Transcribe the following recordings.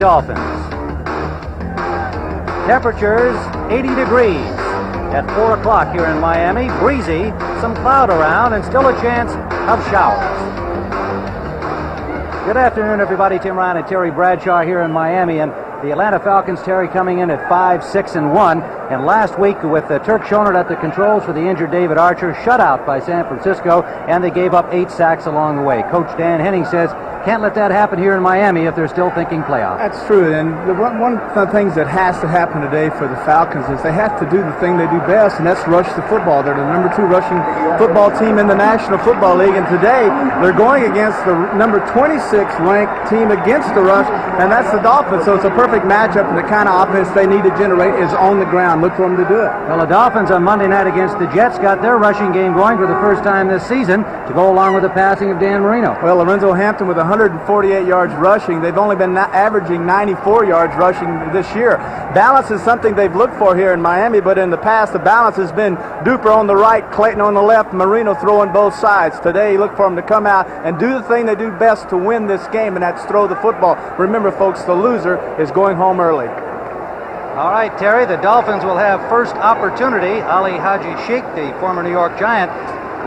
Dolphins. Temperatures 80 degrees at 4 o'clock here in Miami. Breezy, some cloud around, and still a chance of showers. Good afternoon, everybody. Tim Ryan and Terry Bradshaw here in Miami, and the Atlanta Falcons, Terry, coming in at 5-6-1. And last week, with Turk Schonert at the controls for the injured David Archer, shut out by San Francisco, and they gave up 8 sacks along the way. Coach Dan Henning says, can't let that happen here in Miami if they're still thinking playoff. That's true, and one of the things that has to happen today for the Falcons is they have to do the thing they do best, and that's rush the football. They're the number 2 rushing football team in the National Football League, and today they're going against the number 26 ranked team against the rush, and that's the Dolphins. So it's a perfect matchup, and the kind of offense they need to generate is on the ground. Look for them to do it. Well, the Dolphins on Monday night against the Jets got their rushing game going for the first time this season to go along with the passing of Dan Marino. Well, Lorenzo Hampton with 148 yards rushing. They've only been averaging 94 yards rushing this year. Balance is something they've looked for here in Miami, but in the past, the balance has been Duper on the right, Clayton on the left, Marino throwing both sides. Today, look for them to come out and do the thing they do best to win this game, and that's throw the football. Remember, folks, the loser is going home early. All right, Terry, the Dolphins will have first opportunity. Ali Haji Sheikh, the former New York Giant,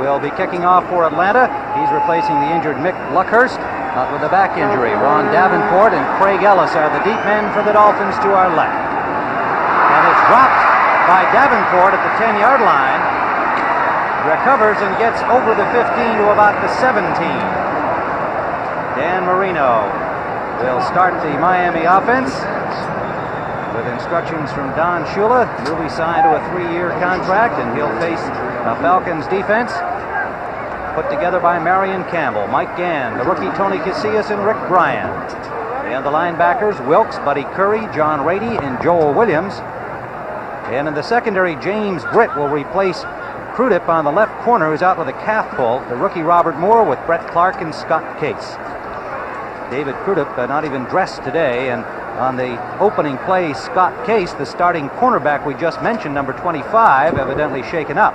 will be kicking off for Atlanta. He's replacing the injured Mick Luckhurst, not with a back injury. Ron Davenport and Craig Ellis are the deep men for the Dolphins to our left. And it's dropped by Davenport at the 10-yard line. Recovers and gets over the 15 to about the 17. Dan Marino will start the Miami offense with instructions from Don Shula. He'll be signed to a 3-year contract, and he'll face a Falcons defense put together by Marion Campbell, Mike Gann, the rookie Tony Casillas, and Rick Bryan. And the linebackers, Wilkes, Buddy Curry, John Rady, and Joel Williams. And in the secondary, James Britt will replace Crudup on the left corner, who's out with a calf pull. The rookie Robert Moore with Brett Clark and Scott Case. David Crudup not even dressed today, and on the opening play, Scott Case, the starting cornerback we just mentioned, number 25, evidently shaken up.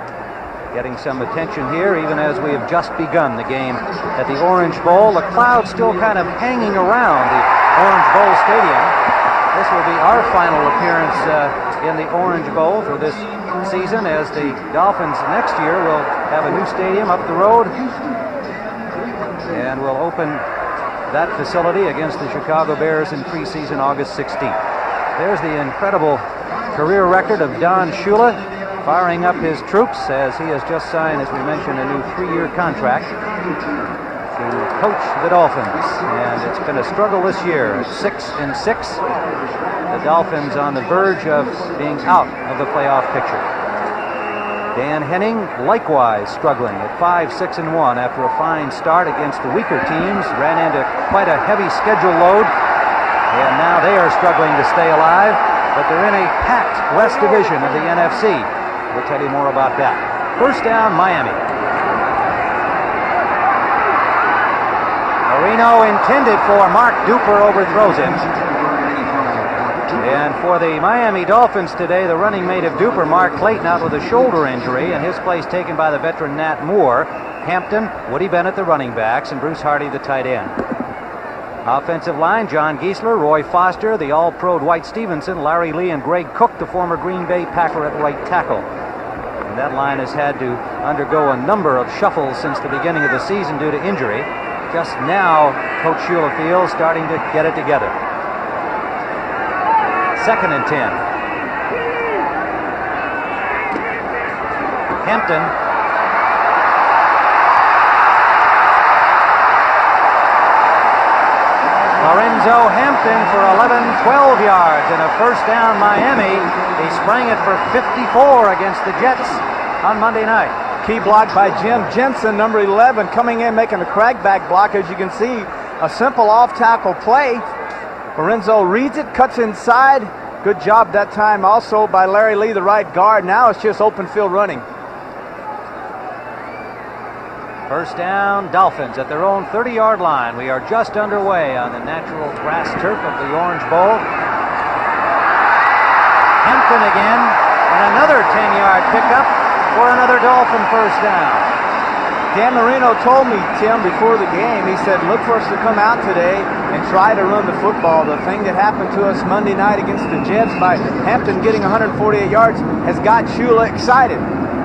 Getting some attention here, even as we have just begun the game at the Orange Bowl. The cloud still kind of hanging around the Orange Bowl Stadium. This will be our final appearance in the Orange Bowl for this season, as the Dolphins next year will have a new stadium up the road, and will open that facility against the Chicago Bears in preseason August 16th. There's the incredible career record of Don Shula, firing up his troops as he has just signed, as we mentioned, a new 3-year contract to coach the Dolphins. And it's been a struggle this year. At 6-6, the Dolphins on the verge of being out of the playoff picture. Dan Henning likewise struggling at 5-6-1 after a fine start against the weaker teams. Ran into quite a heavy schedule load, and now they are struggling to stay alive, but they're in a packed West Division of the NFC. We'll tell you more about that. First down, Miami. Marino intended for Mark Duper, overthrows him. And for the Miami Dolphins today, the running mate of Duper, Mark Clayton, out with a shoulder injury, and his place taken by the veteran Nat Moore. Hampton, Woody Bennett, the running backs, and Bruce Hardy, the tight end. Offensive line, John Giesler, Roy Foster, the all-pro Dwight Stevenson, Larry Lee, and Greg Cook, the former Green Bay Packer, at right tackle. And that line has had to undergo a number of shuffles since the beginning of the season due to injury. Just now, Coach Shula feels starting to get it together. 2nd and 10. Hampton. Lorenzo Hampton for 12 yards and a first down, Miami. He sprang it for 54 against the Jets on Monday night. Key block by Jim Jensen, number 11, coming in, making a crackback block. As you can see, a simple off-tackle play. Lorenzo reads it, cuts inside. Good job that time also by Larry Lee, the right guard. Now it's just open field running. First down, Dolphins at their own 30-yard line. We are just underway on the natural grass turf of the Orange Bowl. Hampton again, and another 10-yard pickup for another Dolphin first down. Dan Marino told me, Tim, before the game, he said, look for us to come out today and try to run the football. The thing that happened to us Monday night against the Jets by Hampton getting 148 yards has got Shula excited.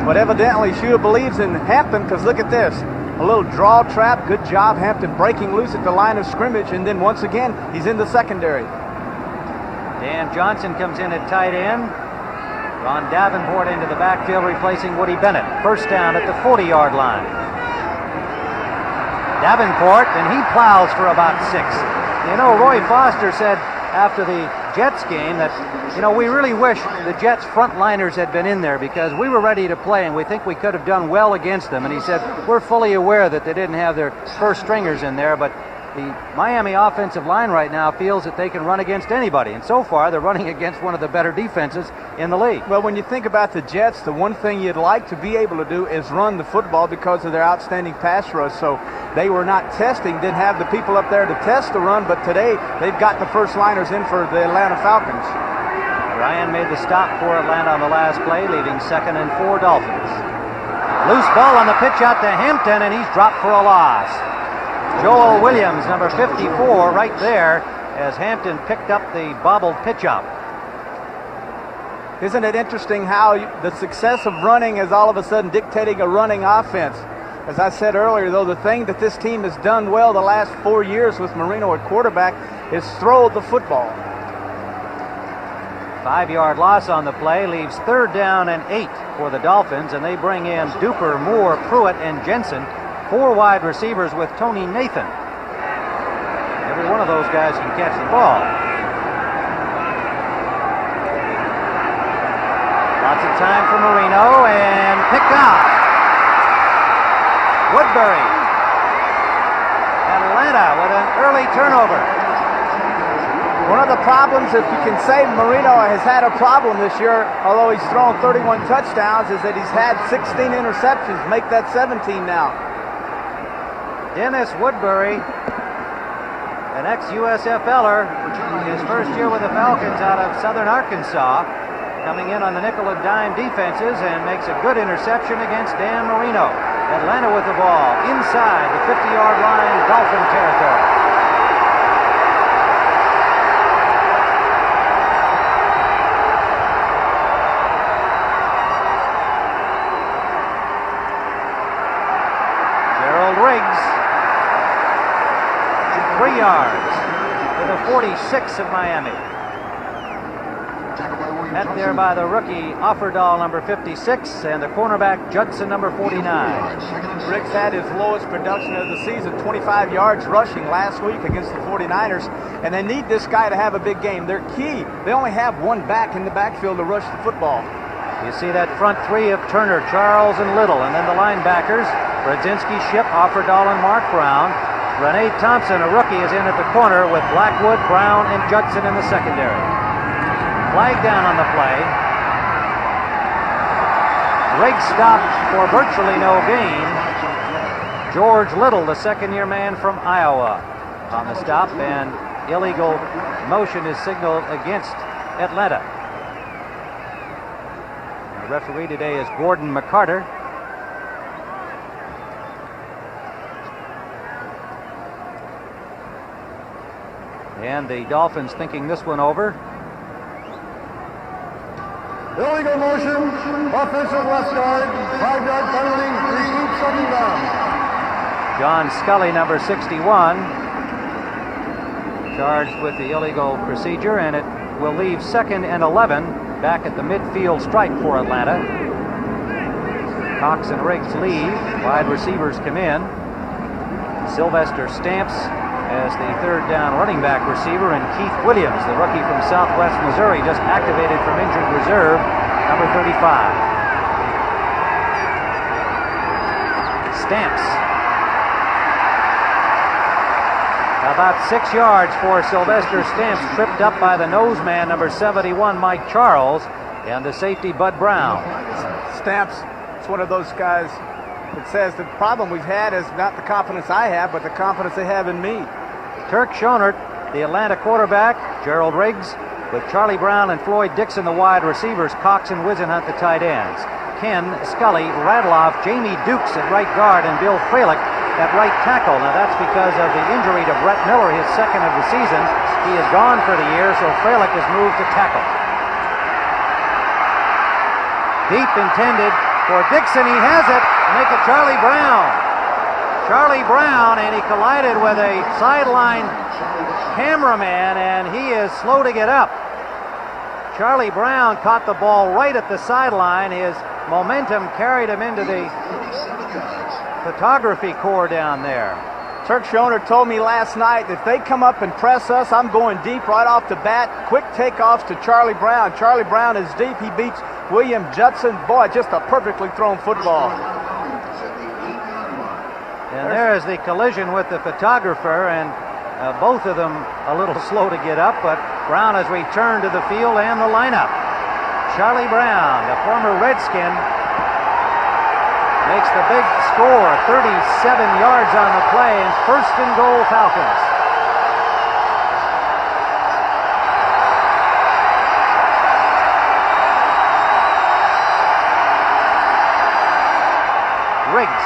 But evidently Shula believes in Hampton, because look at this. A little draw trap. Good job, Hampton breaking loose at the line of scrimmage, and then once again, he's in the secondary. Dan Johnson comes in at tight end. Ron Davenport into the backfield replacing Woody Bennett. First down at the 40-yard line. Davenport, and he plows for about 6. You know, Roy Foster said after the Jets game that, you know, we really wish the Jets frontliners had been in there because we were ready to play and we think we could have done well against them. And he said, we're fully aware that they didn't have their first stringers in there, but the Miami offensive line right now feels that they can run against anybody. And so far, they're running against one of the better defenses in the league. Well, when you think about the Jets, the one thing you'd like to be able to do is run the football because of their outstanding pass rush. So they were not testing, didn't have the people up there to test the run, but today they've got the first liners in for the Atlanta Falcons. Ryan made the stop for Atlanta on the last play, leaving 2nd and 4 Dolphins. Loose ball on the pitch out to Hampton, and he's dropped for a loss. Joel Williams, number 54, right there as Hampton picked up the bobbled pitch out. Isn't it interesting how the success of running is all of a sudden dictating a running offense? As I said earlier, though, the thing that this team has done well the last 4 years with Marino at quarterback is throw the football. 5-yard loss on the play leaves 3rd down and 8 for the Dolphins, and they bring in Duper, Moore, Pruitt, and Jensen. 4 wide receivers with Tony Nathan. Every one of those guys can catch the ball. Lots of time for Marino, and picked off. Woodbury. Atlanta with an early turnover. One of the problems, if you can say Marino has had a problem this year, although he's thrown 31 touchdowns, is that he's had 16 interceptions. Make that 17 now. Dennis Woodbury, an ex-USFLer, his first year with the Falcons out of Southern Arkansas, coming in on the nickel and dime defenses and makes a good interception against Dan Marino. Atlanta with the ball inside the 50-yard line, Dolphin territory. Gerald Riggs, 3 yards to the 46 of Miami. Met there by the rookie Offerdahl, number 56, and the cornerback Judson, number 49. Riggs had his lowest production of the season, 25 yards rushing last week against the 49ers, and they need this guy to have a big game. They're key. They only have one back in the backfield to rush the football. You see that front 3 of Turner, Charles, and Little, and then the linebackers, Brodzinski, Ship, Offerdahl, and Mark Brown. Renee Thompson, a rookie, is in at the corner with Blackwood, Brown, and Judson in the secondary. Flag down on the play. Riggs stopped for virtually no gain. George Little, the second-year man from Iowa, on the stop, and illegal motion is signaled against Atlanta. The referee today is Gordon McCarter. And the Dolphins thinking this one over. Illegal motion, offensive left guard, 5-yard penalty, receive 2nd down. John Scully, number 61, charged with the illegal procedure, and it will leave 2nd and 11 back at the midfield stripe for Atlanta. Cox and Riggs leave. Wide receivers come in. Sylvester Stamps as the 3rd down running back receiver, and Keith Williams, the rookie from Southwest Missouri, just activated from injured reserve, number 35. Stamps. About 6 yards for Sylvester Stamps, tripped up by the nose man, number 71, Mike Charles, and the safety, Bud Brown. Stamps, it's one of those guys that says the problem we've had is not the confidence I have, but the confidence they have in me. Turk Schonert, the Atlanta quarterback, Gerald Riggs, with Charlie Brown and Floyd Dixon, the wide receivers, Cox and Wisenhunt, the tight ends. Ken, Scully, Radloff, Jamie Dukes at right guard, and Bill Fralick at right tackle. Now that's because of the injury to Brett Miller, his second of the season. He is gone for the year, so Freilich has moved to tackle. Deep intended for Dixon. He has it. Make it Charlie Brown. Charlie Brown, and he collided with a sideline cameraman, and he is slow to get up. Charlie Brown caught the ball right at the sideline. His momentum carried him into the photography corps down there. Turk Schoner told me last night, if they come up and press us, I'm going deep right off the bat. Quick takeoffs to Charlie Brown. Charlie Brown is deep. He beats William Judson. Boy, just a perfectly thrown football. And there's the collision with the photographer, and both of them a little slow to get up, but Brown has returned to the field and the lineup. Charlie Brown, the former Redskin, makes the big score, 37 yards on the play, and first and goal Falcons. Riggs.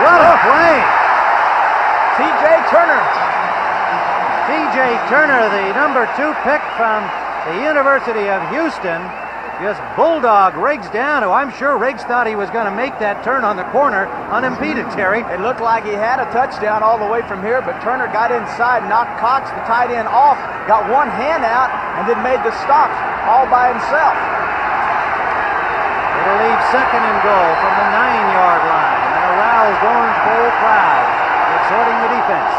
What a play! T.J. Turner. T.J. Turner, the number 2 pick from the University of Houston, just bulldog Riggs down, who I'm sure Riggs thought he was going to make that turn on the corner unimpeded, Terry. It looked like he had a touchdown all the way from here, but Turner got inside, knocked Cox, the tight end, off, got one hand out, and then made the stop all by himself. It'll leave second and goal from the 9-yard line. An aroused Orange Bowl crowd exhorting the defense.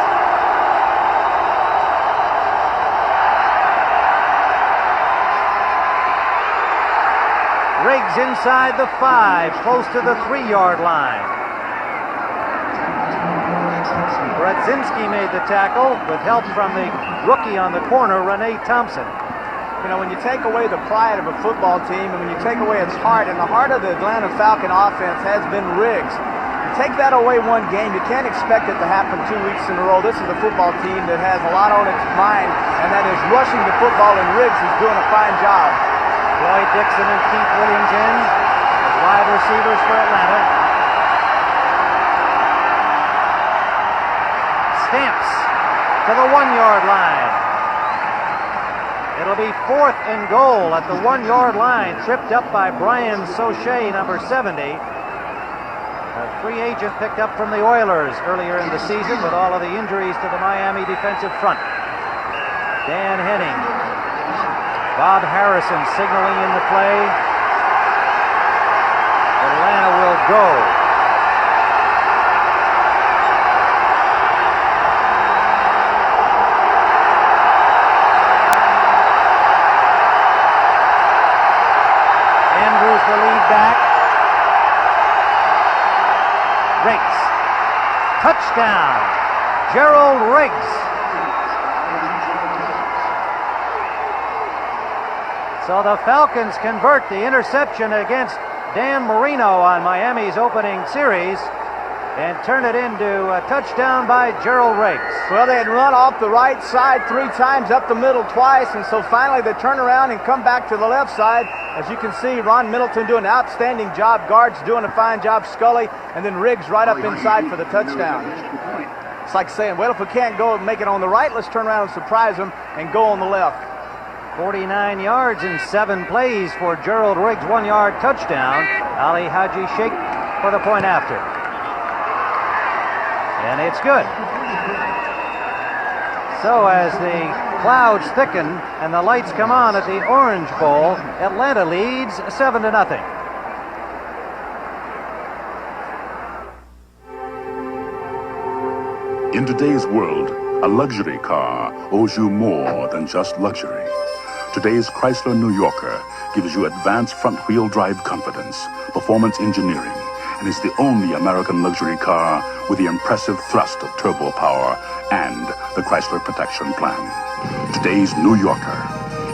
Riggs inside the 5, close to the 3-yard line. Brodzinski made the tackle with help from the rookie on the corner, Rene Thompson. You know, when you take away the pride of a football team and when you take away its heart, and the heart of the Atlanta Falcon offense has been Riggs. You take that away one game, you can't expect it to happen 2 weeks in a row. This is a football team that has a lot on its mind, and that is rushing the football, and Riggs is doing a fine job. Floyd Dixon and Keith Williams in as wide receivers for Atlanta. Stamps to the 1-yard line. It'll be fourth and goal at the 1-yard line, tripped up by Brian Sauché, number 70. A free agent picked up from the Oilers earlier in the season with all of the injuries to the Miami defensive front. Dan Henning. Bob Harrison signaling in the play. Atlanta will go. Andrews the lead back. Riggs. Touchdown. Gerald Riggs. So the Falcons convert the interception against Dan Marino on Miami's opening series and turn it into a touchdown by Gerald Riggs. Well, they had run off the right side 3 times, up the middle twice, and so finally they turn around and come back to the left side. As you can see, Ron Middleton doing an outstanding job, guards doing a fine job, Scully, and then Riggs right up inside for the touchdown. It's like saying, well, if we can't go and make it on the right, let's turn around and surprise them and go on the left. 49 yards in 7 plays for Gerald Riggs' 1-yard touchdown. Ali Haji Sheikh for the point after. And it's good. So as the clouds thicken and the lights come on at the Orange Bowl, Atlanta leads 7-0. In today's world, a luxury car owes you more than just luxury. Today's Chrysler New Yorker gives you advanced front-wheel drive confidence, performance engineering, and is the only American luxury car with the impressive thrust of turbo power and the Chrysler Protection Plan. Today's New Yorker,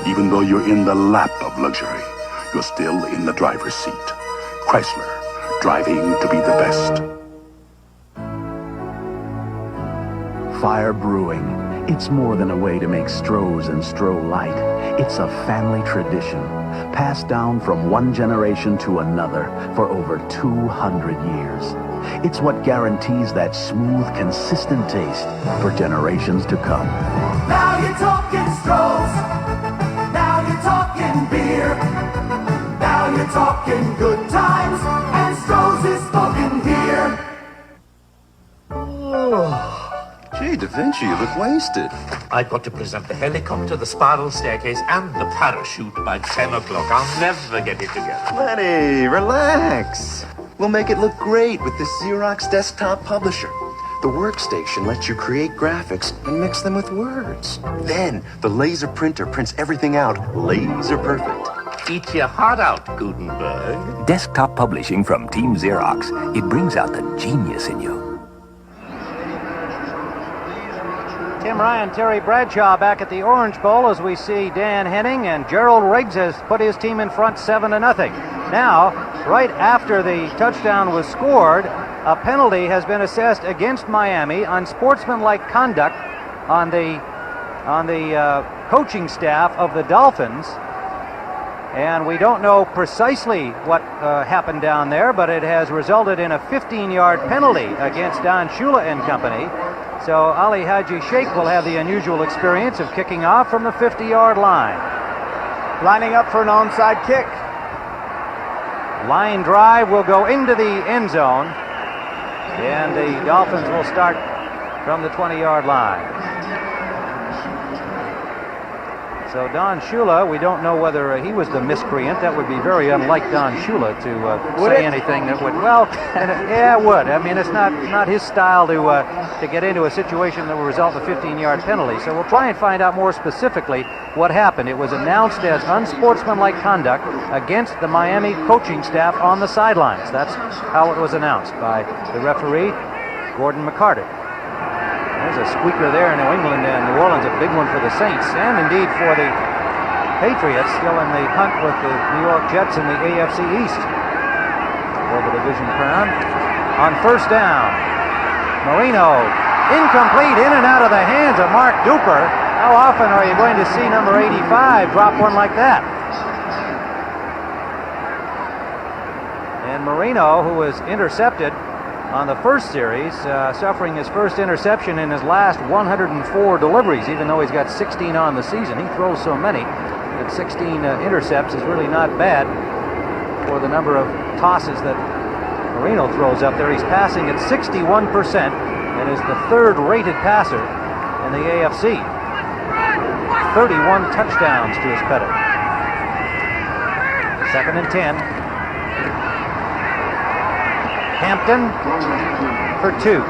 even though you're in the lap of luxury, you're still in the driver's seat. Chrysler, driving to be the best. Fire brewing. It's more than a way to make Stroh's and Stroh Light. It's a family tradition, passed down from one generation to another for over 200 years. It's what guarantees that smooth, consistent taste for generations to come. Now you're talking Strohs. Now you're talking beer. Now you're talking good times. And Strohs is spoken here. Gee, Da Vinci, you look wasted. I've got to present the helicopter, the spiral staircase, and the parachute by 10 o'clock. I'll never get it together. Lenny, relax. We'll make it look great with the Xerox Desktop Publisher. The workstation lets you create graphics and mix them with words. Then, the laser printer prints everything out laser perfect. Eat your heart out, Gutenberg. Desktop publishing from Team Xerox. It brings out the genius in you. Tim Ryan, Terry Bradshaw back at the Orange Bowl as we see Dan Henning, and Gerald Riggs has put his team in front 7-0. Now, right after the touchdown was scored, a penalty has been assessed against Miami on sportsmanlike conduct on the coaching staff of the Dolphins. And we don't know precisely what happened down there, but it has resulted in a 15-yard penalty against Don Shula and company. So Ali Haji Sheikh will have the unusual experience of kicking off from the 50-yard line. Lining up for an onside kick. Line drive will go into the end zone, and the Dolphins will start from the 20-yard line. So Don Shula, we don't know whether he was the miscreant. That would be very unlike Don Shula to say anything that would, well, yeah, it would. I mean, it's not his style to get into a situation that will result in a 15-yard penalty. So we'll try and find out more specifically what happened. It was announced as unsportsmanlike conduct against the Miami coaching staff on the sidelines. That's how it was announced by the referee, Gordon McCarty. There's a squeaker there in New England and New Orleans, a big one for the Saints, and indeed for the Patriots, still in the hunt with the New York Jets in the AFC East for the division crown. On first down, Marino, incomplete, in and out of the hands of Mark Duper. How often are you going to see number 85 drop one like that? And Marino, who was intercepted on the first series, suffering his first interception in his last 104 deliveries, even though he's got 16 on the season. He throws so many that 16 intercepts is really not bad for the number of tosses that Marino throws up there. He's passing at 61% and is the third-rated passer in the AFC. 31 touchdowns to his credit. 2nd and 10. Hampton for 2.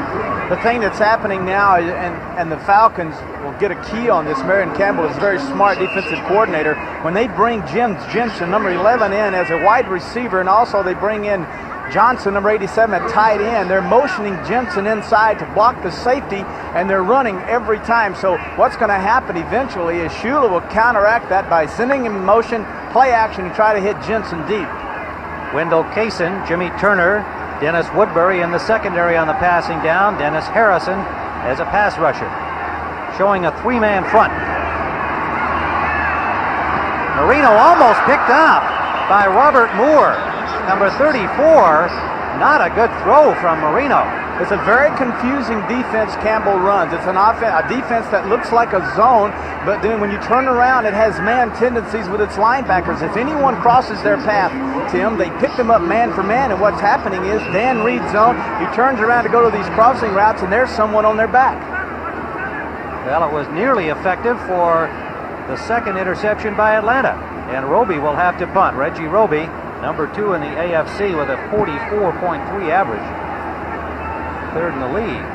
The thing that's happening now, and the Falcons will get a key on this. Marion Campbell is a very smart defensive coordinator. When they bring Jim Jensen, number 11, in as a wide receiver, and also they bring in Johnson, number 87, at tight end, they're motioning Jensen inside to block the safety, and they're running every time. So what's going to happen eventually is Shula will counteract that by sending him in motion, play action, to try to hit Jensen deep. Wendell Kaysen, Jimmy Turner, Dennis Woodbury in the secondary on the passing down. Dennis Harrison as a pass rusher, showing a 3-man front. Marino almost picked up by Robert Moore. Number 34, not a good throw from Marino. It's a very confusing defense Campbell runs. It's a defense that looks like a zone, but then when you turn around, it has man tendencies with its linebackers. If anyone crosses their path, Tim, they pick them up man for man, and what's happening is Dan reads zone, he turns around to go to these crossing routes, and there's someone on their back. Well, it was nearly effective for the second interception by Atlanta, and Roby will have to punt. Reggie Roby, number 2 in the AFC with a 44.3 average. Third in the league.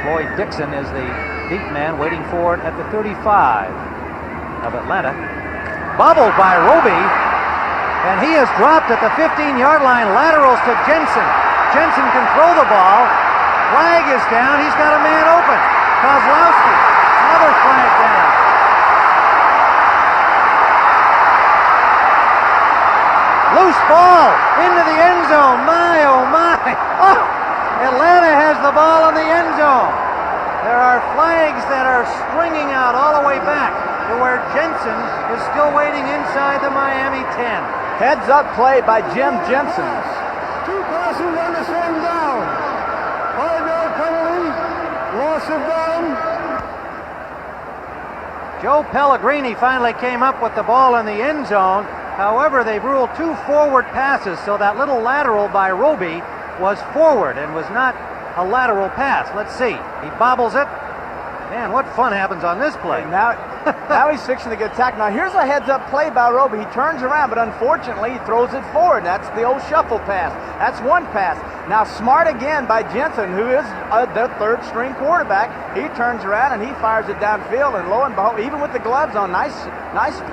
Floyd Dixon is the deep man waiting for it at the 35 of Atlanta. Bobbled by Roby, and he is dropped at the 15-yard line. Laterals to Jensen. Jensen can throw the ball. Flag is down. He's got a man open. Kozlowski, another flag down. Loose ball into the end zone. My, oh my. Oh, Atlanta has the ball in the end zone. There are flags that are stringing out all the way back to where Jensen is still waiting inside the Miami 10. Heads up play by Jim Jensen. 2 passes on the same down. 5-yard penalty, loss of down. Joe Pellegrini finally came up with the ball in the end zone. However, they've ruled 2 forward passes, so that little lateral by Roby was forward and was not a lateral pass. Let's see. He bobbles it. Man, what fun happens on this play. Now he's fixing to get tackled. Now here's a heads-up play by Roby. He turns around, but unfortunately he throws it forward. That's the old shuffle pass. That's one pass. Now smart again by Jensen, who is the third-string quarterback. He turns around and he fires it downfield, and lo and behold, even with the gloves on, nice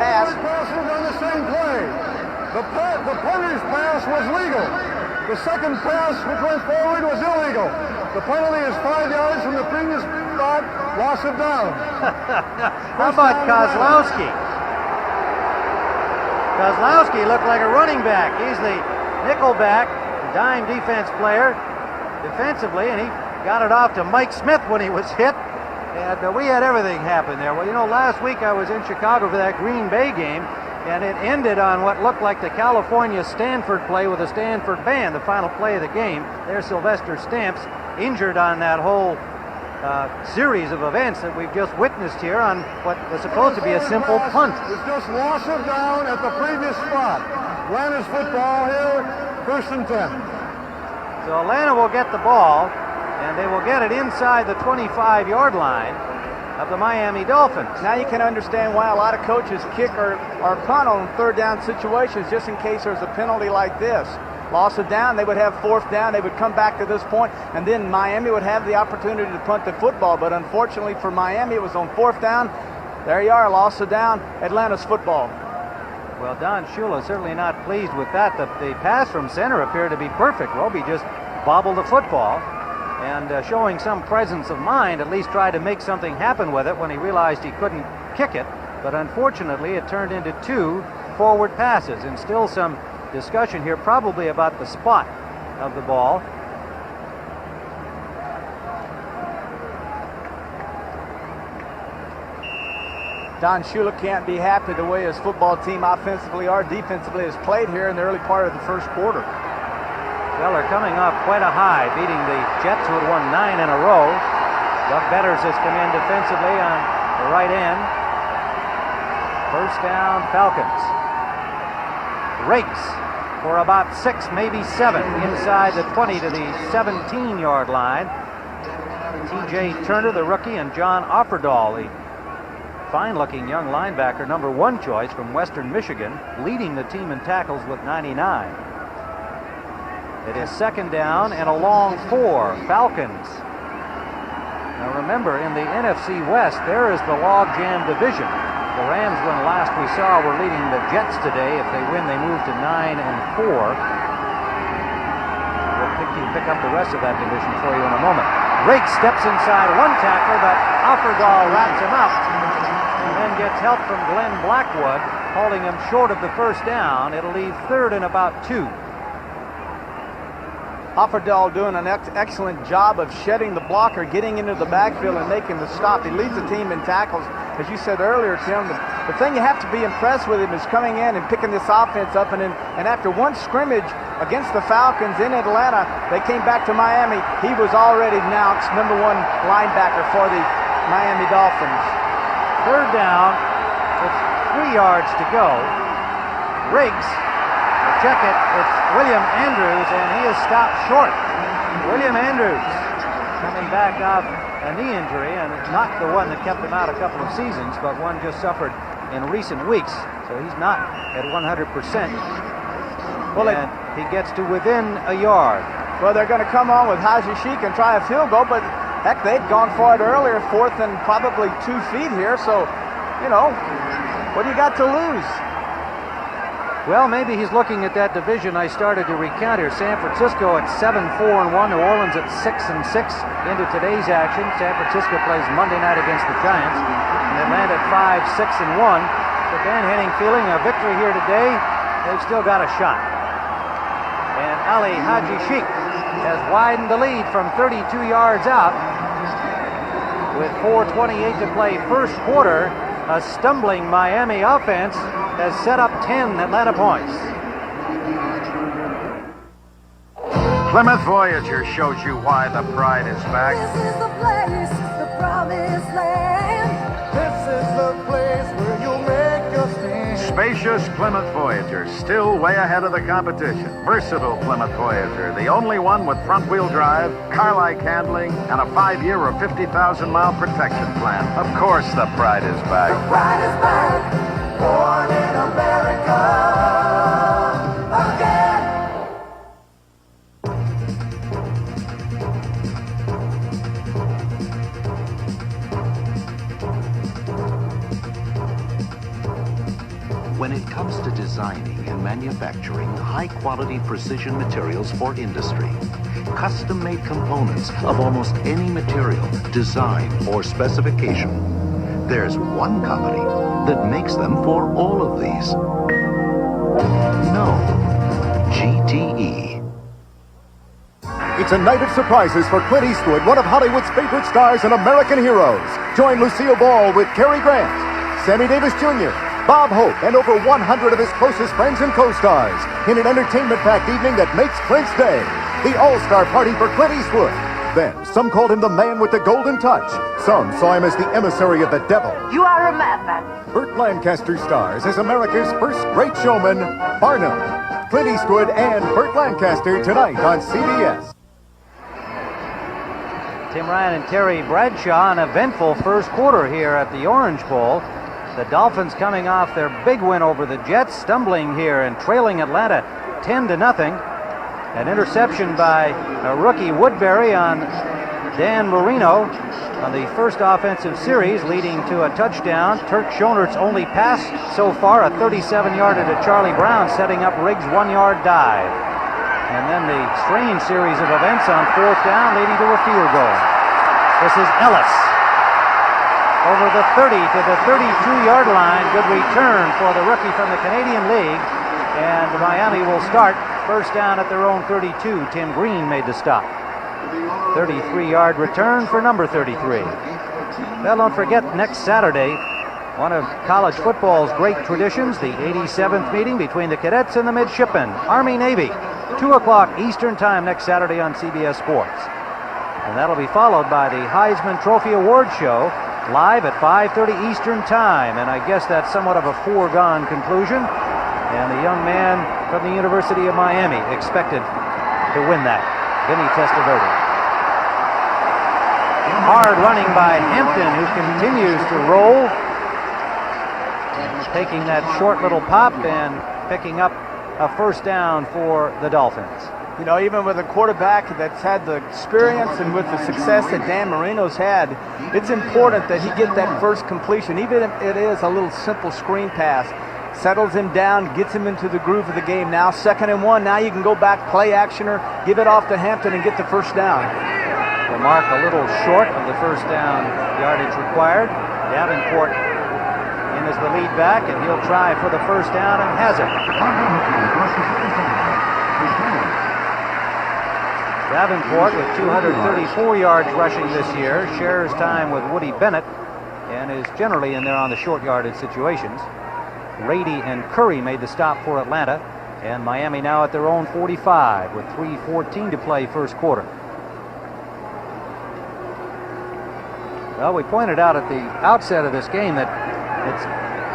pass. Third pass was on the same play. The punter's pass was legal. The second pass, which went forward, was illegal. The penalty is 5 yards from the previous spot, loss of down. How about Kozlowski? Kozlowski looked like a running back. He's the nickel back, dime defense player defensively, and he got it off to Mike Smith when he was hit. And we had everything happen there. Well, you know, last week I was in Chicago for that Green Bay game, and it ended on what looked like the California-Stanford play with the Stanford band, the final play of the game. There's Sylvester Stamps, injured on that whole series of events that we've just witnessed here on what was supposed to be a simple punt. It's just loss of down at the previous spot. Atlanta's football here, 1st and 10. So Atlanta will get the ball, and they will get it inside the 25-yard line of the Miami Dolphins. Now you can understand why a lot of coaches kick or punt on third down situations just in case there's a penalty like this. Loss of down, they would have 4th down, they would come back to this point, and then Miami would have the opportunity to punt the football. But unfortunately for Miami, it was on 4th down. There you are, loss of down, Atlanta's football. Well, Don Shula certainly not pleased with that. The pass from center appeared to be perfect. Roby just bobbled the football, and showing some presence of mind, at least tried to make something happen with it when he realized he couldn't kick it. But unfortunately, it turned into 2 forward passes, and still some discussion here probably about the spot of the ball. Don Shula can't be happy the way his football team offensively or defensively has played here in the early part of the first quarter. Well, they're coming off quite a high, beating the Jets, who had won 9 in a row. Doug Betters has come in defensively on the right end. First down, Falcons. Rakes for about 6, maybe 7, inside the 20 to the 17-yard line. T.J. Turner, the rookie, and John Offerdahl, the fine-looking young linebacker, number 1 choice from Western Michigan, leading the team in tackles with 99. It is 2nd down and a long 4, Falcons. Now remember, in the NFC West, there is the logjam division. The Rams, when last we saw, were leading the Jets today. If they win, they move to 9 and 4. We'll pick up the rest of that division for you in a moment. Rake steps inside one tackler, but Offerdahl wraps him up and then gets help from Glenn Blackwood, holding him short of the first down. It'll leave 3rd and about 2. Offerdahl doing an excellent job of shedding the blocker, getting into the backfield and making the stop. He leads the team in tackles. As you said earlier, Tim, the thing you have to be impressed with him is coming in and picking this offense up. And after one scrimmage against the Falcons in Atlanta, they came back to Miami. He was already announced number 1 linebacker for the Miami Dolphins. 3rd down with 3 yards to go. Riggs, check it, it's William Andrews, and he is stopped short. William Andrews coming back off a knee injury, and not the one that kept him out a couple of seasons, but one just suffered in recent weeks. So he's not at 100%. Well, and he gets to within a yard. Well, they're going to come on with Haji Sheik and try a field goal, but heck, they'd gone for it earlier, 4th and probably 2 feet here. So, you know, what do you got to lose? Well, maybe he's looking at that division I started to recount here. San Francisco at 7-4-1, New Orleans at 6-6 into today's action. San Francisco plays Monday night against the Giants, and Atlanta at 5-6-1. But Dan Henning feeling a victory here today, they've still got a shot. And Ali Haji Sheik has widened the lead from 32 yards out. With 4:28 to play first quarter, a stumbling Miami offense has set up 10 Atlanta points. Plymouth Voyager shows you why the pride is back. This is the place, the promised land. This is the place where you'll make your stand. Spacious Plymouth Voyager, still way ahead of the competition. Versatile Plymouth Voyager, the only one with front-wheel drive, car-like handling, and a 5-year or 50,000-mile protection plan. Of course the pride is back. The pride is back, born in America again. When it comes to designing and manufacturing high-quality precision materials for industry, custom-made components of almost any material, design, or specification, there's one company that makes them for all of these. No. GTE. It's a night of surprises for Clint Eastwood, one of Hollywood's favorite stars and American heroes. Join Lucille Ball with Cary Grant, Sammy Davis Jr., Bob Hope, and over 100 of his closest friends and co-stars in an entertainment-packed evening that makes Clint's day. The all-star party for Clint Eastwood. Then, some called him the man with the golden touch. Some saw him as the emissary of the devil. You are a madman. Burt Lancaster stars as America's first great showman, Barnum. Clint Eastwood and Burt Lancaster tonight on CBS. Tim Ryan and Terry Bradshaw, an eventful first quarter here at the Orange Bowl. The Dolphins coming off their big win over the Jets, stumbling here and trailing Atlanta 10-0. An interception by rookie Woodbury on Dan Marino on the first offensive series, leading to a touchdown. Turk Schonert's only pass so far, a 37-yarder to Charlie Brown, setting up Riggs' 1-yard dive. And then the strange series of events on fourth down, leading to a field goal. This is Ellis. Over the 30 to the 32-yard line. Good return for the rookie from the Canadian League. And Miami will start first down at their own 32. Tim Green made the stop. 33-yard return for number 33. Well, don't forget, next Saturday, one of college football's great traditions, the 87th meeting between the cadets and the midshipmen, Army-Navy. 2 o'clock Eastern Time next Saturday on CBS Sports. And that'll be followed by the Heisman Trophy Award Show, live at 5:30 Eastern Time, and I guess that's somewhat of a foregone conclusion. And the young man from the University of Miami expected to win that, Vinny Testaverde. Hard running by Hampton, who continues to roll, taking that short little pop and picking up a first down for the Dolphins. You know, even with a quarterback that's had the experience and with the success that Dan Marino's had, it's important that he get that first completion, even if it is a little simple screen pass. Settles him down, gets him into the groove of the game. Now 2nd and 1. Now you can go back, play actioner, give it off to Hampton and get the first down. The mark a little short of the first down yardage required. Davenport in as the lead back, and he'll try for the first down and has it. Davenport with 234 yards rushing this year, shares time with Woody Bennett, and is generally in there on the short yardage situations. Rady and Curry made the stop for Atlanta, and Miami now at their own 45 with 3:14 to play first quarter. Well, we pointed out at the outset of this game that it's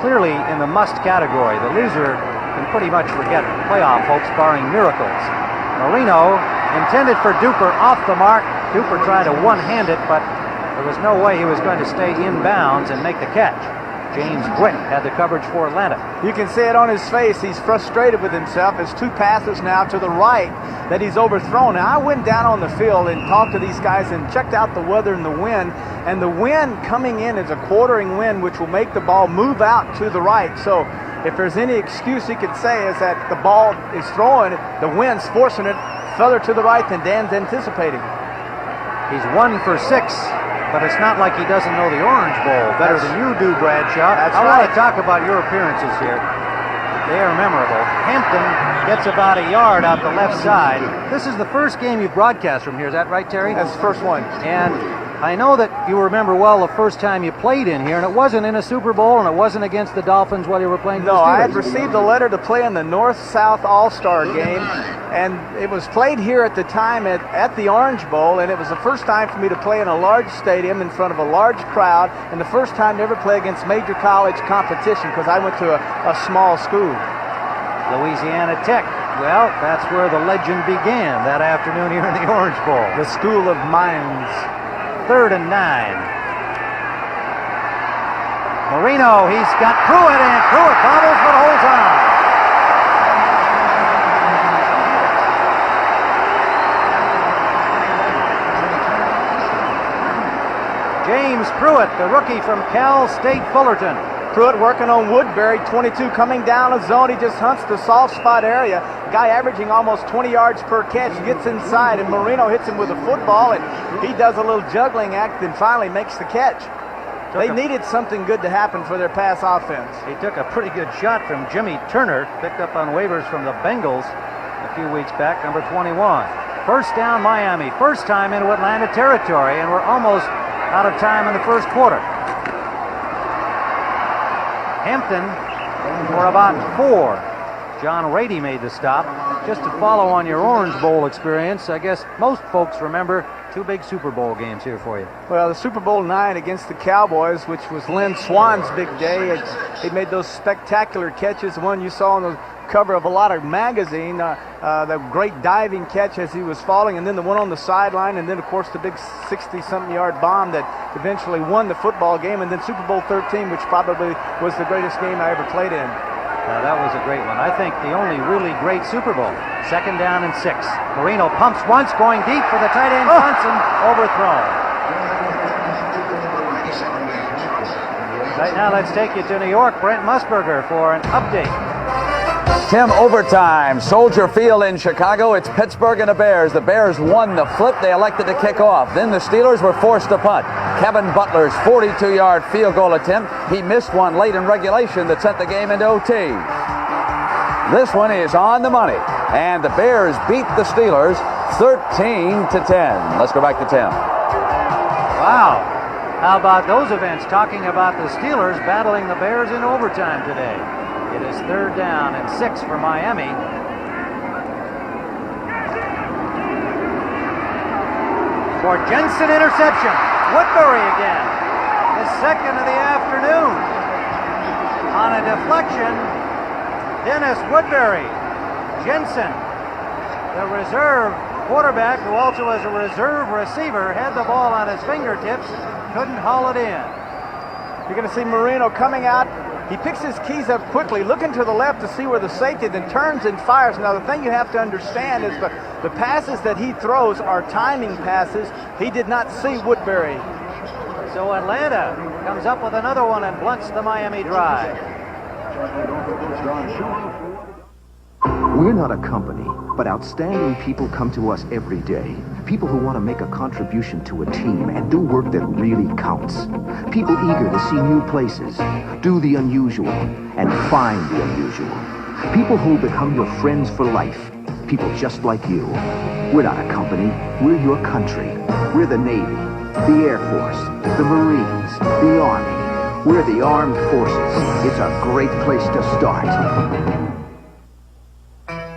clearly in the must category. The loser can pretty much forget playoff hopes, barring miracles. Marino intended for Duper off the mark. Duper tried to one-hand it, but there was no way he was going to stay in bounds and make the catch. James Britt had the coverage for Atlanta. You can see it on his face. He's frustrated with himself. It's 2 passes now to the right that he's overthrown. Now, I went down on the field and talked to these guys and checked out the weather and the wind. And the wind coming in is a quartering wind, which will make the ball move out to the right. So if there's any excuse he could say is that the ball is throwing, the wind's forcing it further to the right than Dan's anticipating. He's 1 for 6. But it's not like he doesn't know the Orange Bowl better than you do, Bradshaw. I want to talk about your appearances here. They are memorable. Hampton gets about a yard out the left side. This is the first game you've broadcast from here. Is that right, Terry? That's the first one. And I know that you remember well the first time you played in here, and it wasn't in a Super Bowl, and it wasn't against the Dolphins while you were playing for the Steelers. No, I had received a letter to play in the North-South All-Star game, And it was played here at the time at the Orange Bowl, and it was the first time for me to play in a large stadium in front of a large crowd, and the first time to ever play against major college competition, because I went to a small school. Louisiana Tech. Well, that's where the legend began that afternoon here in the Orange Bowl. The School of Mines. 3rd and 9. Marino, he's got Pruitt, and Pruitt bobbles but holds on. James Pruitt, the rookie from Cal State Fullerton. Pruitt working on Woodbury, 22 coming down the zone. He just hunts the soft spot area. Guy averaging almost 20 yards per catch, gets inside, and Marino hits him with a football, and he does a little juggling act and finally makes the catch. They needed something good to happen for their pass offense. He took a pretty good shot from Jimmy Turner, picked up on waivers from the Bengals a few weeks back, number 21. First down Miami, first time into Atlanta territory, and we're almost out of time in the first quarter. Hampton for about 4. John Rady made the stop. Just to follow on your Orange Bowl experience, I guess most folks remember 2 big Super Bowl games here for you. Well, the Super Bowl 9 against the Cowboys, which was Lynn Swan's big day. He made those spectacular catches, the one you saw on the cover of a lot of magazine, the great diving catch as he was falling, and then the one on the sideline, and then, of course, the big 60-something yard bomb that eventually won the football game, and then Super Bowl 13, which probably was the greatest game I ever played in. That was a great one. I think the only really great Super Bowl. 2nd down and 6. Marino pumps once, going deep for the tight end, Johnson, overthrown. Right now, let's take you to New York. Brent Musburger for an update. Tim, overtime. Soldier Field in Chicago. It's Pittsburgh and the Bears. The Bears won the flip. They elected to kick off. Then the Steelers were forced to punt. Kevin Butler's 42-yard field goal attempt. He missed one late in regulation that sent the game into OT. This one is on the money. And the Bears beat the Steelers 13-10. Let's go back to Tim. Wow. How about those events? Talking about the Steelers battling the Bears in overtime today. It is 3rd down and 6 for Miami. For Jensen, interception. Woodbury again. His 2nd of the afternoon. On a deflection, Dennis Woodbury. Jensen, the reserve quarterback, who also is a reserve receiver, had the ball on his fingertips, couldn't haul it in. You're going to see Marino coming out. He picks his keys up quickly, looking to the left to see where the safety, then turns and fires. Now, the thing you have to understand is the passes that he throws are timing passes. He did not see Woodbury. So Atlanta comes up with another one and blunts the Miami drive. We're not a company, but outstanding people come to us every day. People who want to make a contribution to a team and do work that really counts. People eager to see new places, do the unusual, and find the unusual. People who become your friends for life. People just like you. We're not a company, we're your country. We're the Navy, the Air Force, the Marines, the Army. We're the Armed Forces. It's a great place to start.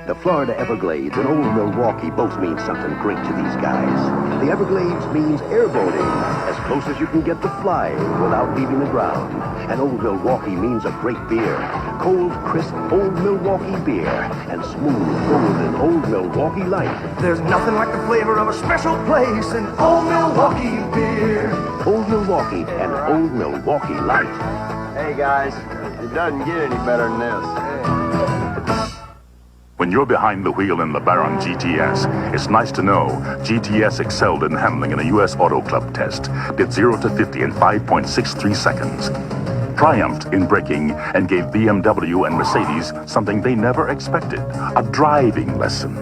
The Florida Everglades and Old Milwaukee both mean something great to these guys. The Everglades means airboating, as close as you can get to flying without leaving the ground. And Old Milwaukee means a great beer. Cold, crisp Old Milwaukee beer. And smooth, golden Old Milwaukee Light. There's nothing like the flavor of a special place in Old Milwaukee beer. Old Milwaukee and Old Milwaukee Light. Hey guys, it doesn't get any better than this. When you're behind the wheel in LeBaron GTS, it's nice to know GTS excelled in handling in a U.S. Auto Club test, did 0 to 50 in 5.63 seconds, triumphed in braking, and gave BMW and Mercedes something they never expected, a driving lesson.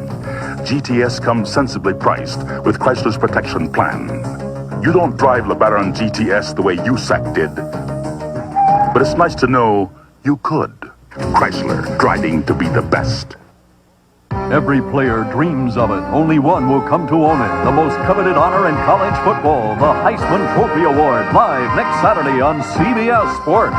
GTS comes sensibly priced with Chrysler's protection plan. You don't drive LeBaron GTS the way USAC did, but it's nice to know you could. Chrysler, driving to be the best. Every player dreams of it. Only one will come to own it. The most coveted honor in college football, the Heisman Trophy Award, live next Saturday on CBS Sports.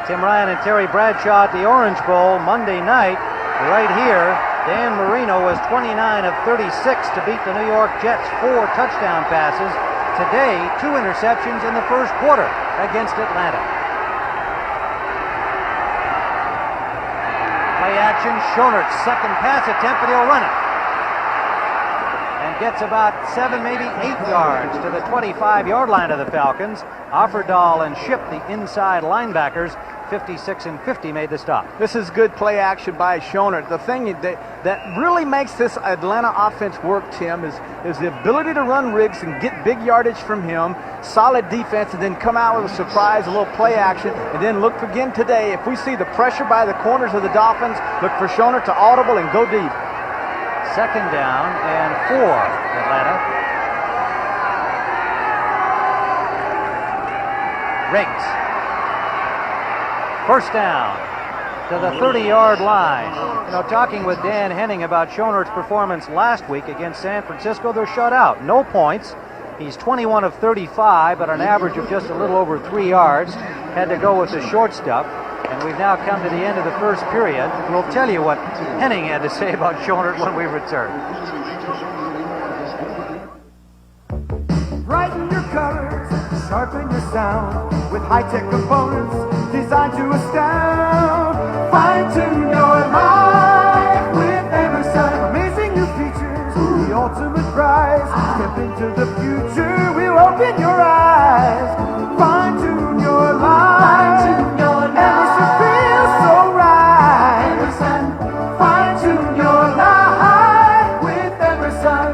Tim Ryan and Terry Bradshaw at the Orange Bowl Monday night. right here. Dan Marino was 29 of 36 to beat the New York Jets' 4 touchdown passes. Today, 2 interceptions in the first quarter against Atlanta. Play action, Schoenert's second pass attempt, but he'll run it. And gets about 7, maybe 8 yards to the 25-yard line of the Falcons. Offerdahl and Shipp, the inside linebackers, 56 and 50 made the stop. This is good play action by Schoenert. The thing that really makes this Atlanta offense work, Tim, is the ability to run Riggs and get big yardage from him, solid defense, and then come out with a surprise, a little play action, and then look again today. If we see the pressure by the corners of the Dolphins, look for Schoenert to audible and go deep. Second down and 4, Atlanta. Riggs. First down to the 30-yard line. You know, talking with Dan Henning about Schoenert's performance last week against San Francisco, they're shut out. No points. He's 21 of 35, but an average of just a little over 3 yards. Had to go with the short stuff. And we've now come to the end of the first period. We'll tell you what Henning had to say about Schoenert when we return. Brighten your colors, sharpen your sound with high-tech components designed to astound. Fine-tune your life with Emerson. Amazing new features, the ultimate prize. Step into the future, we'll open your eyes. Fine-tune your life. Fine-tune your life. Emerson feels so right. Emerson. Fine-tune your life with Emerson.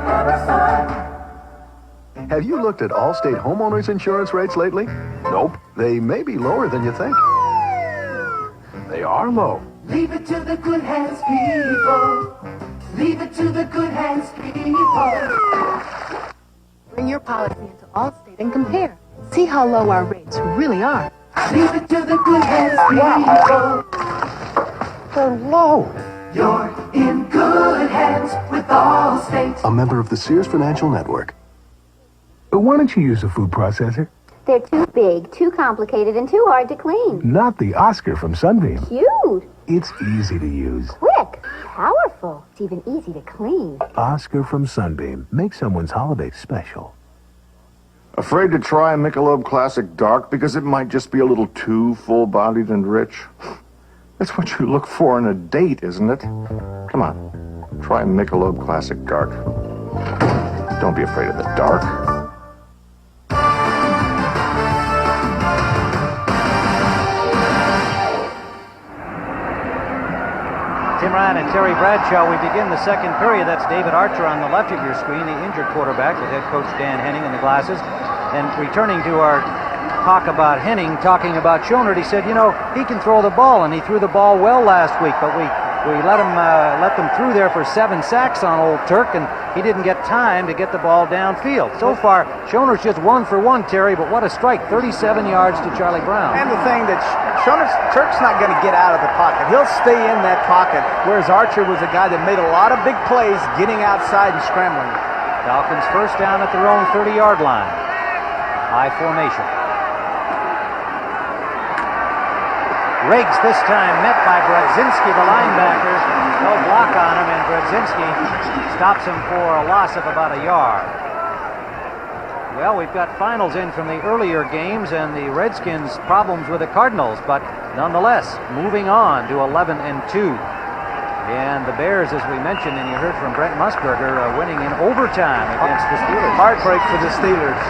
Have you looked at Allstate homeowners insurance rates lately? Nope. They may be lower than you think. They are low. Leave it to the good hands, people. Leave it to the good hands, people. Bring your policy into Allstate and compare. See how low our rates really are. Leave it to the good hands, people. They're low. You're in good hands with Allstate. A member of the Sears Financial Network. Why don't you use a food processor? They're too big, too complicated, and too hard to clean. Not the Oscar from Sunbeam. Cute. It's easy to use. Quick. Powerful. It's even easy to clean. Oscar from Sunbeam. Make someone's holiday special. Afraid to try a Michelob Classic Dark because it might just be a little too full-bodied and rich? That's what you look for in a date, isn't it? Come on, try Michelob Classic Dark. Don't be afraid of the dark. Tim Ryan and Terry Bradshaw, we begin the second period. That's David Archer on the left of your screen, the injured quarterback with head coach Dan Henning in the glasses. And returning to our talk about Henning, talking about Schoenert, he said, you know, he can throw the ball, and he threw the ball well last week, but we let them through there for 7 sacks on Old Turk, and he didn't get time to get the ball downfield. So far, Schoenert's just 1 for 1, Terry, but what a strike, 37 yards to Charlie Brown. And the thing that Turk's not going to get out of the pocket. He'll stay in that pocket, whereas Archer was a guy that made a lot of big plays getting outside and scrambling. Falcons first down at their own 30-yard line. High formation. Riggs this time met by Brodzinski, the linebacker. No block on him, and Brodzinski stops him for a loss of about a yard. Well, we've got finals in from the earlier games and the Redskins' problems with the Cardinals, but nonetheless, moving on to 11-2. And the Bears, as we mentioned, and you heard from Brent Musburger, winning in overtime against the Steelers. Heartbreak for the Steelers.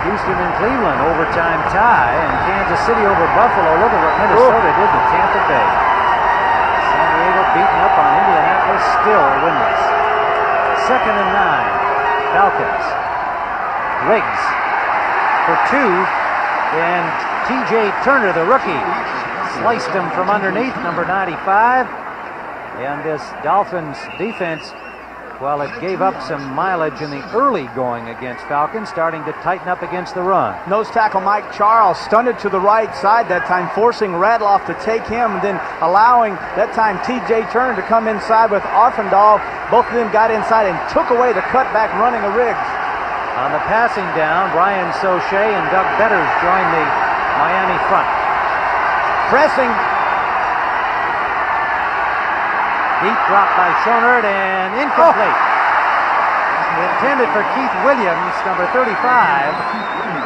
Houston and Cleveland, overtime tie, and Kansas City over Buffalo. Look at what Minnesota did to Tampa Bay. San Diego beaten up on Indianapolis, still winless. 2nd and 9, Falcons. Riggs for 2, and T.J. Turner, the rookie, sliced him from underneath, number 95. And this Dolphins defense, well, it gave up some mileage in the early going against Falcons, starting to tighten up against the run. Nose tackle Mike Charles stunted to the right side that time, forcing Radloff to take him, and then allowing that time T.J. Turner to come inside with Offerdahl. Both of them got inside and took away the cutback running of Riggs. On the passing down, Brian Sochet and Doug Betters joined the Miami front. Pressing. Deep drop by Schonert and incomplete. Intended for Keith Williams, number 35.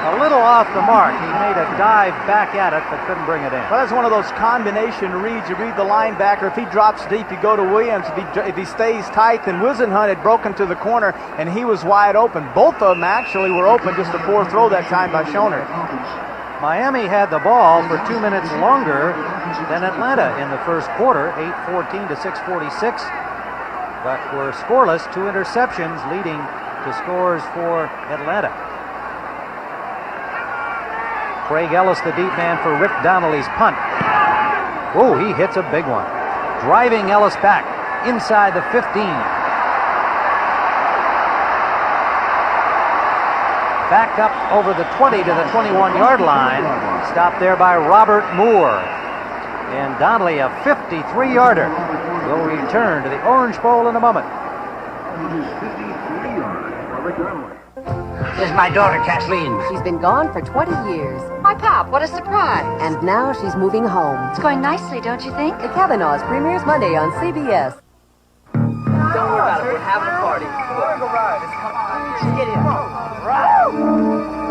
A little off the mark. He made a dive back at it, but couldn't bring it in. Well, that's one of those combination reads. You read the linebacker. If he drops deep, you go to Williams. If he stays tight, then Wisenhunt had broken to the corner, and he was wide open. Both of them actually were open, just a poor throw that time by Schonert. Miami had the ball for 2 minutes longer than Atlanta in the first quarter, 8:14 to 6:46, but were scoreless. 2 interceptions leading to scores for Atlanta. Craig Ellis, the deep man for Rick Donnelly's punt. Oh, he hits a big one. Driving Ellis back inside the 15. Back up over the 20 to the 21-yard line. Stopped there by Robert Moore. And Donnelly, a 53-yarder, will return to the Orange Bowl in a moment. This is my daughter, Kathleen. She's been gone for 20 years. My pop, what a surprise. And now she's moving home. It's going nicely, don't you think? The Kavanaughs premieres Monday on CBS. Don't worry about it. We're having a party. Let's go ride. Come on. Let's get in.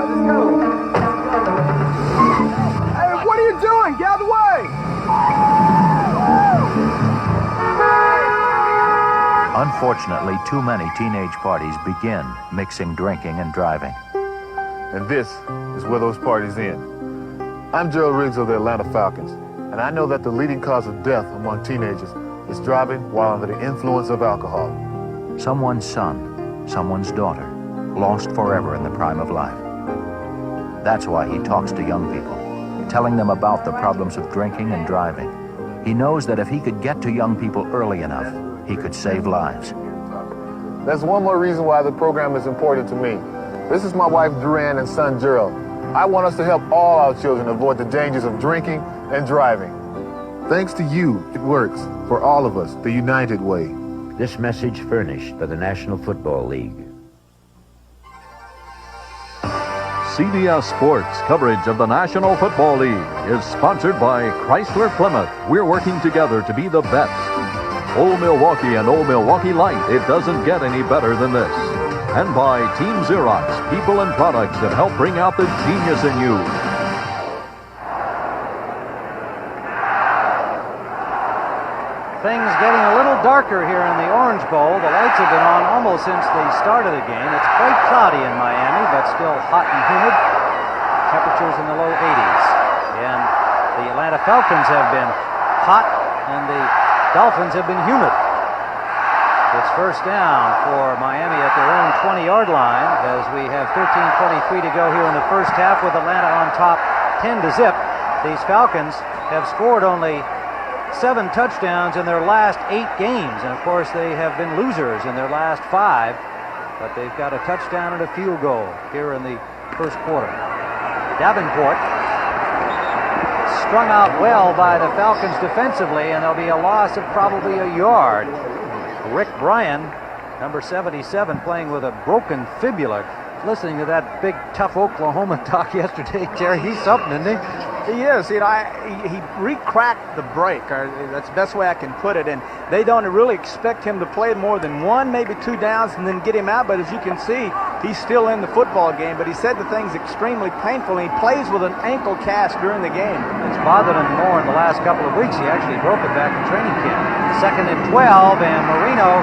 Let's go. Hey, what are you doing? Get out of the way. Unfortunately, too many teenage parties begin mixing drinking and driving. And this is where those parties end. I'm Gerald Riggs of the Atlanta Falcons, and I know that the leading cause of death among teenagers is driving while under the influence of alcohol. Someone's son, someone's daughter, lost forever in the prime of life. That's why he talks to young people, telling them about the problems of drinking and driving. He knows that if he could get to young people early enough, he could save lives. That's one more reason why the program is important to me. This is my wife, Duran, and son, Gerald. I want us to help all our children avoid the dangers of drinking and driving. Thanks to you, it works. For all of us, the United Way. This message furnished by the National Football League. CBS Sports coverage of the National Football League is sponsored by Chrysler Plymouth. We're working together to be the best. Old Milwaukee and Old Milwaukee Light, it doesn't get any better than this. And by Team Xerox, people and products that help bring out the genius in you. Things getting a little darker here in the Orange Bowl. The lights have been on almost since the start of the game. It's quite cloudy in Miami, but still hot and humid. Temperatures in the low 80s. And the Atlanta Falcons have been hot, and the Dolphins have been humid. It's first down for Miami at their own 20-yard line as we have 13:23 to go here in the first half with Atlanta on top 10-0. These Falcons have scored only 7 touchdowns in their last 8 games, and of course they have been losers in their last 5, but they've got a touchdown and a field goal here in the first quarter. Davenport strung out well by the Falcons defensively, and there'll be a loss of probably a yard. Rick Bryan, number 77, playing with a broken fibula. Listening to that big, tough Oklahoma talk yesterday, Jerry, he's something, isn't he? He is. You know, he re-cracked the break. Or that's the best way I can put it. And they don't really expect him to play more than 1, maybe 2 downs and then get him out. But as you can see, he's still in the football game. But he said the thing's extremely painful. And he plays with an ankle cast during the game. It's bothered him more in the last couple of weeks. He actually broke it back in training camp. 2nd and 12, and Marino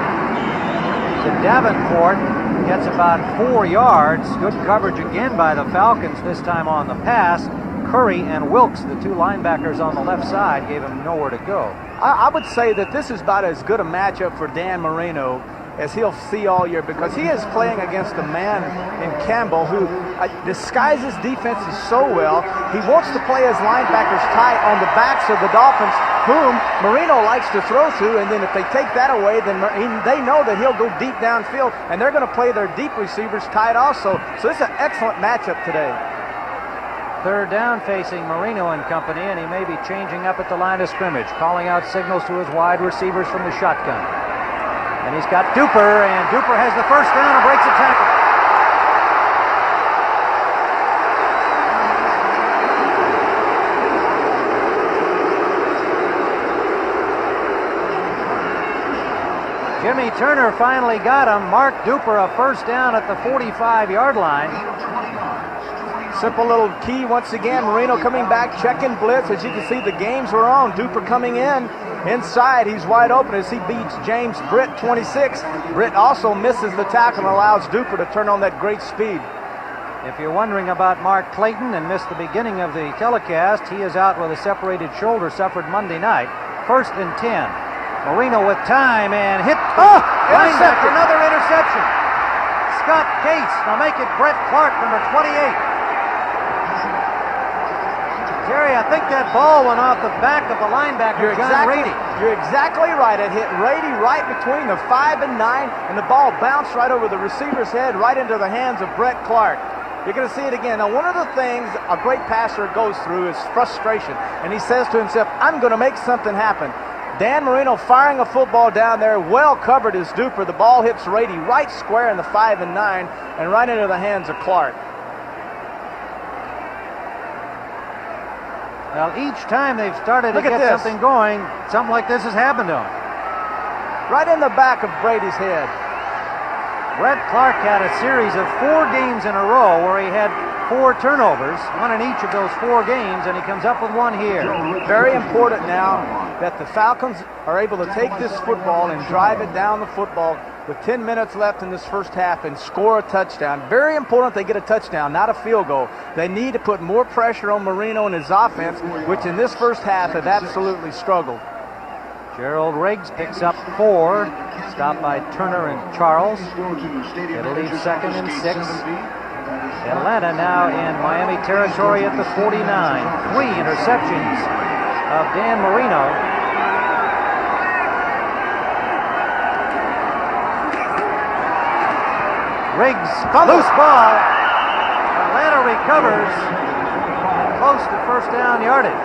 to Davenport. Gets about 4 yards. Good coverage again by the Falcons, this time on the pass. Curry and Wilkes, the 2 linebackers on the left side, gave him nowhere to go. I would say that this is about as good a matchup for Dan Marino as he'll see all year, because he is playing against a man in Campbell who disguises defenses so well. He wants to play his linebackers tight on the backs of the Dolphins, whom Marino likes to throw to, and then if they take that away, then they know that he'll go deep downfield, and they're going to play their deep receivers tight also. So it's an excellent matchup today. 3rd down facing Marino and company, and he may be changing up at the line of scrimmage, calling out signals to his wide receivers from the shotgun. And he's got Duper, and Duper has the first down and breaks a tackle. Jimmy Turner finally got him. Mark Duper a first down at the 45-yard line. Simple little key once again. Marino coming back, checking blitz. As you can see, the games were on. Duper coming in. Inside, he's wide open as he beats James Britt, 26. Britt also misses the tackle and allows Duper to turn on that great speed. If you're wondering about Mark Clayton and missed the beginning of the telecast, he is out with a separated shoulder suffered Monday night. 1st and 10. Marino with time and hit the linebacker. Another interception. Scott Case. Now make it Brett Clark, number 28. Jerry, I think that ball went off the back of the linebacker, John Rady. You're exactly right. It hit Rady right between the 5 and 9, and the ball bounced right over the receiver's head, right into the hands of Brett Clark. You're going to see it again. Now, one of the things a great passer goes through is frustration, and he says to himself, I'm going to make something happen. Dan Marino firing a football down there, well covered is Duper. The ball hits Rady right square in the 5 and 9, and right into the hands of Clark. Well, each time they've started to get something going, something like this has happened to them. Right in the back of Brady's head. Brett Clark had a series of 4 games in a row where he had 4 turnovers, one in each of those 4 games, and he comes up with one here. Very important now that the Falcons are able to take this football and drive it down the football with 10 minutes left in this first half and score a touchdown. Very important they get a touchdown, not a field goal. They need to put more pressure on Marino and his offense, which in this first half have absolutely struggled. Gerald Riggs picks up 4, stopped by Turner and Charles. It'll leave 2nd and 6. Atlanta now in Miami territory at the 49. 3 interceptions of Dan Marino. Riggs, loose ball. Atlanta recovers. Close to first down yardage.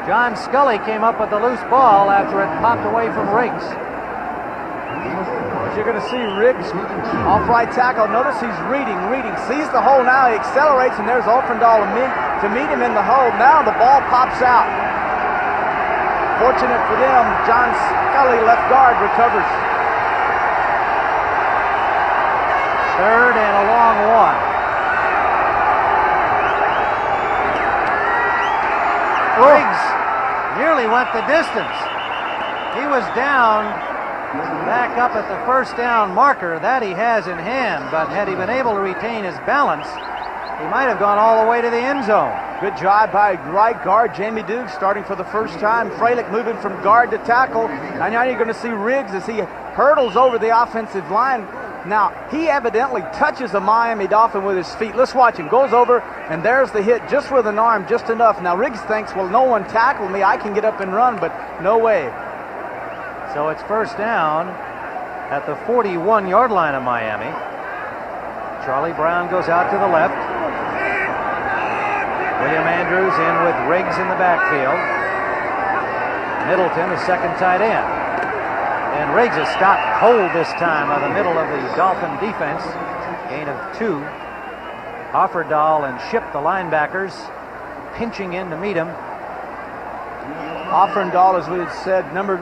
John Scully came up with the loose ball after it popped away from Riggs. As you're going to see Riggs off right tackle. Notice he's reading, sees the hole now. He accelerates, and there's Ofrendahl to meet him in the hole. Now the ball pops out. Fortunate for them, John Scully, left guard, recovers. 3rd and a long one. Riggs nearly went the distance. He was down, back up at the first down marker. That he has in hand, but had he been able to retain his balance, he might have gone all the way to the end zone. Good job by right guard Jamie Dukes, starting for the first time. Freilich moving from guard to tackle. And now you're going to see Riggs as he hurdles over the offensive line. Now, he evidently touches a Miami Dolphin with his feet. Let's watch him. Goes over, and there's the hit just with an arm, just enough. Now, Riggs thinks, well, no one tackled me. I can get up and run, but no way. So it's first down at the 41-yard line of Miami. Charlie Brown goes out to the left. William Andrews in with Riggs in the backfield. Middleton, the second tight end. And Riggs is stopped cold this time by the middle of the Dolphin defense. Gain of 2. Offerdahl and Ship, the linebackers, pinching in to meet him. Offerdahl, as we had said, number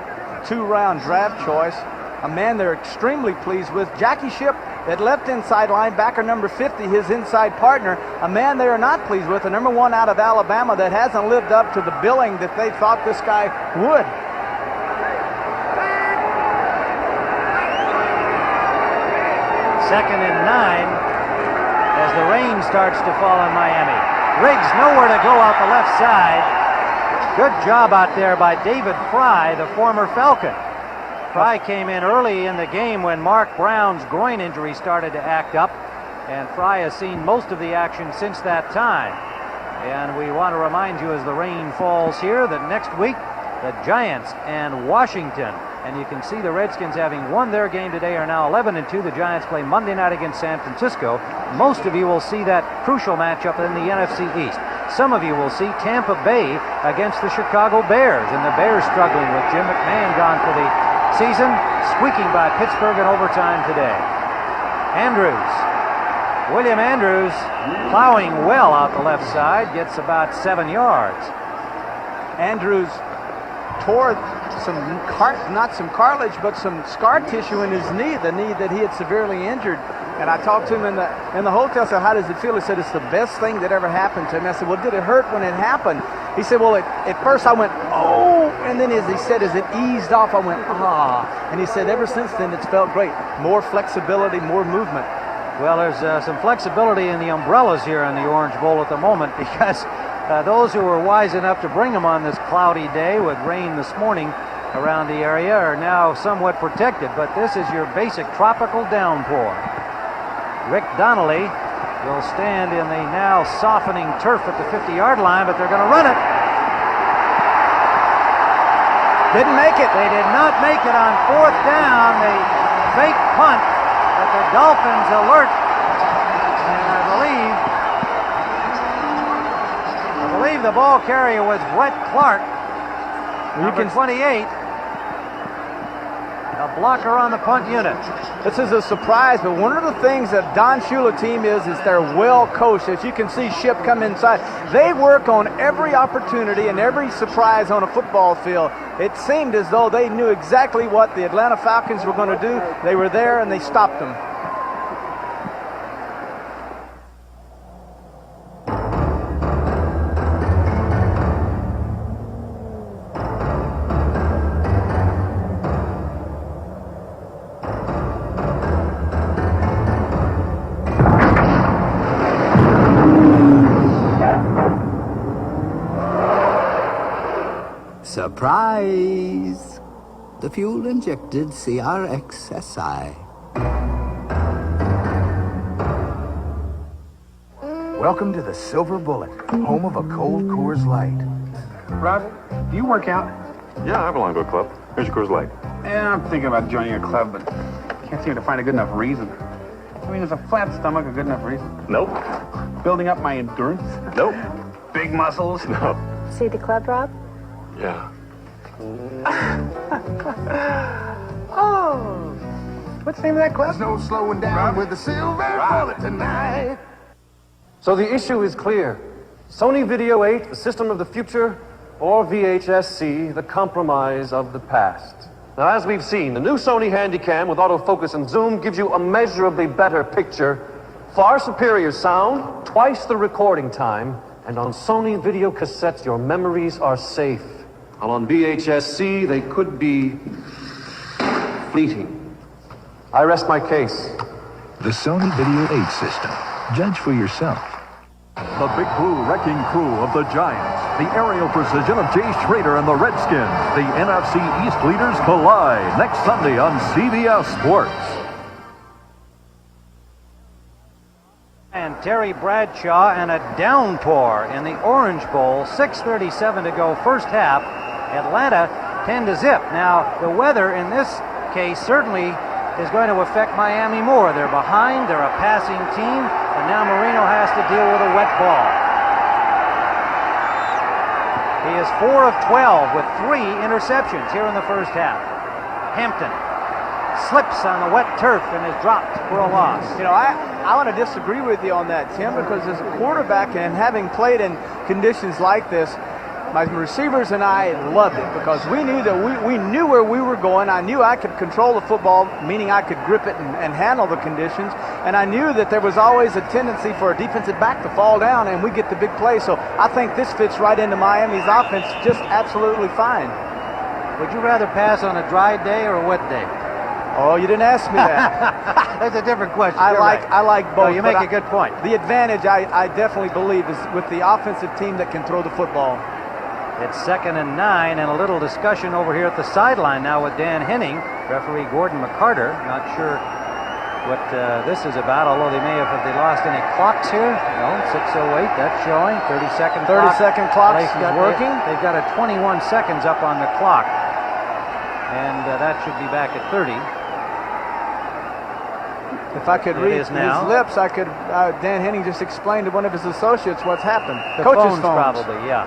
2-round draft choice. A man they're extremely pleased with. Jackie Ship, at left inside linebacker, number 50, his inside partner. A man they are not pleased with, a number 1 out of Alabama that hasn't lived up to the billing that they thought this guy would. Second and 9 as the rain starts to fall on Miami. Riggs nowhere to go out the left side. Good job out there by David Fry, the former Falcon. Fry came in early in the game when Mark Brown's groin injury started to act up, and Fry has seen most of the action since that time. And we want to remind you as the rain falls here that next week the Giants and Washington, and you can see the Redskins, having won their game today, are now 11-2. The Giants play Monday night against San Francisco. Most of you will see that crucial matchup in the NFC East. Some of you will see Tampa Bay against the Chicago Bears, and the Bears struggling with Jim McMahon gone for the season, squeaking by Pittsburgh in overtime today. Andrews, William Andrews, plowing well out the left side, gets about 7 yards. Andrews tore not some cartilage, but some scar tissue in his knee, the knee that he had severely injured. And I talked to him in the hotel. I said, how does it feel? He said, it's the best thing that ever happened to him. I said, well, did it hurt when it happened? He said, well, at first I went, oh, and then as he said, as it eased off, I went, ah. And he said, ever since then, it's felt great. More flexibility, more movement. Well, there's some flexibility in the umbrellas here in the Orange Bowl at the moment, because those who were wise enough to bring them on this cloudy day with rain this morning around the area are now somewhat protected, but this is your basic tropical downpour. Rick Donnelly will stand in the now softening turf at the 50-yard line, but they're going to run it. Didn't make it. They did not make it on 4th down. The fake punt, but the Dolphins alert. And I believe the ball carrier was Brett Clark, number 28. A blocker on the punt unit. This is a surprise, but one of the things that Don Shula team is they're well coached. As you can see Ship come inside. They work on every opportunity and every surprise on a football field. It seemed as though they knew exactly what the Atlanta Falcons were going to do. They were there and they stopped them. Surprise! The fuel-injected CRX-SI. Welcome to the Silver Bullet, home of a cold Coors Light. Roger, do you work out? Yeah, I belong to a club. Here's your Coors Light. Yeah, I'm thinking about joining a club, but can't seem to find a good enough reason. I mean, is a flat stomach a good enough reason? Nope. Building up my endurance? Nope. Big muscles? No. See the club, Rob? Yeah. Oh! What's the name of that club? There's no slowing down with the Silver Bullet tonight. So the issue is clear. Sony Video 8, the system of the future, or VHS-C, the compromise of the past. Now, as we've seen, the new Sony Handycam with autofocus and zoom gives you a measurably better picture, far superior sound, twice the recording time, and on Sony video cassettes, your memories are safe. While on VHS-C, they could be fleeting. I rest my case. The Sony Video 8 system. Judge for yourself. The Big Blue Wrecking Crew of the Giants, the aerial precision of Jay Schrader and the Redskins, the NFC East leaders collide next Sunday on CBS Sports. And Terry Bradshaw and a downpour in the Orange Bowl. 6:37 to go, first half. Atlanta 10-0. Now, the weather in this case certainly is going to affect Miami more. They're behind, they're a passing team, and now Marino has to deal with a wet ball. He is 4 of 12 with 3 interceptions here in the first half. Hampton slips on the wet turf and is dropped for a loss. You know, I want to disagree with you on that, Tim, because as a quarterback and having played in conditions like this, my receivers and I loved it because we knew that we knew where we were going. I knew I could control the football, meaning I could grip it and handle the conditions. And I knew that there was always a tendency for a defensive back to fall down and we get the big play. So I think this fits right into Miami's offense just absolutely fine. Would you rather pass on a dry day or a wet day? Oh, you didn't ask me that. That's a different question. I like both. No, you make a good point. The advantage, I definitely believe, is with the offensive team that can throw the football. It's 2nd and 9, and a little discussion over here at the sideline now with Dan Henning, referee Gordon McCarter. Not sure what this is about, although they lost any clocks here. No, 6:08, that's showing. 30-second clock. 30-second clock is working. They've got a 21 seconds up on the clock, and that should be back at 30. If I could read his lips, I could. Dan Henning just explained to one of his associates what's happened. The phones, probably, yeah.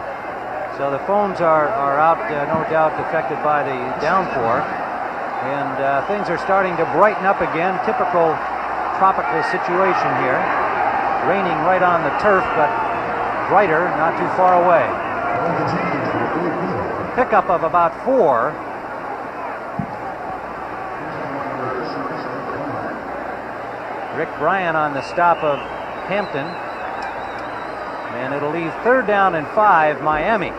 So the phones are out, no doubt, affected by the downpour. And things are starting to brighten up again. Typical tropical situation here. Raining right on the turf, but brighter, not too far away. Pickup of about 4. Rick Bryan on the stop of Hampton. And it'll leave 3rd down and 5, Miami.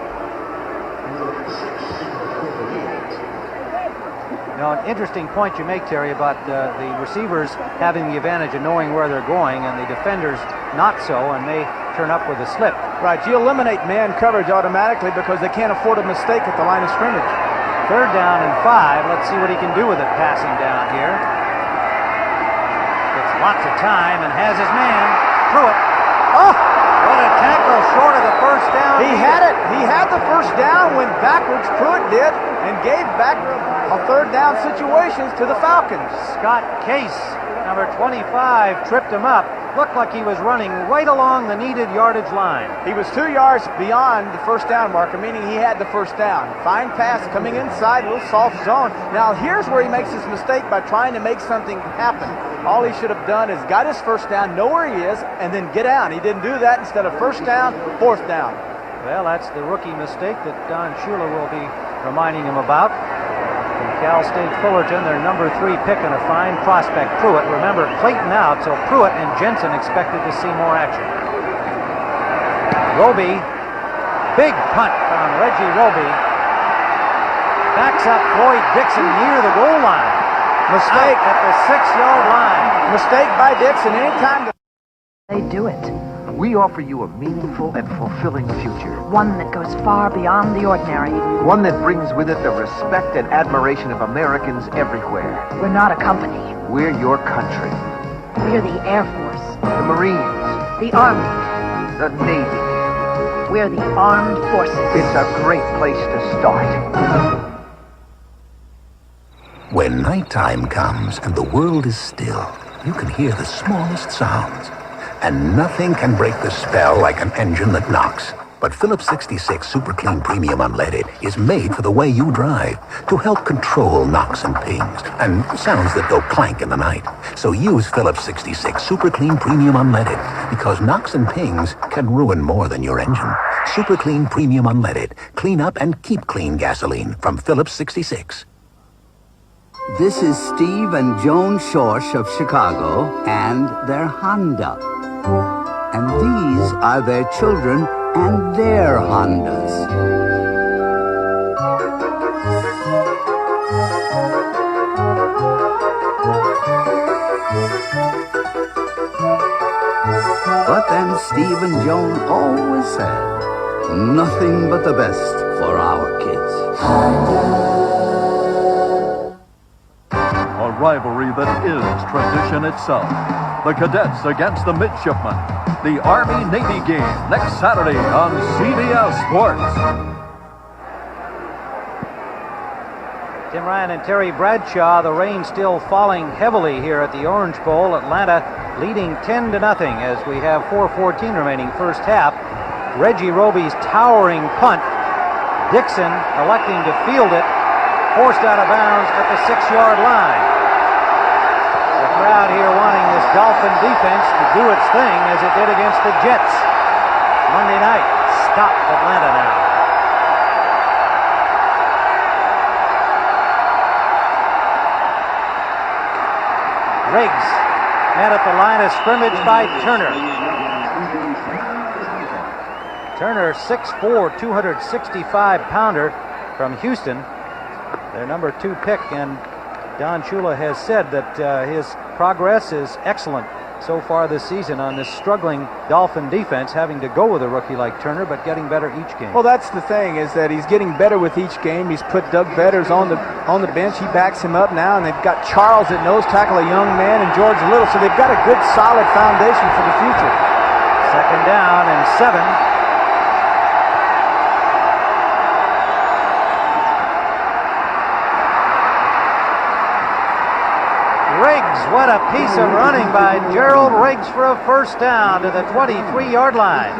Now, an interesting point you make, Terry, about the receivers having the advantage of knowing where they're going and the defenders not so, and may turn up with a slip. Right, you eliminate man coverage automatically because they can't afford a mistake at the line of scrimmage. 3rd down and 5. Let's see what he can do with it passing down here. Gets lots of time and has his man. Pruitt. Oh! What a tackle short of the first down. He had it. He had the first down, went backwards, Pruitt did, and gave back a 3rd down situations to the Falcons. Scott Case, number 25, tripped him up. Looked like he was running right along the needed yardage line. He was 2 yards beyond the first down marker, meaning he had the first down. Fine pass coming inside, a little soft zone. Now here's where he makes his mistake by trying to make something happen. All he should have done is got his first down, know where he is, and then get down. He didn't do that. Instead of 1st down, 4th down. Well, that's the rookie mistake that Don Shula will be reminding him about. Cal State Fullerton, their number 3 pick and a fine prospect, Pruitt. Remember, Clayton out, so Pruitt and Jensen expected to see more action. Roby, big punt from Reggie Roby. Backs up Floyd Dixon near the goal line. Mistake at the 6-yard line. Mistake by Dixon. Anytime they do it. We offer you a meaningful and fulfilling future. One that goes far beyond the ordinary. One that brings with it the respect and admiration of Americans everywhere. We're not a company. We're your country. We're the Air Force. The Marines. The Army. The Navy. We're the Armed Forces. It's a great place to start. When nighttime comes and the world is still, you can hear the smallest sounds. And nothing can break the spell like an engine that knocks. But Phillips 66 Super Clean Premium Unleaded is made for the way you drive to help control knocks and pings and sounds that go clank in the night. So use Phillips 66 Super Clean Premium Unleaded because knocks and pings can ruin more than your engine. Super Clean Premium Unleaded. Clean up and keep clean gasoline from Phillips 66. This is Steve and Joan Schorsch of Chicago and their Honda. And these are their children and their Hondas. But then Steve and Joan always said, nothing but the best for our kids. A rivalry that is tradition itself. The cadets against the midshipmen. The Army-Navy game next Saturday on CBS Sports. Tim Ryan and Terry Bradshaw. The rain still falling heavily here at the Orange Bowl. Atlanta leading 10-0 as we have 4:14 remaining first half. Reggie Roby's towering punt. Dixon electing to field it. Forced out of bounds at the 6-yard line. The crowd here wanting this Dolphin defense to do its thing as it did against the Jets Monday night. Stop Atlanta now. Riggs met at the line of scrimmage by Turner. Turner, 6'4", 265-pounder from Houston. Their number 2 pick, and Don Shula has said that his progress is excellent so far this season on this struggling Dolphin defense, having to go with a rookie like Turner, but getting better each game. Well, that's the thing, is that he's getting better with each game. He's put Doug Betters on the bench. He backs him up now, and they've got Charles at nose tackle, a young man, and George Little, so they've got a good, solid foundation for the future. 2nd down and 7. Riggs, what a piece of running by Gerald Riggs for a first down to the 23-yard line.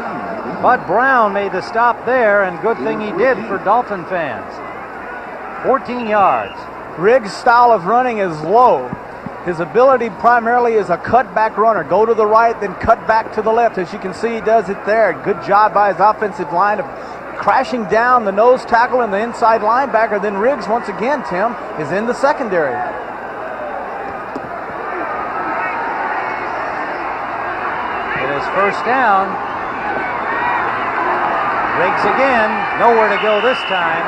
Bud Brown made the stop there, and good thing he did for Dolphin fans. 14 yards. Riggs' style of running is low. His ability primarily is a cutback runner. Go to the right, then cut back to the left. As you can see, he does it there. Good job by his offensive line of crashing down the nose tackle and the inside linebacker. Then Riggs, once again, Tim, is in the secondary. It is first down. Riggs again, nowhere to go this time.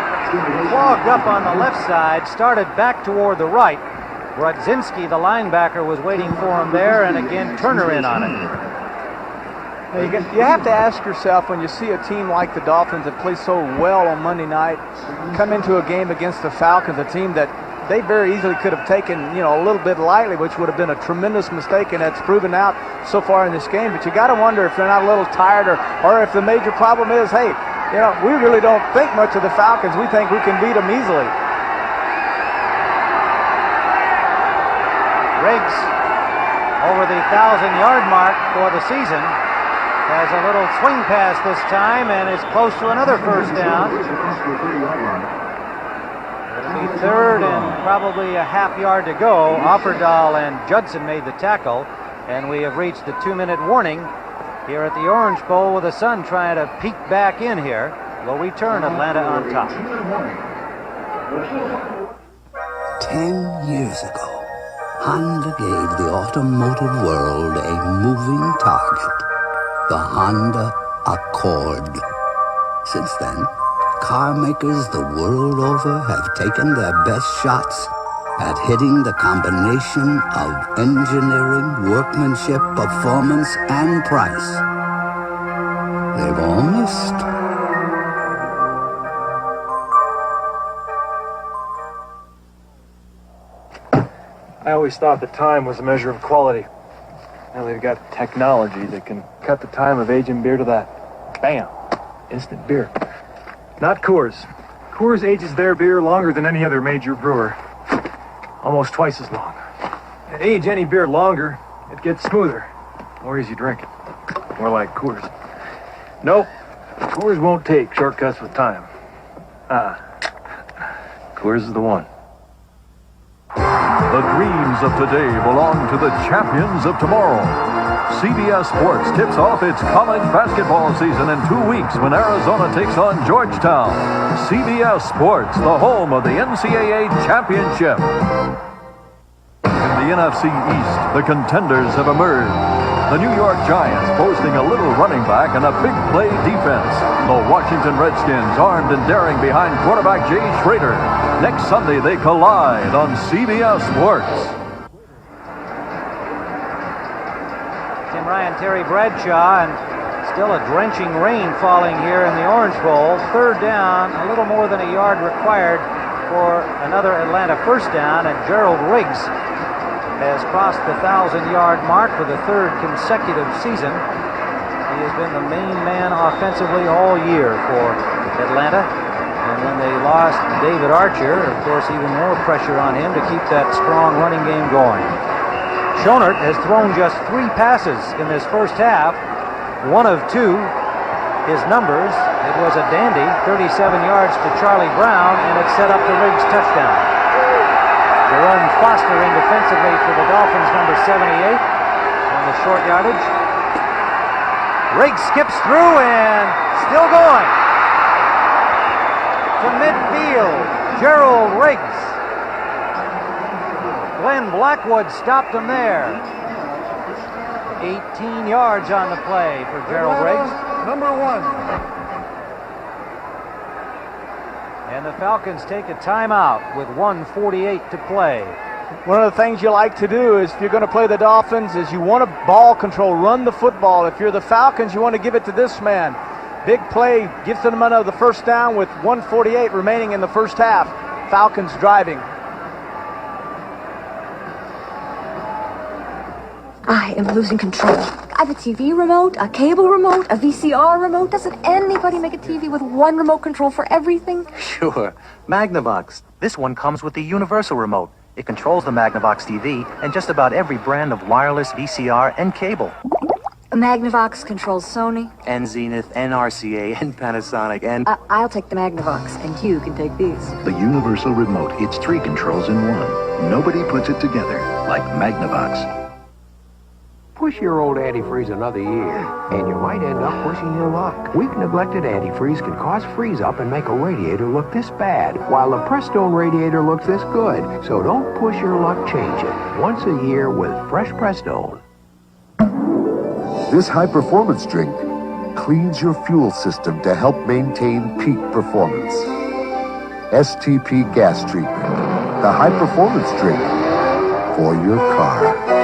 Clogged up on the left side, started back toward the right. Brodzinski, the linebacker, was waiting for him there, and again Turner in on it. You have to ask yourself, when you see a team like the Dolphins that play so well on Monday night come into a game against the Falcons, a team that they very easily could have taken, a little bit lightly, which would have been a tremendous mistake, and that's proven out so far in this game. But you got to wonder if they're not a little tired, or if the major problem is, hey, we really don't think much of the Falcons. We think we can beat them easily. Riggs over the 1,000-yard mark for the season. Has a little swing pass this time and is close to another first down. It'll be third and probably a half yard to go. Offerdahl and Judson made the tackle, and we have reached the 2-minute warning here at the Orange Bowl with the sun trying to peek back in here. Will return Atlanta on top. 10 years ago, Honda gave the automotive world a moving target. The Honda Accord. Since then, car makers the world over have taken their best shots at hitting the combination of engineering, workmanship, performance, and price. They've all missed. I always thought that time was a measure of quality. Now they've got technology that can cut the time of aging beer to that. Bam! Instant beer. Not Coors. Coors ages their beer longer than any other major brewer. Almost twice as long. Age any beer longer, it gets smoother. More easy drinking. More like Coors. Nope. Coors won't take shortcuts with time. Coors is the one. The dreams of today belong to the champions of tomorrow. CBS Sports tips off its college basketball season in 2 weeks when Arizona takes on Georgetown. CBS Sports, the home of the NCAA championship. In the NFC East, the contenders have emerged. The New York Giants boasting a little running back and a big play defense. The Washington Redskins armed and daring behind quarterback Jay Schrader. Next Sunday, they collide on CBS Sports. Tim Ryan, Terry Bradshaw, and still a drenching rain falling here in the Orange Bowl. Third down, a little more than a yard required for another Atlanta first down, and Gerald Riggs has crossed the 1,000-yard mark for the third consecutive season. He has been the main man offensively all year for Atlanta. And when they lost David Archer, of course, even more pressure on him to keep that strong running game going. Schonert has thrown just 3 passes in this first half, 1 of 2. His numbers, it was a dandy, 37 yards to Charlie Brown, and it set up the Riggs touchdown. Jerome Foster in defensively for the Dolphins, number 78, on the short yardage. Riggs skips through and still going. To midfield, Gerald Riggs. Glenn Blackwood stopped him there. 18 yards on the play for Gerald Riggs. Number 1. And the Falcons take a timeout with 1:48 to play. One of the things you like to do is, if you're going to play the Dolphins, is you want to ball control, run the football. If you're the Falcons, you want to give it to this man. Big play, gives them another first down with 1:48 remaining in the first half. Falcons driving. I am losing control. I have a TV remote, a cable remote, a VCR remote. Doesn't anybody make a TV with one remote control for everything? Sure. Magnavox. This one comes with the universal remote. It controls the Magnavox TV and just about every brand of wireless, VCR, and cable. A Magnavox controls Sony. And Zenith, and RCA, and Panasonic, and... I'll take the Magnavox, and you can take these. The universal remote. It's 3 controls in one. Nobody puts it together like Magnavox. Push push your old antifreeze another year, and you might end up pushing your luck. Weak neglected antifreeze can cause freeze-up and make a radiator look this bad, while the Prestone radiator looks this good. So don't push your luck, change it. Once a year with fresh Prestone. This high-performance drink cleans your fuel system to help maintain peak performance. STP Gas Treatment, the high-performance drink for your car.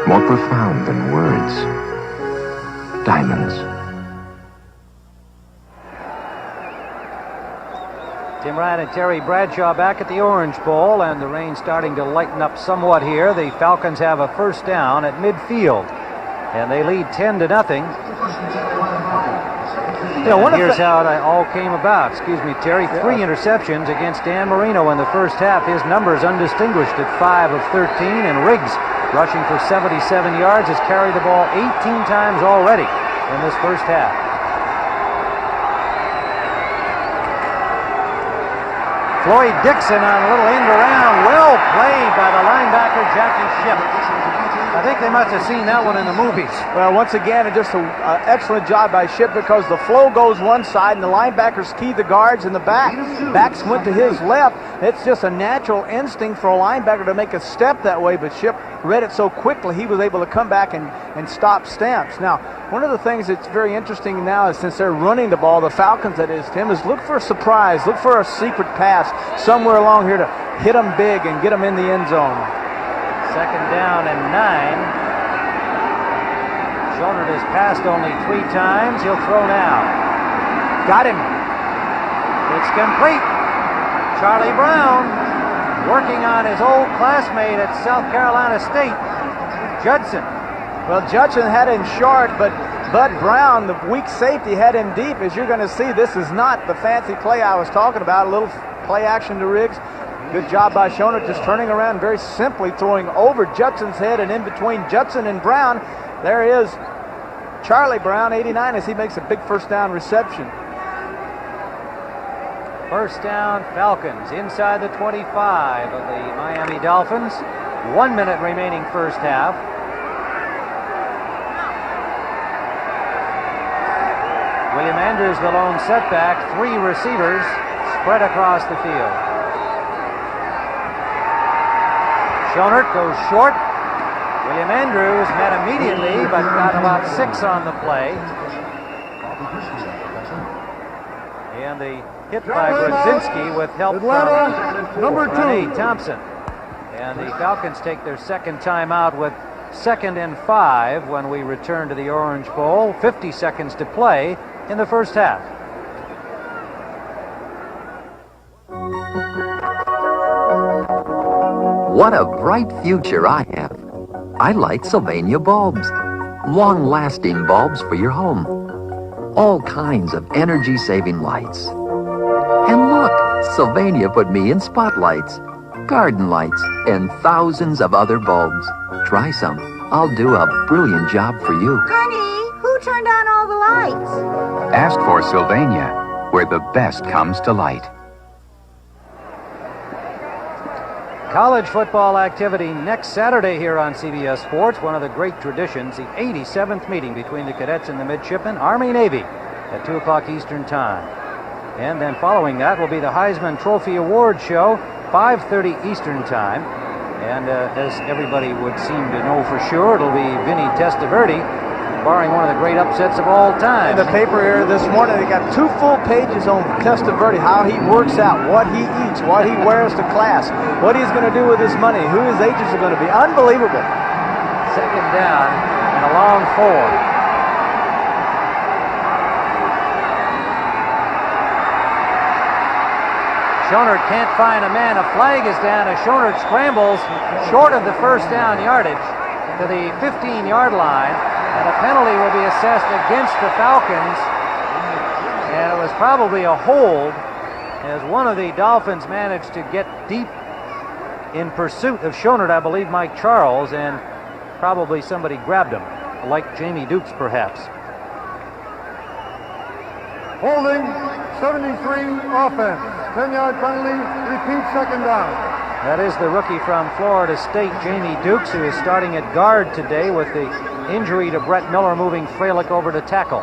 More profound than words. Diamonds. Tim Ryan and Terry Bradshaw back at the Orange Bowl, and the rain starting to lighten up somewhat here. The Falcons have a first down at midfield, and they lead 10-0. Here's how it all came about. Excuse me, Terry. 3 interceptions against Dan Marino in the first half. His numbers undistinguished at 5 of 13, and Riggs, rushing for 77 yards, has carried the ball 18 times already in this first half. Floyd Dixon on a little end around. Well played by the linebacker, Jackie Shipp. I think they must have seen that one in the movies. Well, once again, just an excellent job by Shipp, because the flow goes one side and the linebackers key the guards in the back. Backs went to his left. It's just a natural instinct for a linebacker to make a step that way, but Shipp read it so quickly he was able to come back and stop Stamps. Now, one of the things that's very interesting now is, since they're running the ball, the Falcons that is, Tim, is look for a surprise, look for a secret pass somewhere along here to hit them big and get them in the end zone. Second down and 9. Schonert has passed only 3 times. He'll throw now. Got him. It's complete. Charlie Brown working on his old classmate at South Carolina State, Judson. Well, Judson had him short, but Bud Brown, the weak safety, had him deep. As you're going to see, this is not the fancy play I was talking about. A little play action to Riggs. Good job by Schonert, just turning around very simply, throwing over Judson's head, and in between Judson and Brown, there is Charlie Brown, 89, as he makes a big first down reception. First down, Falcons inside the 25 of the Miami Dolphins. 1 minute remaining first half. William Andrews, the lone setback. 3 receivers spread across the field. Schonert goes short. William Andrews met immediately, but got about 6 on the play. And the hit by Brodzinski with help from number 2, Thompson. And the Falcons take their second timeout with 2nd and 5 when we return to the Orange Bowl. 50 seconds to play in the first half. What a bright future I have. I like Sylvania bulbs. Long-lasting bulbs for your home. All kinds of energy-saving lights. And look, Sylvania put me in spotlights, garden lights, and thousands of other bulbs. Try some. I'll do a brilliant job for you. Honey, who turned on all the lights? Ask for Sylvania, where the best comes to light. College football activity next Saturday here on CBS Sports. One of the great traditions, the 87th meeting between the cadets and the midshipmen, Army-Navy, at 2 o'clock Eastern Time. And then following that will be the Heisman Trophy Award Show, 5:30 Eastern Time. And as everybody would seem to know for sure, it'll be Vinny Testaverde, barring one of the great upsets of all time. In the paper here this morning, they got 2 full pages on Testaverde, how he works out, what he eats, what he wears to class, what he's going to do with his money, who his agents are going to be. Unbelievable. Second down and a long 4. Schonert can't find a man. A flag is down as Schonert scrambles short of the first down yardage to the 15-yard line, and a penalty will be assessed against the Falcons. was probably a hold as one of the Dolphins managed to get deep in pursuit of Schonert, I believe Mike Charles, and probably somebody grabbed him, like Jamie Dukes perhaps. Holding, 73 offense. 10-yard penalty, repeat second down. That is the rookie from Florida State, Jamie Dukes, who is starting at guard today with the injury to Brett Miller moving Freilich over to tackle.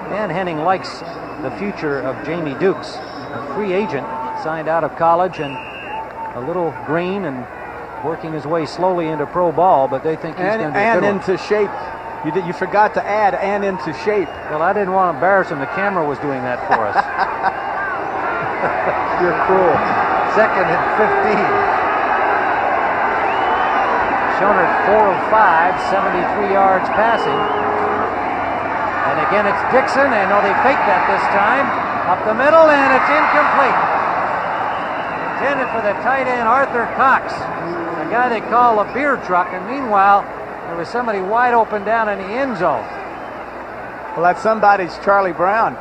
Dan Henning likes the future of Jamie Dukes, a free agent, signed out of college and a little green and working his way slowly into pro ball, but they think he's going to be a good one. into shape. You forgot to add "and into shape." Well, I didn't want to embarrass him. The camera was doing that for us. You're cruel. Second and 15. Schonert 4 of 5, 73 yards passing. And again, it's Dixon, and they faked that this time. Up the middle, and it's incomplete. Intended for the tight end, Arthur Cox, the guy they call a beer truck, and meanwhile, there was somebody wide open down in the end zone. Well, that somebody's Charlie Brown.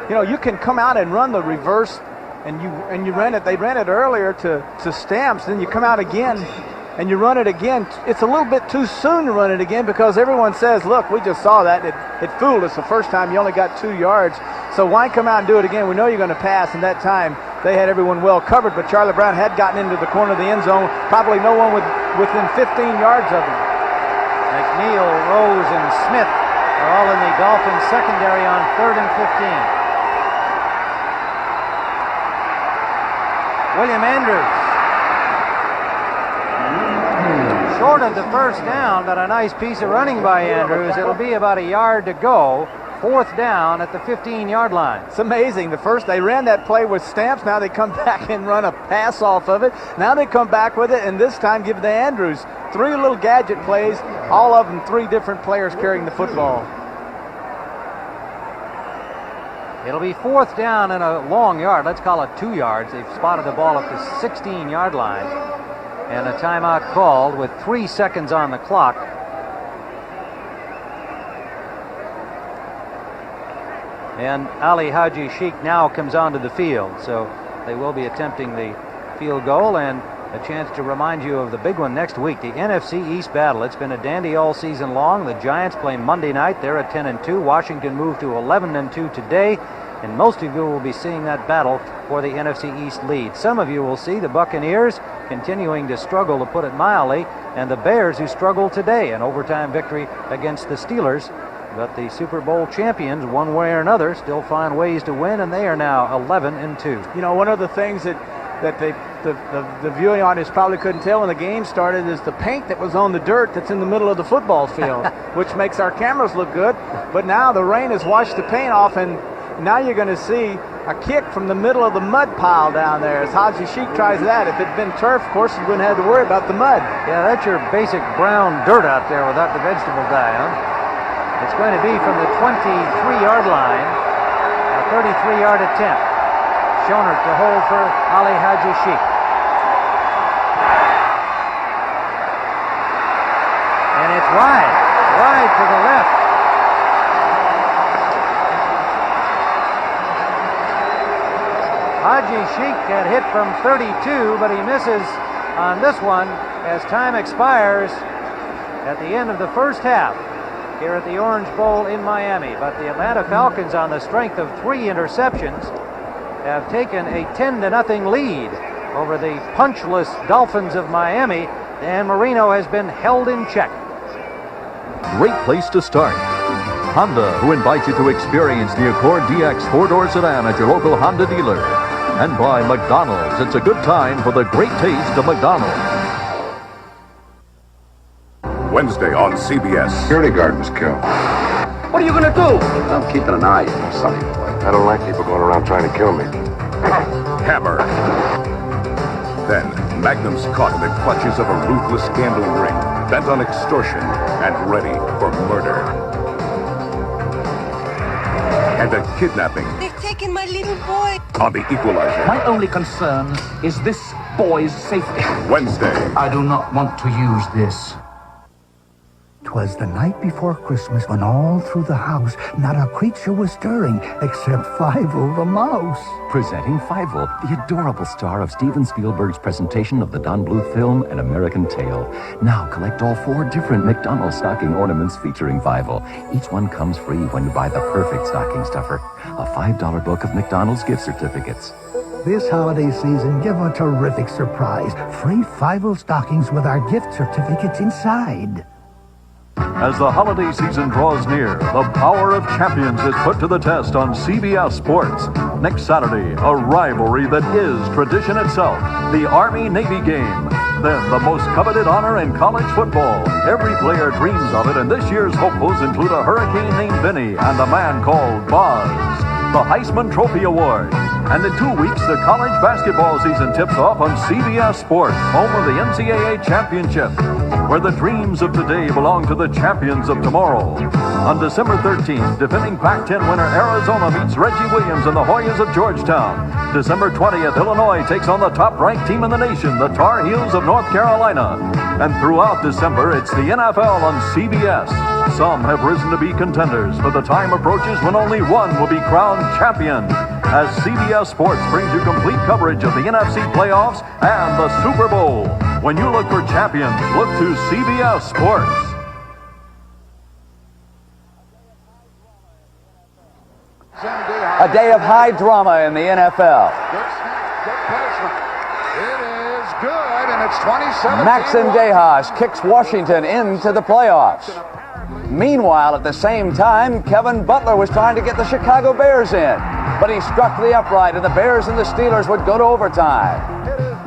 You know, you can come out and run the reverse, and you ran it. They ran it earlier to Stamps, then you come out again, and you run it again. It's a little bit too soon to run it again because everyone says, look, we just saw that. It fooled us the first time. You only got 2 yards. So why come out and do it again? We know you're going to pass, and that time they had everyone well covered, but Charlie Brown had gotten into the corner of the end zone. Probably no one within 15 yards of him. McNeil, Rose, and Smith are all in the Dolphins secondary on 3rd and 15. William Andrews. Short of the first down, but a nice piece of running by Andrews. It'll be about a yard to go. 4th down at the 15-yard line. It's amazing. They ran that play with Stamps. Now they come back and run a pass off of it. Now they come back with it, and this time give the Andrews 3 little gadget plays, all of them 3 different players carrying the football. It'll be 4th down and a long yard. Let's call it 2 yards. They've spotted the ball at the 16-yard line. And a timeout called with 3 seconds on the clock. And Ali Haji Sheikh now comes onto the field. So they will be attempting the field goal, and a chance to remind you of the big one next week, the NFC East battle. It's been a dandy all season long. The Giants play Monday night. They're at 10-2. Washington moved to 11-2 today. And most of you will be seeing that battle for the NFC East lead. Some of you will see the Buccaneers continuing to struggle, to put it mildly, and the Bears, who struggled today, an overtime victory against the Steelers. But the Super Bowl champions, one way or another, still find ways to win, and they are now 11-2. You know, one of the things that the viewing audience probably couldn't tell when the game started is the paint that was on the dirt that's in the middle of the football field, which makes our cameras look good. But now the rain has washed the paint off, and now you're going to see a kick from the middle of the mud pile down there as Haji Sheikh tries that. If it had been turf, of course, you wouldn't have to worry about the mud. Yeah, that's your basic brown dirt out there without the vegetable dye, huh? It's going to be from the 23-yard line, a 33-yard attempt. Schonert to hold for Ali Haji Sheikh. And it's wide to the left. Haji Sheikh had hit from 32, but he misses on this one as time expires at the end of the first half here at the Orange Bowl in Miami. But the Atlanta Falcons, on the strength of 3 interceptions, have taken a 10-0 lead over the punchless Dolphins of Miami. Dan Marino has been held in check. Great place to start. Honda, who invites you to experience the Accord DX 4-door sedan at your local Honda dealer. And by McDonald's, it's a good time for the great taste of McDonald's. Wednesday on CBS. Security guard was killed. What are you going to do? I'm keeping an eye on Sonny. I don't like people going around trying to kill me. Hammer. Then, Magnum's caught in the clutches of a ruthless gambling ring, bent on extortion and ready for murder. And a kidnapping They've taken my little boy. on The Equalizer. My only concern is this boy's safety. Wednesday. I do not want to use this. 'Twas the night before Christmas when all through the house not a creature was stirring except Fievel the mouse. Presenting Fievel, the adorable star of Steven Spielberg's presentation of the Don Bluth film An American Tail. Now collect all 4 different McDonald's stocking ornaments featuring Fievel. Each one comes free when you buy the perfect stocking stuffer. A $5 book of McDonald's gift certificates. This holiday season, give a terrific surprise. Free Fievel stockings with our gift certificates inside. As the holiday season draws near, the power of champions is put to the test on CBS Sports. Next Saturday, a rivalry that is tradition itself, the Army-Navy game. Then, the most coveted honor in college football. Every player dreams of it, and this year's hopefuls include a hurricane named Benny and a man called Buzz. The Heisman Trophy Award. And in 2 weeks, the college basketball season tips off on CBS Sports, home of the NCAA Championship, where the dreams of today belong to the champions of tomorrow. On December 13th, defending Pac-10 winner Arizona meets Reggie Williams and the Hoyas of Georgetown. December 20th, Illinois takes on the top-ranked team in the nation, the Tar Heels of North Carolina. And throughout December, it's the NFL on CBS. Some have risen to be contenders, but the time approaches when only one will be crowned champion. As CBS Sports brings you complete coverage of the NFC playoffs and the Super Bowl. When you look for champions, look to CBS Sports. A day of high drama in the NFL. Good placement. It is good, and it's 27. Maxim Dejas kicks Washington into the playoffs. Meanwhile, at the same time, Kevin Butler was trying to get the Chicago Bears in, but he struck the upright, and the Bears and the Steelers would go to overtime.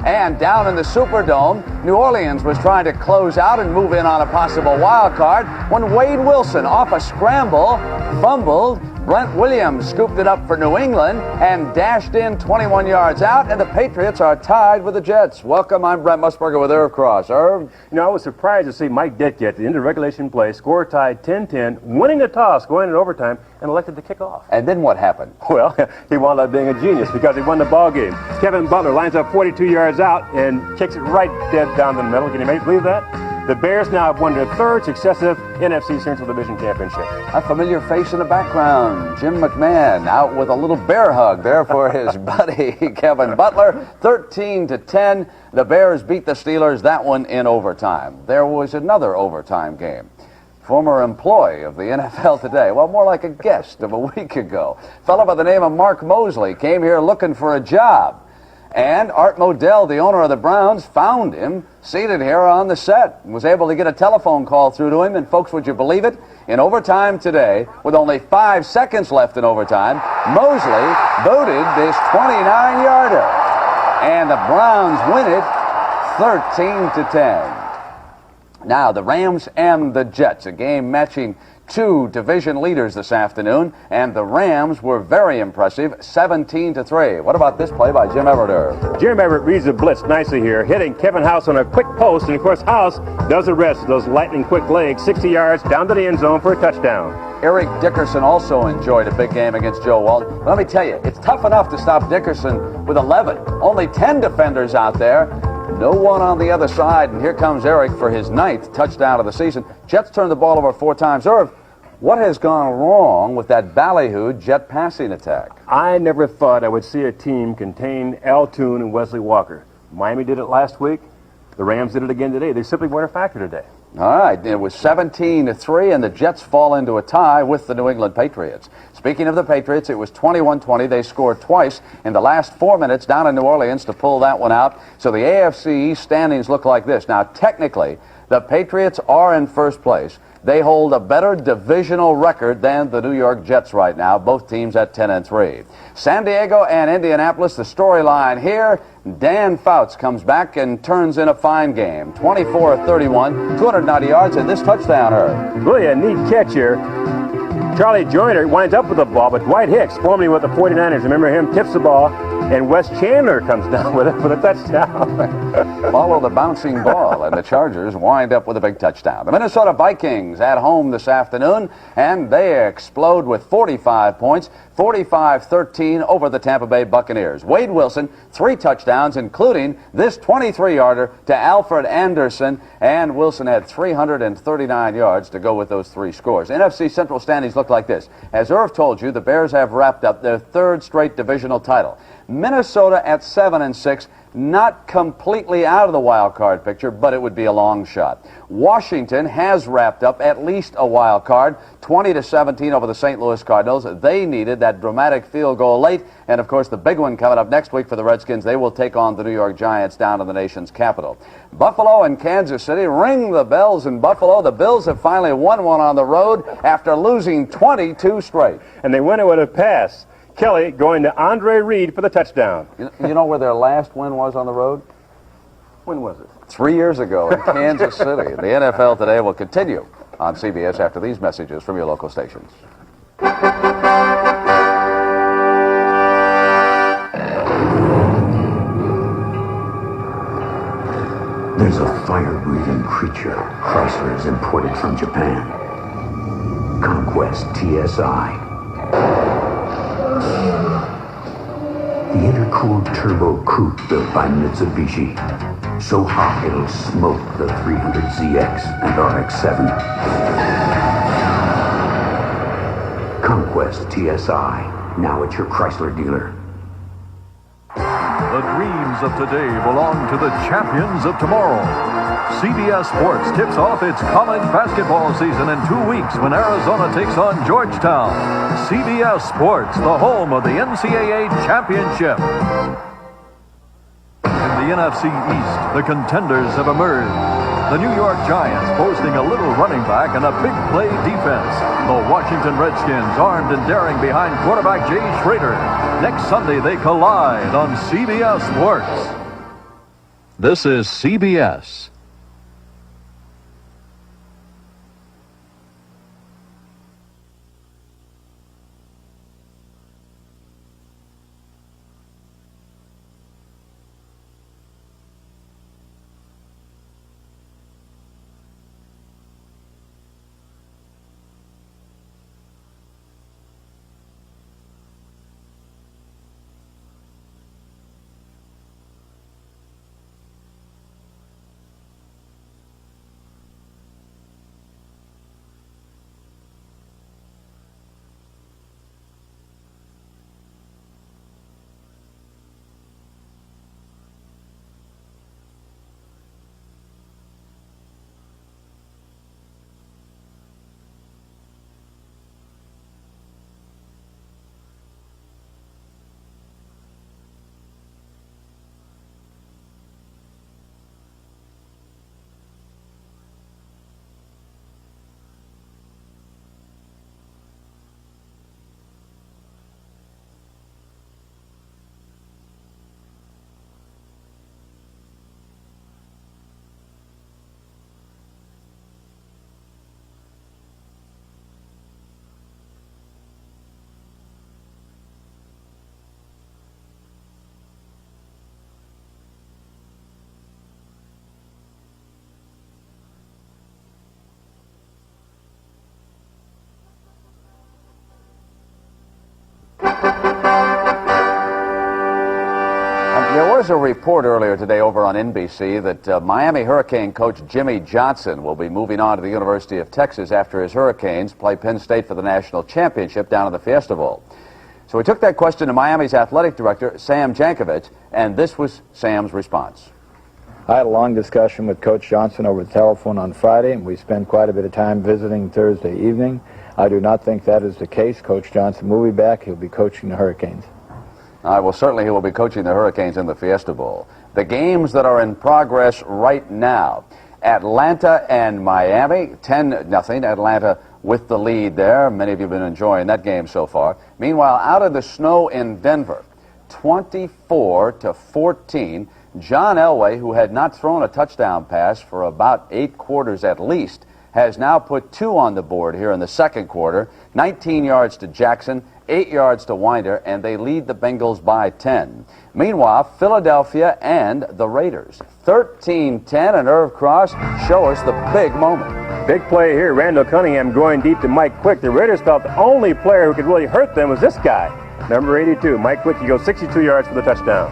And down in the Superdome, New Orleans was trying to close out and move in on a possible wild card when Wade Wilson, off a scramble, fumbled. Brent Williams scooped it up for New England and dashed in 21 yards out, and the Patriots are tied with the Jets. Welcome, I'm Brent Musburger with Irv Cross. Irv? You know, I was surprised to see Mike Ditka at the end of regulation play, score tied 10-10, winning the toss, going into overtime, and elected to kick off. And then what happened? Well, he wound up being a genius because he won the ball game. Kevin Butler lines up 42 yards out and kicks it right dead down the middle. Can you believe that? The Bears now have won their 3rd successive NFC Central Division championship. A familiar face in the background, Jim McMahon, out with a little bear hug there for his buddy Kevin Butler. 13-10, the Bears beat the Steelers, that one in overtime. There was another overtime game. Former employee of the NFL Today, well, more like a guest of a week ago. A fellow by the name of Mark Mosley came here looking for a job. And Art Modell, the owner of the Browns, found him seated here on the set and was able to get a telephone call through to him. And folks, would you believe it? In overtime today, with only 5 seconds left in overtime, Mosley booted this 29-yarder. And the Browns win it 13-10. Now, the Rams and the Jets, a game matching 2 division leaders this afternoon, and the Rams were very impressive, 17-3. What about this play by Jim Everett? Jim Everett reads the blitz nicely here, hitting Kevin House on a quick post, and of course House does the rest of those lightning quick legs, 60 yards down to the end zone for a touchdown. Eric Dickerson also enjoyed a big game against Joe Walton. Let me tell you, it's tough enough to stop Dickerson with 11. Only 10 defenders out there. No one on the other side, and here comes Eric for his 9th touchdown of the season. Jets turned the ball over 4 times. Irv, what has gone wrong with that ballyhoo Jet passing attack? I never thought I would see a team contain Al Toon and Wesley Walker. Miami did it last week. The Rams did it again today. They simply weren't a factor today. All right, it was 17-3, and the Jets fall into a tie with the New England Patriots. Speaking of the Patriots, it was 21-20. They scored twice in the last 4 minutes down in New Orleans to pull that one out. So the AFC East standings look like this. Now, technically, the Patriots are in first place. They hold a better divisional record than the New York Jets right now, both teams at 10-3. San Diego and Indianapolis, the storyline here, Dan Fouts comes back and turns in a fine game. 24-31, 290 yards, and this touchdown, Irv. Really a neat catch here. Charlie Joyner winds up with the ball, but Dwight Hicks, formerly with the 49ers, remember him, tips the ball, and Wes Chandler comes down with it for the touchdown. Follow the bouncing ball, and the Chargers wind up with a big touchdown. The Minnesota Vikings at home this afternoon, and they explode with 45 points, 45-13 over the Tampa Bay Buccaneers. Wade Wilson, 3 touchdowns, including this 23-yarder to Alfred Anderson, and Wilson had 339 yards to go with those 3 scores. NFC Central standings look like this. As Irv told you, the Bears have wrapped up their 3rd straight divisional title. Minnesota at 7-6, not completely out of the wild card picture, but it would be a long shot. Washington has wrapped up at least a wild card, 20-17 over the St. Louis Cardinals. They needed that dramatic field goal late, and of course the big one coming up next week for the Redskins. They will take on the New York Giants down in the nation's capital. Buffalo and Kansas City, ring the bells in Buffalo. The Bills have finally won one on the road after losing 22 straight. And they win it with a pass. Kelly going to Andre Reed for the touchdown. You know where their last win was on the road? When was it? 3 years ago in Kansas City. The NFL Today will continue on CBS after these messages from your local stations. There's a fire-breathing creature Chrysler has imported from Japan. Conquest TSI. The intercooled turbo coupe built by Mitsubishi. So hot it'll smoke the 300ZX and RX-7. Conquest TSI, now at your Chrysler dealer. The dreams of today belong to the champions of tomorrow. CBS Sports tips off its college basketball season in 2 weeks when Arizona takes on Georgetown. CBS Sports, the home of the NCAA championship. In the NFC East, the contenders have emerged. The New York Giants boasting a little running back and a big play defense. The Washington Redskins armed and daring behind quarterback Jay Schrader. Next Sunday, they collide on CBS Sports. This is CBS. There was a report earlier today over on NBC that Miami Hurricane coach Jimmy Johnson will be moving on to the University of Texas after his Hurricanes play Penn State for the national championship down in the Fiesta Bowl. So we took that question to Miami's athletic director, Sam Jankovic, and this was Sam's response. I had a long discussion with Coach Johnson over the telephone on Friday, and we spent quite a bit of time visiting Thursday evening. I do not think that is the case. Coach Johnson will be back. He'll be coaching the Hurricanes. Well, certainly he will be coaching the Hurricanes in the Fiesta Bowl. The games that are in progress right now, Atlanta and Miami, 10-0. Atlanta with the lead there. Many of you have been enjoying that game so far. Meanwhile, out of the snow in Denver, 24-14. John Elway, who had not thrown a touchdown pass for about 8 quarters at least, has now put 2 on the board here in the second quarter. 19 yards to Jackson, 8 yards to Winder, and they lead the Bengals by 10. Meanwhile, Philadelphia and the Raiders, 13-10, and Irv Cross show us the big moment. Big play here. Randall Cunningham going deep to Mike Quick. The Raiders felt the only player who could really hurt them was this guy, number 82, Mike Quick. He goes 62 yards for the touchdown.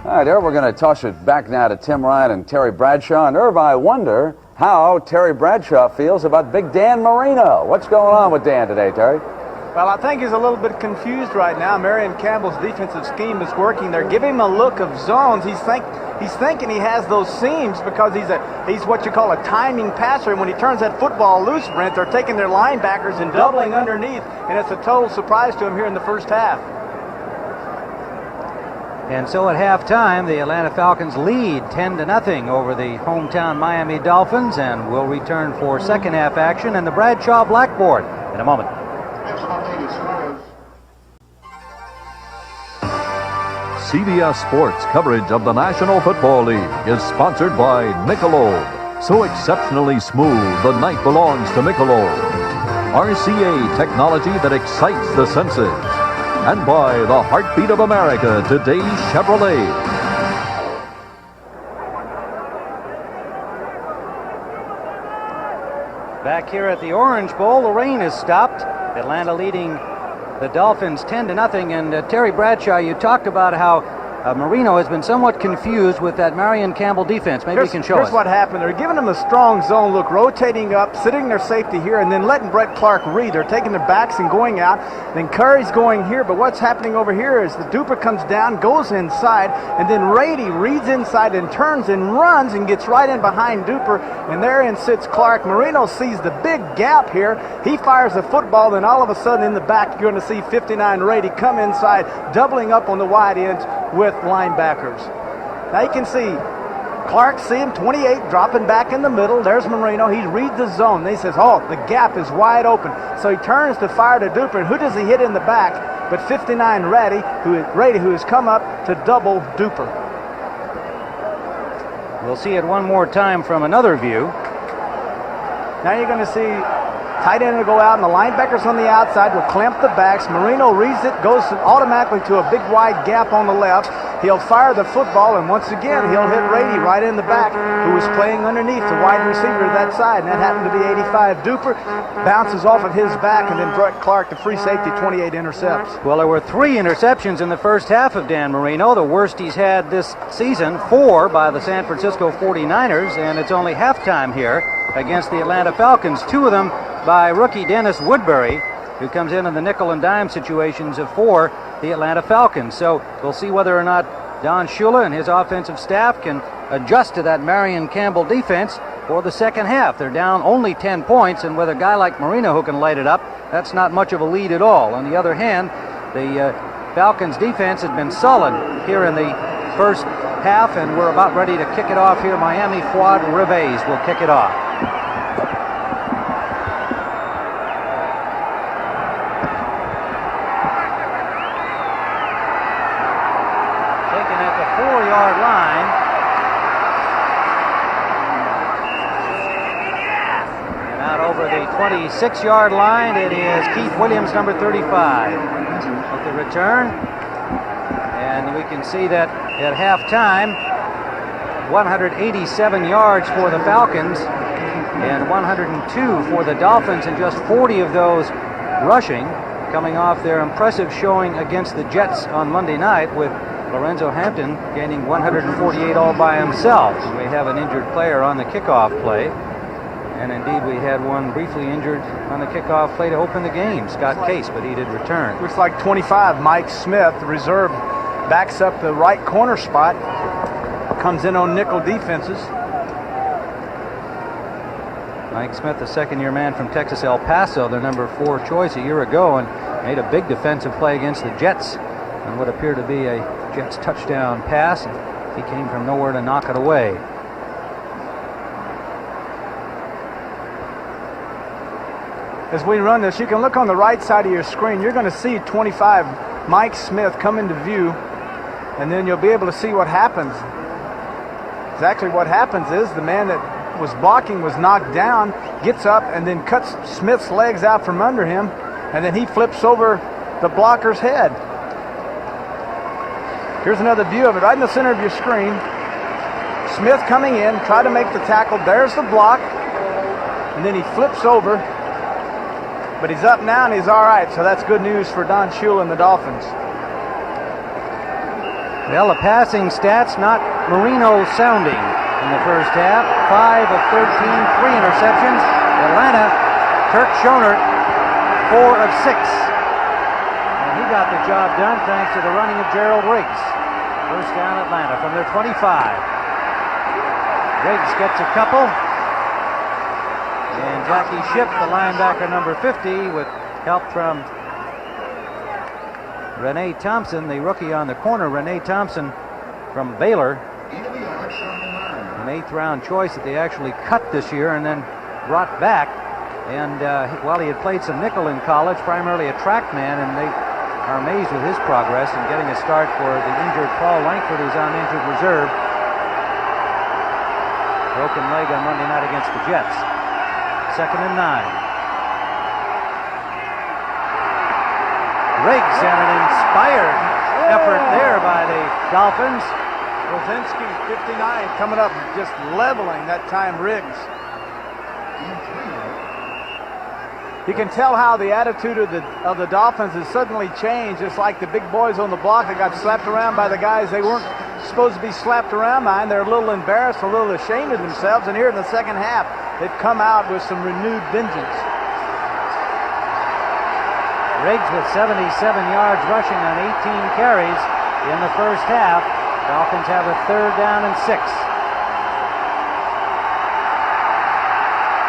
All right, Irv, we're going to toss it back now to Tim Ryan and Terry Bradshaw. And Irv, I wonder how Terry Bradshaw feels about Big Dan Marino. What's going on with Dan today, Terry? Well, I think he's a little bit confused right now. Marion Campbell's defensive scheme is working. They're giving him a look of zones. He's thinking he has those seams because he's what you call a timing passer. And when he turns that football loose, Brent, they're taking their linebackers and doubling underneath. And it's a total surprise to him here in the first half. And so at halftime, the Atlanta Falcons lead 10-0 over the hometown Miami Dolphins, and will return for second half action and the Bradshaw Blackboard in a moment. CBS Sports coverage of the National Football League is sponsored by Michelob. So exceptionally smooth, the night belongs to Michelob. RCA technology that excites the senses. And by the heartbeat of America, today's Chevrolet. Back here at the Orange Bowl, the rain has stopped. Atlanta leading the Dolphins 10-0. And Terry Bradshaw, you talked about how Marino has been somewhat confused with that Marion Campbell defense. Maybe you can show us. Here's what happened. They're giving them a strong zone look, rotating up, sitting their safety here, and then letting Brett Clark read. They're taking their backs and going out. Then Curry's going here, but what's happening over here is the Duper comes down, goes inside, and then Rady reads inside and turns and runs and gets right in behind Duper, and therein sits Clark. Marino sees the big gap here. He fires the football, then all of a sudden in the back you're going to see 59 Rady come inside, doubling up on the wide ends with linebackers. Now you can see Clark, see him, 28, dropping back in the middle. There's Marino. He reads the zone. Then he says, oh, the gap is wide open. So he turns to fire to Duper, and who does he hit in the back? But 59 Rady, who has come up to double Duper. We'll see it one more time from another view. Now you're going to see tight end will go out, and the linebackers on the outside will clamp the backs. Marino reads it, goes automatically to a big wide gap on the left. He'll fire the football, and once again, he'll hit Rady right in the back, who was playing underneath the wide receiver that side, and that happened to be 85 Duper. Bounces off of his back, and then Brett Clark, the free safety, 28 intercepts. Well, there were 3 interceptions in the first half of Dan Marino, the worst he's had this season, 4 by the San Francisco 49ers, and it's only halftime here against the Atlanta Falcons, 2 of them by rookie Dennis Woodbury, who comes in the nickel and dime situations for the Atlanta Falcons. So we'll see whether or not Don Shula and his offensive staff can adjust to that Marion Campbell defense for the second half. They're down only 10 points, and with a guy like Marino who can light it up, that's not much of a lead at all. On the other hand, the Falcons defense has been sullen here in the first half, and we're about ready to kick it off here. Miami Fuad Reves will kick it off. Over the 26-yard line, it is Keith Williams, number 35, with the return. And we can see that at halftime, 187 yards for the Falcons and 102 for the Dolphins, and just 40 of those rushing, coming off their impressive showing against the Jets on Monday night, with Lorenzo Hampton gaining 148 all by himself. And we have an injured player on the kickoff play. And indeed, we had one briefly injured on the kickoff play to open the game, Scott Case, but he did return. Looks like 25, Mike Smith, the reserve, backs up the right corner spot, comes in on nickel defenses. Mike Smith, the second-year man from Texas El Paso, their number 4 choice a year ago, and made a big defensive play against the Jets on what appeared to be a Jets touchdown pass. He came from nowhere to knock it away. As we run this, you can look on the right side of your screen. You're going to see 25, Mike Smith, come into view, and then you'll be able to see what happens. Exactly what happens is the man that was blocking was knocked down, gets up, and then cuts Smith's legs out from under him, and then he flips over the blocker's head. Here's another view of it right in the center of your screen. Smith coming in, try to make the tackle. There's the block. And then he flips over. But he's up now and he's all right. So that's good news for Don Shula and the Dolphins. Well, the passing stats not Marino sounding in the first half. 5 of 13, 3 interceptions. Atlanta, Kirk Schonert, 4 of 6. And he got the job done thanks to the running of Gerald Riggs. First down Atlanta from their 25. Riggs gets a couple. And Jackie Shipp, the linebacker number 50, with help from Renee Thompson, the rookie on the corner. Renee Thompson from Baylor. An 8th round choice that they actually cut this year and then brought back. And while he had played some nickel in college, primarily a track man, and they are amazed with his progress in getting a start for the injured Paul Langford, who's on injured reserve. Broken leg on Monday night against the Jets. 2nd and 9. Riggs and an inspired effort there by the Dolphins. Rosinski, 59, coming up, just leveling that time Riggs. You can tell how the attitude of the Dolphins has suddenly changed. Just like the big boys on the block that got slapped around by the guys they weren't supposed to be slapped around by, and they're a little embarrassed, a little ashamed of themselves. And here in the second half, they've come out with some renewed vengeance. Riggs with 77 yards rushing on 18 carries in the first half. Dolphins have a 3rd down and 6.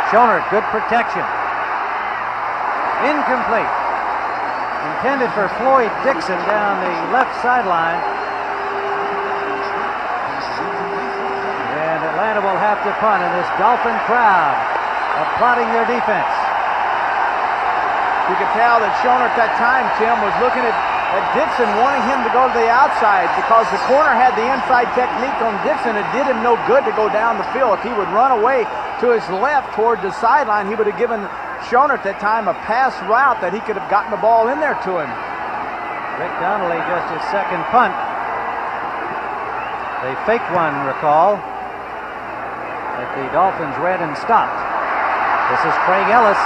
Schonert, good protection. Incomplete. Intended for Floyd Dixon down the left sideline. And Atlanta will have to punt, and this Dolphin crowd applauding their defense. You could tell that Schonert that time, Tim, was looking at Dixon, wanting him to go to the outside because the corner had the inside technique on Dixon. It did him no good to go down the field. If he would run away to his left toward the sideline, he would have given Schonert that time a pass route that he could have gotten the ball in there to him. Rick Donnelly just his 2nd punt. They faked one, recall, that the Dolphins read and stopped. This is Craig Ellis.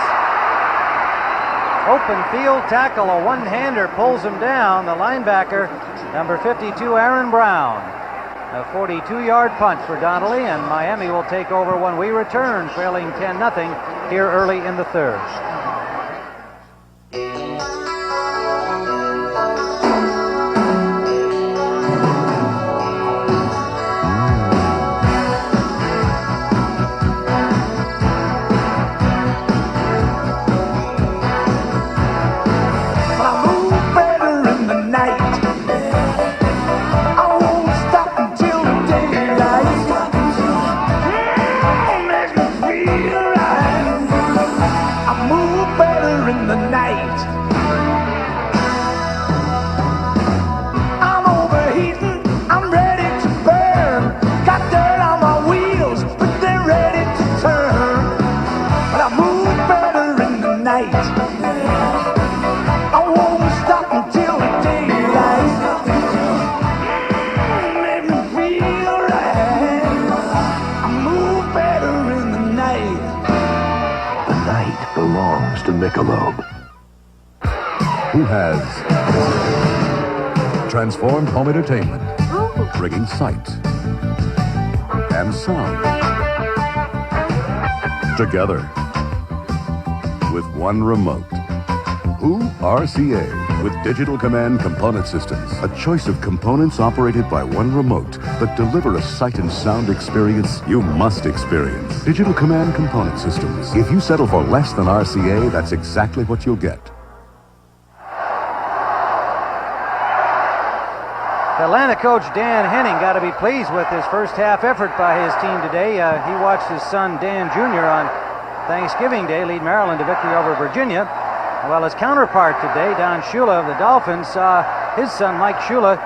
Open field tackle, a one-hander pulls him down. The linebacker, number 52, Aaron Brown. A 42-yard punt for Donnelly, and Miami will take over when we return, trailing 10-0 here early in the 3rd. Michelob. Who has transformed home entertainment, bringing sight and sound together with one remote. Who? RCA, with Digital Command Component Systems. A choice of components operated by one remote that deliver a sight and sound experience you must experience. Digital Command Component Systems. If you settle for less than RCA, that's exactly what you'll get. Atlanta coach Dan Henning got to be pleased with his first half effort by his team today. He watched his son Dan Jr. on Thanksgiving Day lead Maryland to victory over Virginia. Well, his counterpart today, Don Shula of the Dolphins, saw his son Mike Shula,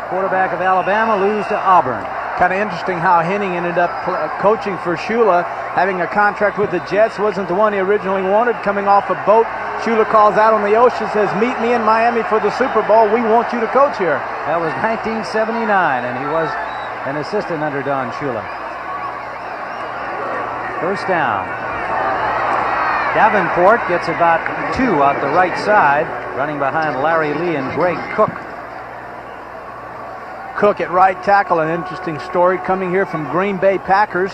quarterback of Alabama, lose to Auburn. Kind of interesting how Henning ended up coaching for Shula. Having a contract with the Jets, wasn't the one he originally wanted, coming off a boat Shula calls out on the ocean, says, meet me in Miami for the Super Bowl. We want you to coach here. That was 1979, and he was an assistant under Don Shula. First down. Davenport gets about 2 out the right side, running behind Larry Lee and Greg Cook. Cook at right tackle, an interesting story coming here from Green Bay Packers,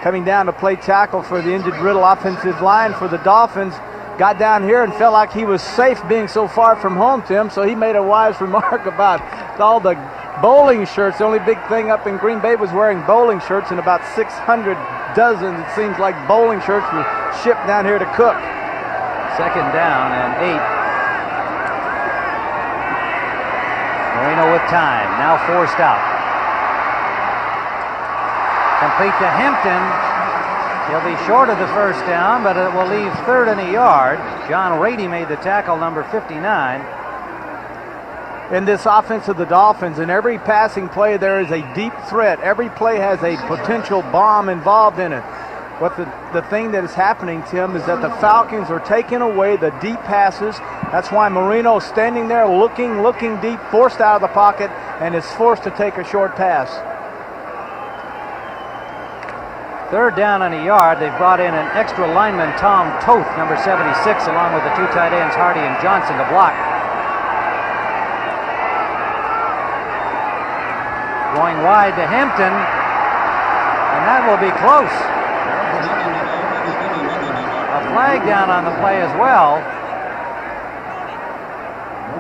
coming down to play tackle for the injured Riddle offensive line for the Dolphins. Got down here and felt like he was safe being so far from home, Tim, so he made a wise remark about all the bowling shirts. The only big thing up in Green Bay was wearing bowling shirts, and about 600 dozen, it seems like, bowling shirts were shipped down here to Cook. Second down and 8. Marino with time, now forced out. Complete to Hampton. He'll be short of the first down, but it will leave 3rd and a yard. John Rady made the tackle, number 59. In this offense of the Dolphins, in every passing play there is a deep threat. Every play has a potential bomb involved in it. But the thing that is happening, Tim, is that the Falcons are taking away the deep passes. That's why Marino's standing there looking deep, forced out of the pocket, and is forced to take a short pass. 3rd down and a yard. They've brought in an extra lineman, Tom Toth, number 76, along with the 2 tight ends, Hardy and Johnson, to block. Going wide to Hampton, and that will be close. A flag down on the play as well.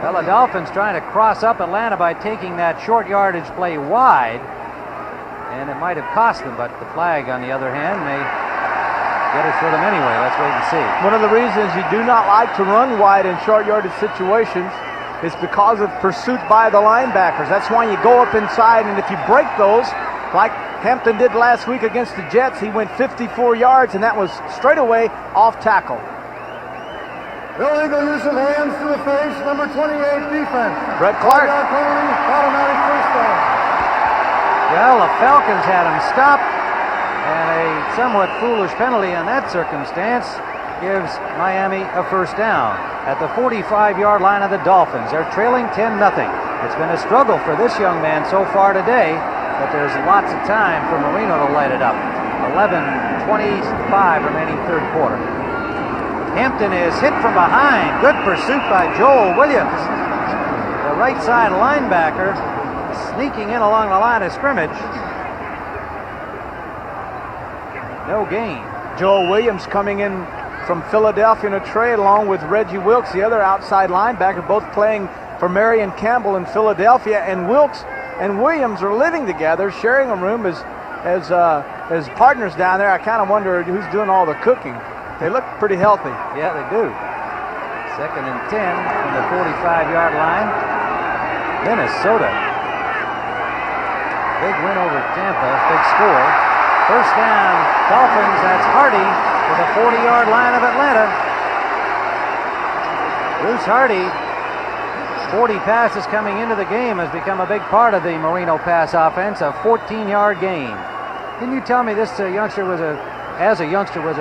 Well, the Dolphins trying to cross up Atlanta by taking that short yardage play wide, and it might have cost them, but the flag, on the other hand, may get it for them anyway. Let's wait and see. One of the reasons you do not like to run wide in short yardage situations is because of pursuit by the linebackers. That's why you go up inside, and if you break those, like Hampton did last week against the Jets, he went 54 yards, and that was straight away off tackle. Illegal use of hands to the face, number 28 defense. Brett Clark. Automatic first down. Well, the Falcons had him stopped, and a somewhat foolish penalty in that circumstance gives Miami a first down at the 45-yard line of the Dolphins. They're trailing 10-0. It's been a struggle for this young man so far today, but there's lots of time for Marino to light it up. 11:25 remaining 3rd quarter. Hampton is hit from behind. Good pursuit by Joel Williams, the right side linebacker, sneaking in along the line of scrimmage. No gain. Joel Williams coming in from Philadelphia in a trade along with Reggie Wilkes, the other outside linebacker, both playing for Marion Campbell in Philadelphia. And Wilkes and Williams are living together, sharing a room as partners down there. I kind of wonder who's doing all the cooking. They look pretty healthy. Yeah, they do. 2nd and 10 from the 45-yard line. Minnesota. Big win over Tampa, big score. First down, Dolphins. That's Hardy to the 40-yard line of Atlanta. Bruce Hardy, 40 passes coming into the game, has become a big part of the Marino pass offense. A 14-yard gain. Didn't you tell me this youngster was a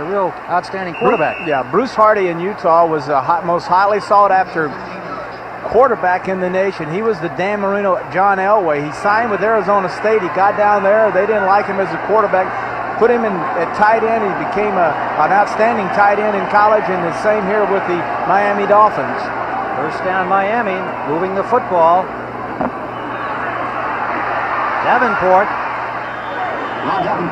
real outstanding quarterback? Yeah, Bruce Hardy in Utah was the most highly sought after quarterback in the nation. He was the Dan Marino, John Elway. He signed with Arizona State. He got down there. They didn't like him as a quarterback. Put him in at tight end. He became an outstanding tight end in college, and the same here with the Miami Dolphins. First down Miami, moving the football. Davenport.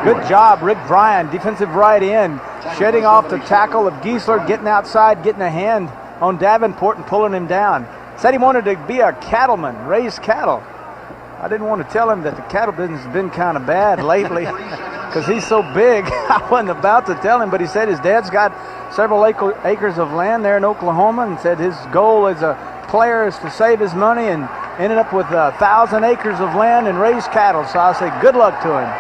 Good job, Rick Bryan, defensive right end, shedding off the tackle of Giesler, getting outside, getting a hand on Davenport and pulling him down. Said he wanted to be a cattleman, raise cattle. I didn't want to tell him that the cattle business has been kind of bad lately because he's so big. I wasn't about to tell him, but he said his dad's got several acres of land there in Oklahoma, and said his goal as a player is to save his money, and ended up with 1,000 acres of land and raise cattle. So I say good luck to him.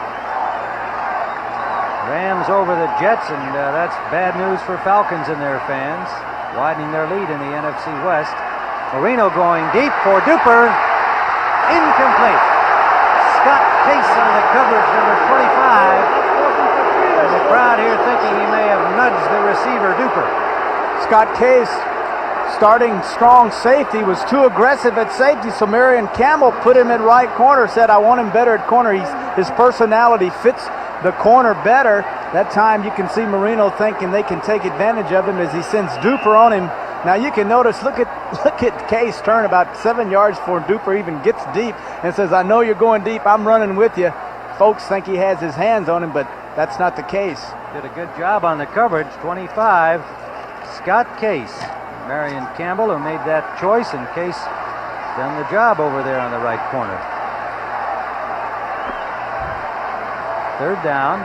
Rams over the Jets, and that's bad news for Falcons and their fans, widening their lead in the NFC West. Marino going deep for Duper. Incomplete. Scott Case on the coverage, number 25. And the crowd here thinking he may have nudged the receiver, Duper. Scott Case starting strong safety, was too aggressive at safety, so Marion Campbell put him in right corner, said, I want him better at corner. His personality fits the corner better. That time you can see Marino thinking they can take advantage of him as he sends Duper on him. Now you can notice, look at Case turn about 7 yards before Duper even gets deep and says, I know you're going deep, I'm running with you. Folks think he has his hands on him, but that's not the case. Did a good job on the coverage. 25, Scott Case. Marion Campbell who made that choice, and Case done the job over there on the right corner. Third down,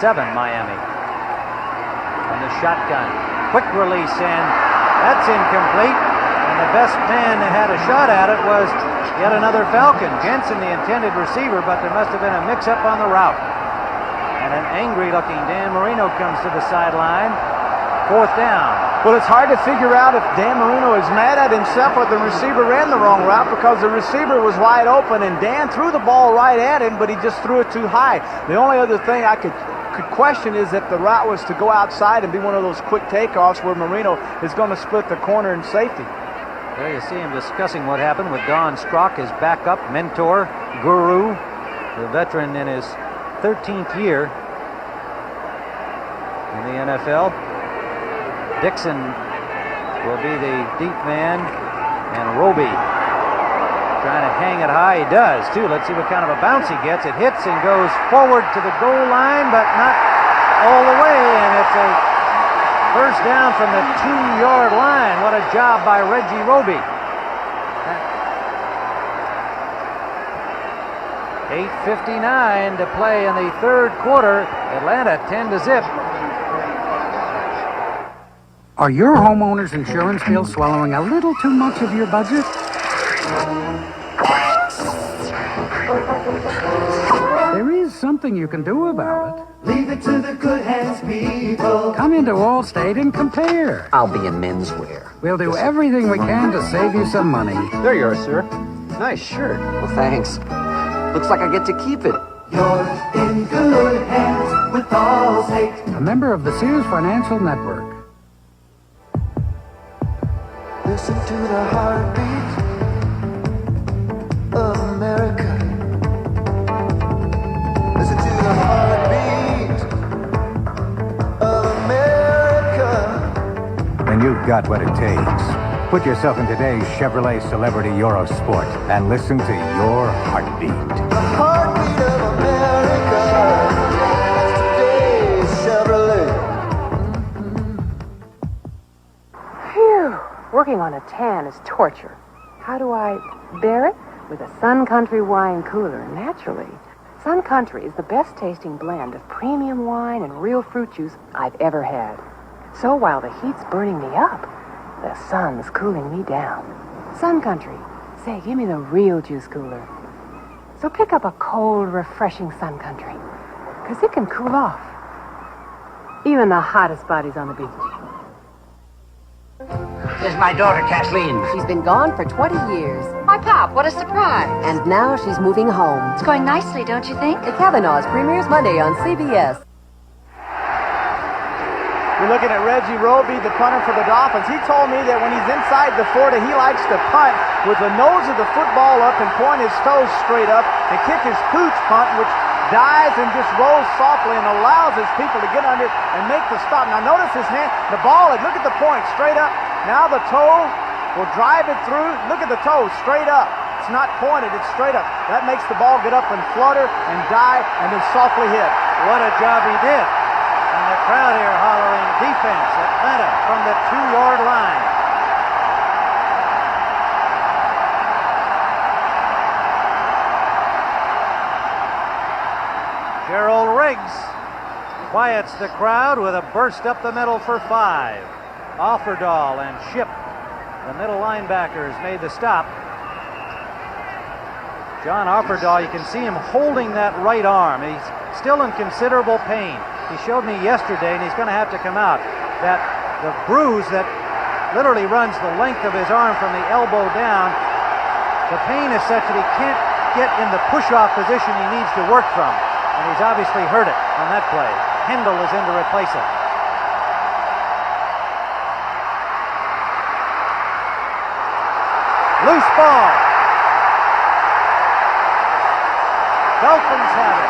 7 Miami. On the shotgun. Quick release, and that's incomplete. And the best man that had a shot at it was yet another Falcon. Jensen, the intended receiver, but there must have been a mix-up on the route. And an angry-looking Dan Marino comes to the sideline. Fourth down. Well, it's hard to figure out if Dan Marino is mad at himself or the receiver ran the wrong route, because the receiver was wide open and Dan threw the ball right at him, but he just threw it too high. The only other thing I could question is if the route was to go outside and be one of those quick takeoffs where Marino is going to split the corner and safety. There you see him discussing what happened with Don Strock, his backup, mentor, guru, the veteran in his 13th year in the NFL. Dixon will be the deep man, and Roby trying to hang it high. He does, too. Let's see what kind of a bounce he gets. It hits and goes forward to the goal line, but not all the way, and it's a first down from the 2-yard line. What a job by Reggie Roby. 8:59 to play in the third quarter. Atlanta 10-0. Are your homeowner's insurance bills swallowing a little too much of your budget? There is something you can do about it. Leave it to the good hands, people. Come into Allstate and compare. I'll be in menswear. We'll do everything we can to save you some money. There you are, sir. Nice shirt. Well, thanks. Looks like I get to keep it. You're in good hands with Allstate. A member of the Sears Financial Network. Listen to the heartbeat of America. Listen to the heartbeat of America. Then you've got what it takes. Put yourself in today's Chevrolet Celebrity Eurosport and listen to your heartbeat. The heartbeat of America. Today's Chevrolet. Phew. Working on a tan is torture. How do I bear it? With a Sun Country wine cooler, naturally. Sun Country is the best tasting blend of premium wine and real fruit juice I've ever had. So while the heat's burning me up, the sun's cooling me down. Sun Country. Say, give me the real juice cooler. So pick up a cold, refreshing Sun Country, because it can cool off even the hottest bodies on the beach. This is my daughter, Kathleen. She's been gone for 20 years. Why, Pop, what a surprise. And now she's moving home. It's going nicely, don't you think? The Kavanaughs premieres Monday on CBS. You're looking at Reggie Roby, the punter for the Dolphins. He told me that when he's inside the 40, he likes to punt with the nose of the football up and point his toes straight up and kick his pooch punt, which dives and just rolls softly and allows his people to get under it and make the stop. Now notice his hand, the ball, look at the point, straight up. Now the toe will drive it through. Look at the toe, straight up. It's not pointed, it's straight up. That makes the ball get up and flutter and dive and then softly hit. What a job he did. And the crowd here hollering defense, Atlanta from the 2-yard line. Gerald Riggs quiets the crowd with a burst up the middle for 5. Offerdahl and Ship, the middle linebackers, made the stop. John Offerdahl, you can see him holding that right arm. He's still in considerable pain. He showed me yesterday, and he's going to have to come out, that the bruise that literally runs the length of his arm from the elbow down, the pain is such that he can't get in the push-off position he needs to work from. And he's obviously hurt it on that play. Hendel is in to replace him. Loose ball. Dolphins have it.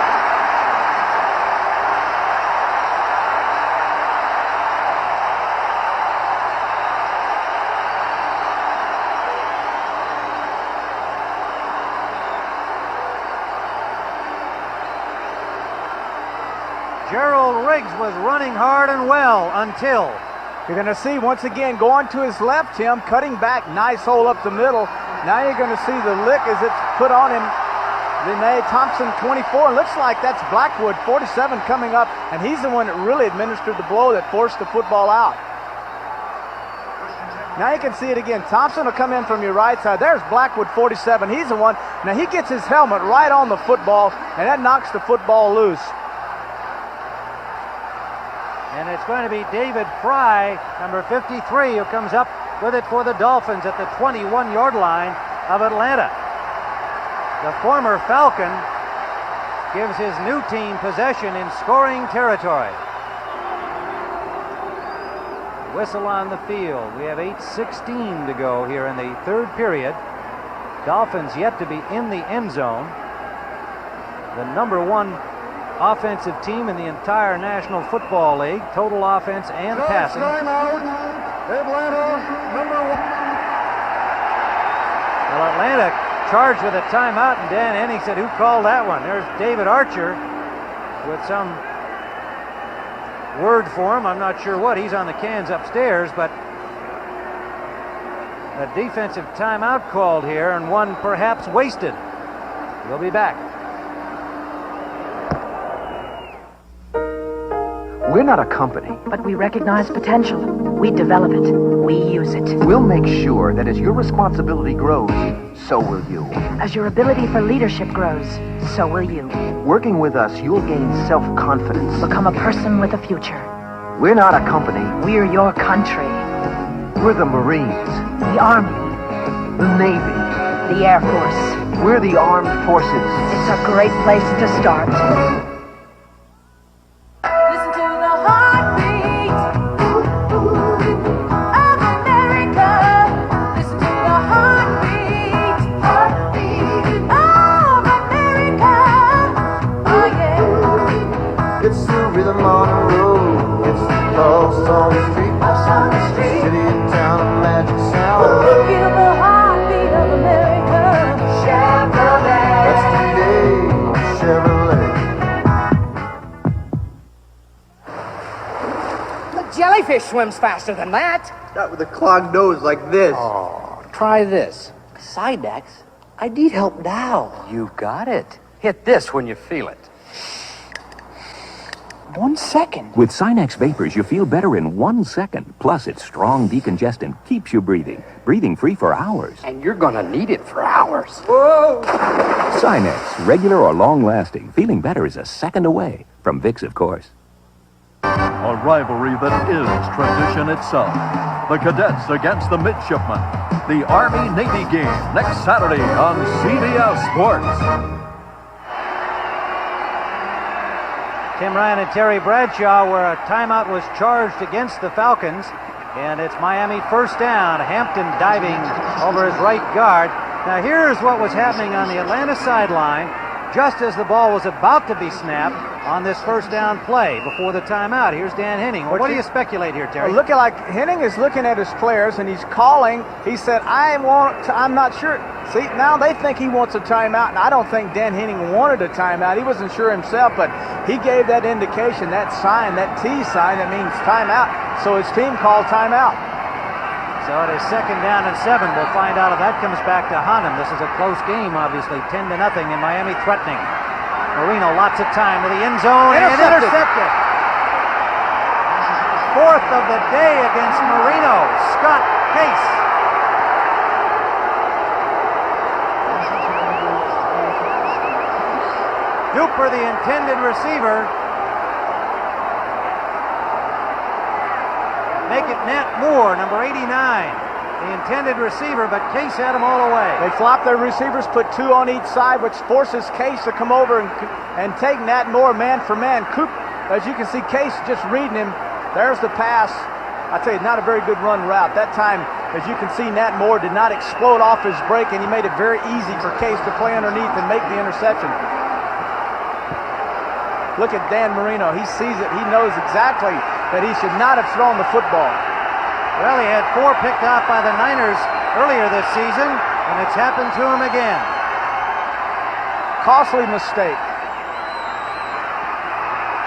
Gerald Riggs was running hard and well until. You're going to see once again going to his left, Tim, cutting back, nice hole up the middle. Now you're going to see the lick as it's put on him. Renee Thompson, 24. Looks like that's Blackwood, 47, coming up, and he's the one that really administered the blow that forced the football out. Now you can see it again. Thompson will come in from your right side. There's Blackwood, 47. He's the one. Now he gets his helmet right on the football, and that knocks the football loose. And it's going to be David Fry, number 53, who comes up with it for the Dolphins at the 21-yard line of Atlanta. The former Falcon gives his new team possession in scoring territory. Whistle on the field. We have 8:16 to go here in the third period. Dolphins yet to be in the end zone. The number one offensive team in the entire National Football League, total offense and passing. Timeout. Atlanta, number 1. Well, Atlanta charged with a timeout, and Dan Henning said, who called that one? There's David Archer with some word for him. I'm not sure what. He's on the cans upstairs, but a defensive timeout called here, and one perhaps wasted. We'll be back. We're not a company. But we recognize potential. We develop it. We use it. We'll make sure that as your responsibility grows, so will you. As your ability for leadership grows, so will you. Working with us, you'll gain self-confidence. Become a person with a future. We're not a company. We're your country. We're the Marines. The Army. The Navy. The Air Force. We're the armed forces. It's a great place to start. Listen to the heartbeat of America. Listen to the heartbeat of America. Oh yeah. It's the rhythm on the road. It's the pulse on the street. City and town, a magic sound. Feel the heartbeat of America. Chevrolet. That's today on Chevrolet. The jellyfish swims faster than that. Not with a clogged nose like this. Oh, try this. Sidex, I need help now. You got it. Hit this when you feel it. 1 second. With Sinex Vapors, you feel better in 1 second. Plus, it's strong decongestant, keeps you breathing free for hours. And you're gonna need it for hours. Whoa! Sinex, regular or long-lasting. Feeling better is a second away. From Vicks, of course. A rivalry that is tradition itself. The cadets against the midshipmen. The Army-Navy game next Saturday on CBS Sports. Tim Ryan and Terry Bradshaw, where a timeout was charged against the Falcons. And it's Miami first down. Hampton diving over his right guard. Now here's what was happening on the Atlanta sideline just as the ball was about to be snapped on this first down play before the timeout. Here's Dan Henning. What do you speculate here, Terry? Looking like Henning is looking at his players and he's calling. He said, I'm not sure. See, now they think he wants a timeout, and I don't think Dan Henning wanted a timeout. He wasn't sure himself, but he gave that indication, that sign, that T sign that means timeout. So his team called timeout. So it is second down and 7. We'll find out if that comes back to Hanem. This is a close game, obviously, 10-0, and Miami threatening. Marino lots of time to the end zone and intercepted. Fourth of the day against Marino. Scott Case. Duper, the intended receiver. Make it Nat Moore, number 89. The intended receiver, but Case had him all away. They flop their receivers, put 2 on each side, which forces Case to come over and take Nat Moore man for man. Coop, as you can see, Case just reading him. There's the pass. I tell you, not a very good run route. That time, as you can see, Nat Moore did not explode off his break, and he made it very easy for Case to play underneath and make the interception. Look at Dan Marino. He sees it. He knows exactly that he should not have thrown the football. Well, he had 4 picked off by the Niners earlier this season, and it's happened to him again. Costly mistake.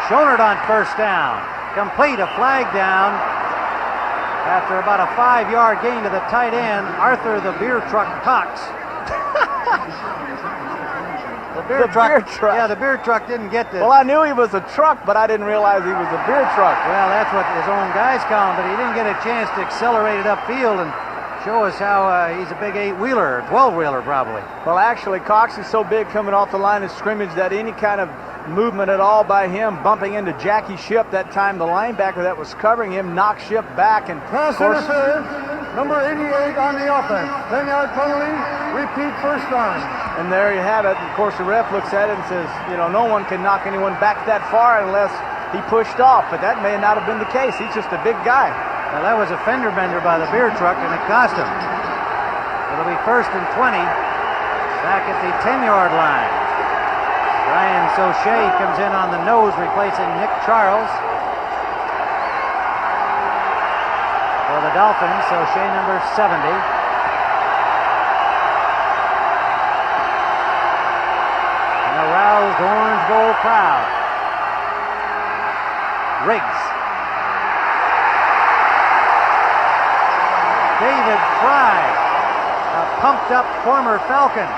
Schonert on first down. Complete, a flag down. After about a 5-yard gain to the tight end, Arthur the Beer Truck Cox. The beer truck. Yeah, the beer truck didn't get this. Well, I knew he was a truck, but I didn't realize he was a beer truck. Well, that's what his own guys call him, but he didn't get a chance to accelerate it upfield and show us how he's a big 8-wheeler, or 12-wheeler probably. Well, actually, Cox is so big coming off the line of scrimmage that any kind of movement at all by him, bumping into Jackie Shipp that time, the linebacker that was covering him, knocked Shipp back. And pass interference, number 88 on the offense. 10-yard penalty, repeat first down. And there you have it. Of course, the ref looks at it and says, you know, no one can knock anyone back that far unless he pushed off. But that may not have been the case. He's just a big guy. Well, that was a fender bender by the beer truck, and it cost him. It'll be 1st and 20 back at the 10-yard line. Ryan Sauché comes in on the nose, replacing Nick Charles. For the Dolphins, Sauché number 70. An aroused Orange Bowl crowd. Riggs. David Fry, a pumped-up former Falcon.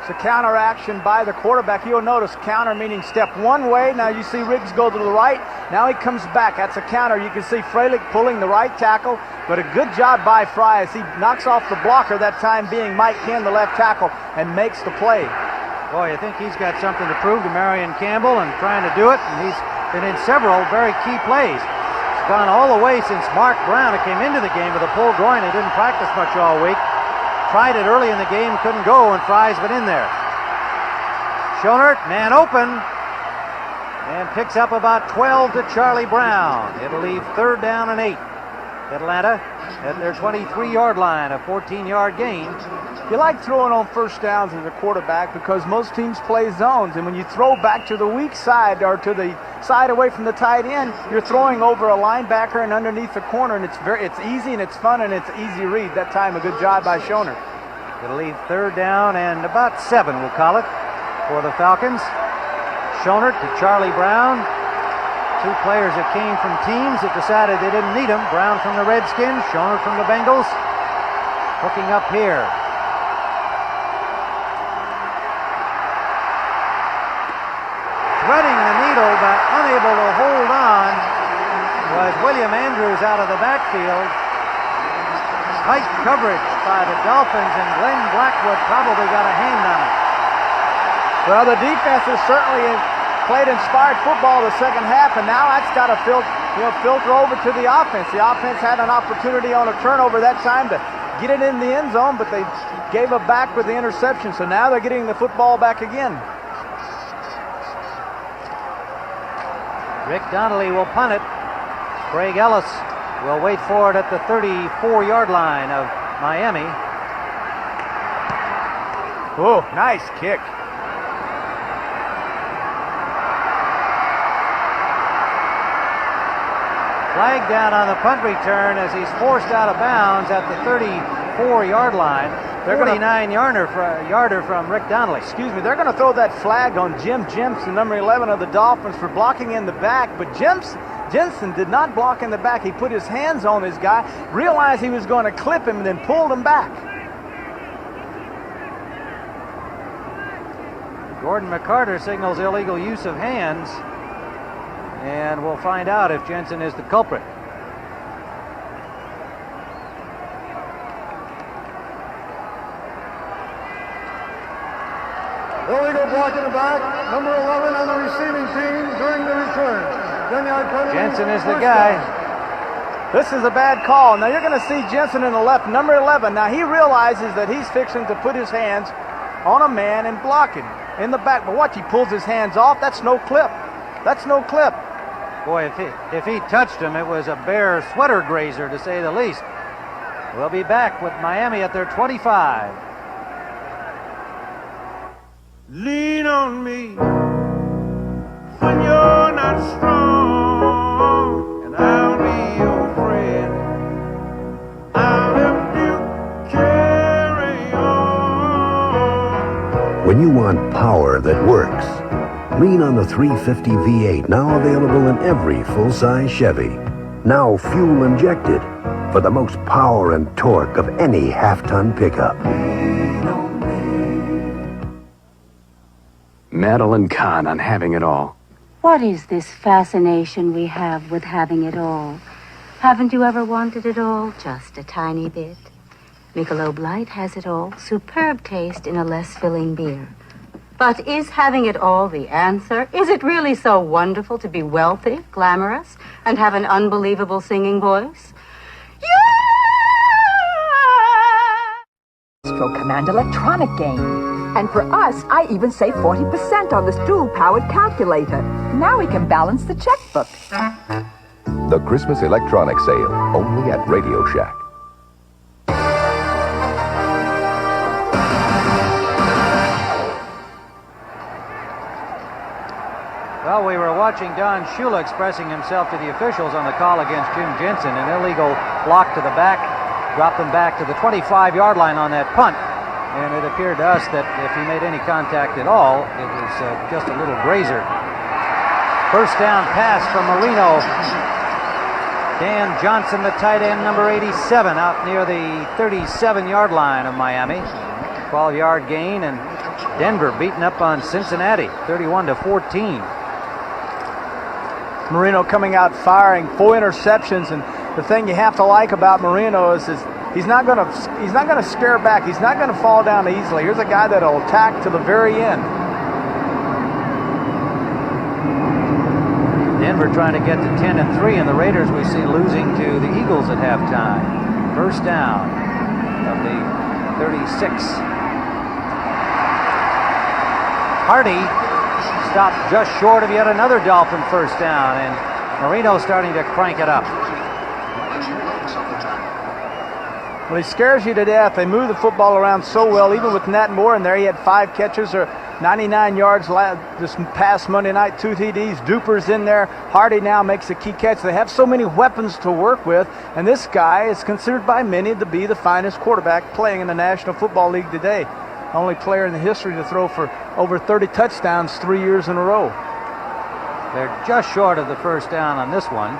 It's a counter action by the quarterback. You'll notice counter meaning step one way. Now you see Riggs go to the right. Now he comes back. That's a counter. You can see Freilich pulling the right tackle, but a good job by Fry as he knocks off the blocker, that time being Mike Ken, the left tackle, and makes the play. Boy, I think he's got something to prove to Marion Campbell and trying to do it, and he's been in several very key plays. He's gone all the way since Mark Brown, who came into the game with a pulled groin and didn't practice much all week. Tried it early in the game, couldn't go, and Fry's been in there. Schonert, man open, and picks up about 12 to Charlie Brown. It'll leave 3rd down and 8. Atlanta at their 23-yard line, a 14-yard gain. You like throwing on first downs as a quarterback because most teams play zones, and when you throw back to the weak side or to the side away from the tight end, you're throwing over a linebacker and underneath the corner, and it's easy and it's fun and it's easy read. That time, a good job by Schonert. It'll leave 3rd down and about 7, we'll call it, for the Falcons. Schonert to Charlie Brown. 2 players that came from teams that decided they didn't need them. Brown from the Redskins, Schonert from the Bengals. Hooking up here. Threading the needle but unable to hold on was William Andrews out of the backfield. Tight coverage by the Dolphins, and Glenn Blackwood probably got a hand on it. Well, the defense has certainly played inspired football the second half, and now that's got to filter over to the offense. The offense had an opportunity on a turnover that time to get it in the end zone, but they gave it back with the interception, so now they're getting the football back again. Rick Donnelly will punt it. Craig Ellis will wait for it at the 34-yard line of Miami. Oh, nice kick. Flag down on the punt return as he's forced out of bounds at the 34-yard line. 49-yarder from Rick Donnelly. Excuse me, they're going to throw that flag on Jim Jensen, number 11 of the Dolphins, for blocking in the back, but Jensen did not block in the back. He put his hands on his guy, realized he was going to clip him, and then pulled him back. Gordon McCarter signals illegal use of hands, and we'll find out if Jensen is the culprit. Illegal block in the back, number 11 on the receiving team during the return. Jensen is the guy. This is a bad call. Now you're going to see Jensen in the left, number 11. Now he realizes that he's fixing to put his hands on a man and block him. in the back. But watch, he pulls his hands off. That's no clip. That's no clip. Boy, if he touched him, it was a Bear sweater grazer, to say the least. We'll be back with Miami at their 25. Lean on me when you're not strong, and I'll be your friend. I'll help you carry on. When you want power that works, lean on the 350 V8, now available in every full-size Chevy. Now fuel injected for the most power and torque of any half-ton pickup. Madeline Kahn on Having It All. What is this fascination we have with having it all? Haven't you ever wanted it all? Just a tiny bit. Michelob Light has it all. Superb taste in a less filling beer. But is having it all the answer? Is it really so wonderful to be wealthy, glamorous, and have an unbelievable singing voice? Astro Command electronic game. And for us, I even save 40% on this dual-powered calculator. Now we can balance the checkbook. The Christmas electronic sale, only at Radio Shack. Well, we were watching Don Shula expressing himself to the officials on the call against Jim Jensen. An illegal block to the back, dropped them back to the 25-yard line on that punt. And it appeared to us that if he made any contact at all, it was just a little grazer. First down pass from Marino. Dan Johnson, the tight end, number 87, out near the 37-yard line of Miami. 12-yard gain, and Denver beaten up on Cincinnati, 31-14. Marino coming out firing, 4 interceptions, and the thing you have to like about Marino is he's not going to scare back. He's not going to fall down easily. Here's a guy that'll attack to the very end. Denver trying to get to 10-3, and the Raiders we see losing to the Eagles at halftime. First down of the 36. Hardy stopped just short of yet another Dolphin first down, and Marino starting to crank it up. Well, he scares you to death. They move the football around so well. Even with Nat Moore in there, he had 5 catches or 99 yards this past Monday night, 2 TDs. Duper's in there. Hardy now makes a key catch. They have so many weapons to work with, and this guy is considered by many to be the finest quarterback playing in the National Football League today. Only player in the history to throw for over 30 touchdowns 3 years in a row. They're just short of the first down on this one.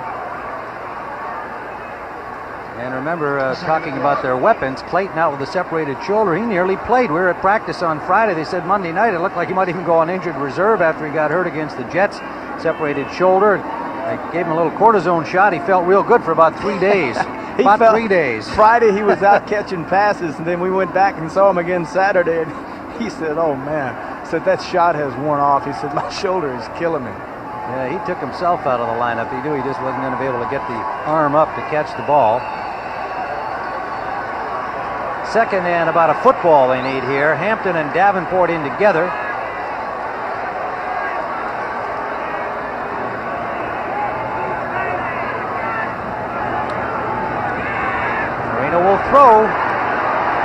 And remember, talking about their weapons, Clayton out with a separated shoulder. He nearly played. We were at practice on Friday. They said Monday night it looked like he might even go on injured reserve after he got hurt against the Jets. Separated shoulder. They gave him a little cortisone shot. He felt real good for about 3 days. About 3 days. Friday he was out catching passes, and then we went back and saw him again Saturday, and he said, oh man, he said that shot has worn off. He said, my shoulder is killing me. Yeah, he took himself out of the lineup. He knew he just wasn't going to be able to get the arm up to catch the ball. Second and about a football they need here. Hampton and Davenport in together. Marino will throw.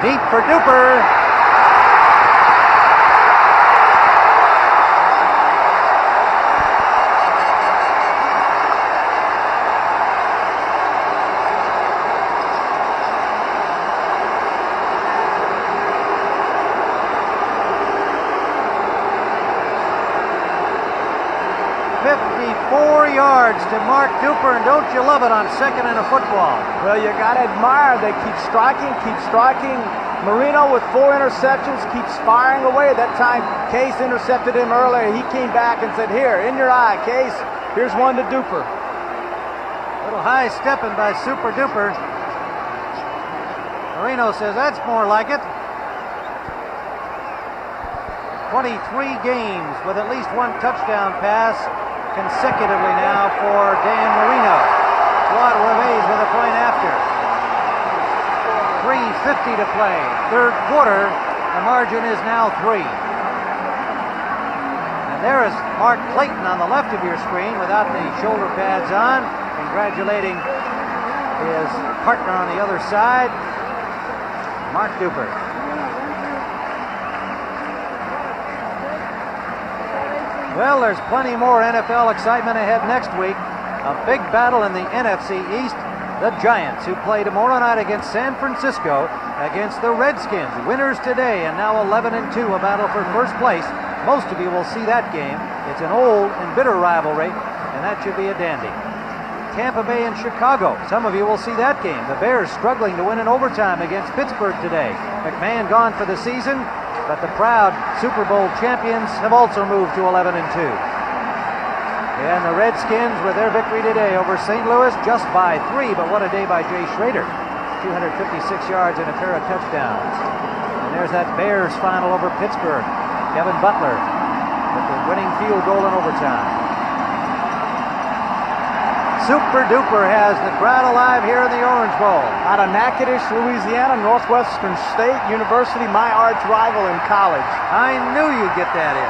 Deep for Duper. To Mark Duper, and don't you love it on second and a football? Well, you got to admire. They keep striking. Marino with 4 interceptions keeps firing away. That time, Case intercepted him earlier. He came back and said, here, in your eye, Case. Here's one to Duper. Little high stepping by Super Duper. Marino says, that's more like it. 23 games with at least 1 touchdown pass consecutively now for Dan Marino. Claude Reves with a point after. 3:50 to play. Third quarter, the margin is now 3. There is Mark Clayton on the left of your screen without the shoulder pads on, congratulating his partner on the other side, Mark Duper. Well, there's plenty more NFL excitement ahead next week. A big battle in the NFC East. The Giants, who play tomorrow night against San Francisco, against the Redskins. Winners today, and now 11-2, a battle for first place. Most of you will see that game. It's an old and bitter rivalry, and that should be a dandy. Tampa Bay and Chicago. Some of you will see that game. The Bears struggling to win in overtime against Pittsburgh today. McMahon gone for the season, but the proud Super Bowl champions have also moved to 11-2. And the Redskins, with their victory today over St. Louis, just by 3, but what a day by Jay Schrader. 256 yards and a pair of touchdowns. And there's that Bears final over Pittsburgh. Kevin Butler with the winning field goal in overtime. Super Duper has the crowd alive here in the Orange Bowl. Out of Natchitoches, Louisiana, Northwestern State University, my arch rival in college. I knew you'd get that in.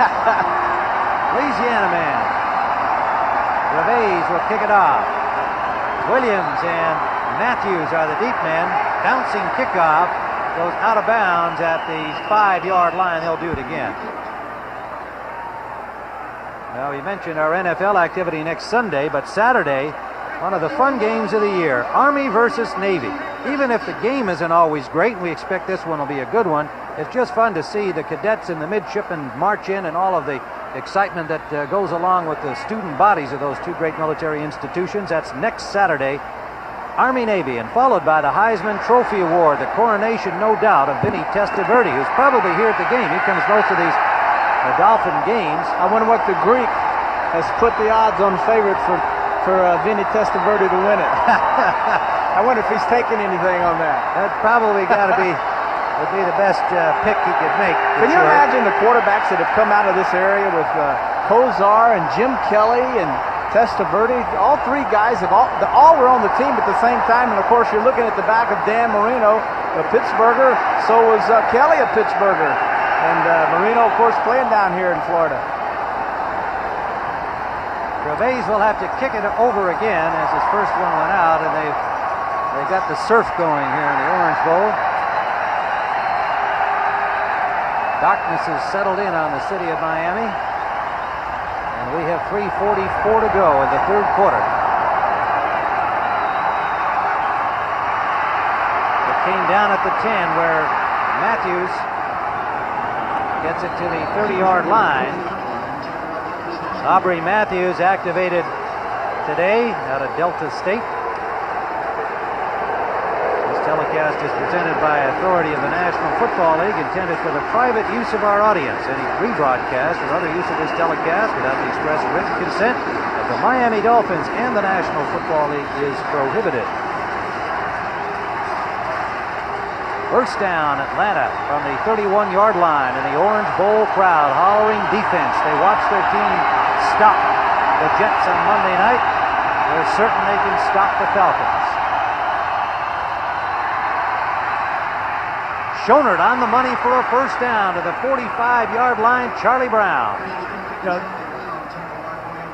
Louisiana man. Gervais will kick it off. Williams and Matthews are the deep men. Bouncing kickoff goes out of bounds at the 5-yard line. They'll do it again. Well, we mentioned our NFL activity next Sunday, but Saturday, one of the fun games of the year, Army versus Navy. Even if the game isn't always great, and we expect this one will be a good one, it's just fun to see the cadets and the midshipmen march in and all of the excitement that goes along with the student bodies of those two great military institutions. That's next Saturday, Army-Navy, and followed by the Heisman Trophy Award, the coronation, no doubt, of Vinny Testaverde, who's probably here at the game. He comes most of these Dolphin games. I wonder what the Greek has put the odds on favorite for Vinny Testaverde to win it. I wonder if he's taking anything on that. That probably would be the best pick he could make. Can you imagine the quarterbacks that have come out of this area with Kozar and Jim Kelly and Testaverde? All three guys all were on the team at the same time, and of course you're looking at the back of Dan Marino, a Pittsburgher. So was Kelly a Pittsburgher, and Marino, of course, playing down here in Florida. Gervais will have to kick it over again as his first one went out, and they've got the surf going here in the Orange Bowl. Darkness has settled in on the city of Miami, and we have 3:44 to go in the third quarter. It came down at the 10 where Matthews gets it to the 30-yard line. Aubrey Matthews activated today out of Delta State. This telecast is presented by authority of the National Football League, intended for the private use of our audience. Any rebroadcast or other use of this telecast without the express written consent of the Miami Dolphins and the National Football League is prohibited. First down, Atlanta from the 31-yard line, and the Orange Bowl crowd hollering defense. They watch their team stop the Jets on Monday night. They're certain they can stop the Falcons. Schonert on the money for a first down to the 45-yard line. Charlie Brown. You know,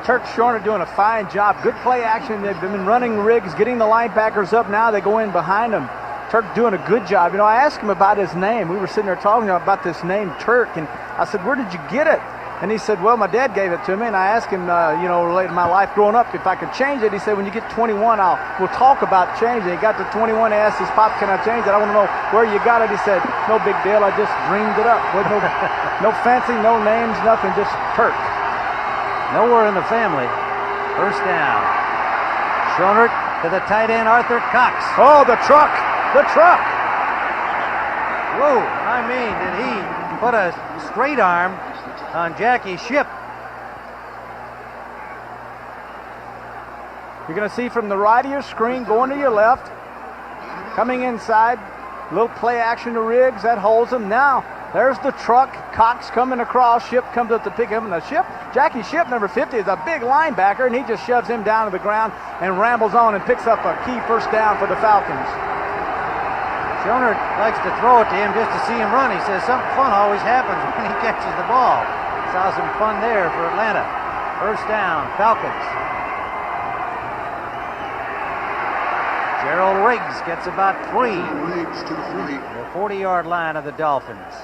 Turk Schonert doing a fine job. Good play action. They've been running rigs, getting the linebackers up. Now they go in behind them. Turk doing a good job. You know, I asked him about his name. We were sitting there talking about this name, Turk, and I said, "Where did you get it?" And he said, "Well, my dad gave it to me." And I asked him, related to my life growing up, if I could change it. He said, "When you get 21, we'll talk about changing." He got to 21, he asked his pop, "Can I change it? I want to know where you got it." He said, "No big deal. I just dreamed it up. No fancy, no names, nothing. Just Turk." Nowhere in the family. First down. Schonert to the tight end, Arthur Cox. Oh, the truck. The truck. Whoa, I mean, did he put a straight arm on Jackie Shipp? You're going to see from the right of your screen, going to your left, coming inside, little play action to Riggs, that holds him. Now, there's the truck, Cox coming across, Shipp comes up to pick him, and Jackie Shipp, number 50, is a big linebacker, and he just shoves him down to the ground and rambles on and picks up a key first down for the Falcons. Schonert likes to throw it to him just to see him run. He says something fun always happens when he catches the ball. Saw some fun there for Atlanta. First down, Falcons. Gerald Riggs gets about 3. The 40-yard line of the Dolphins.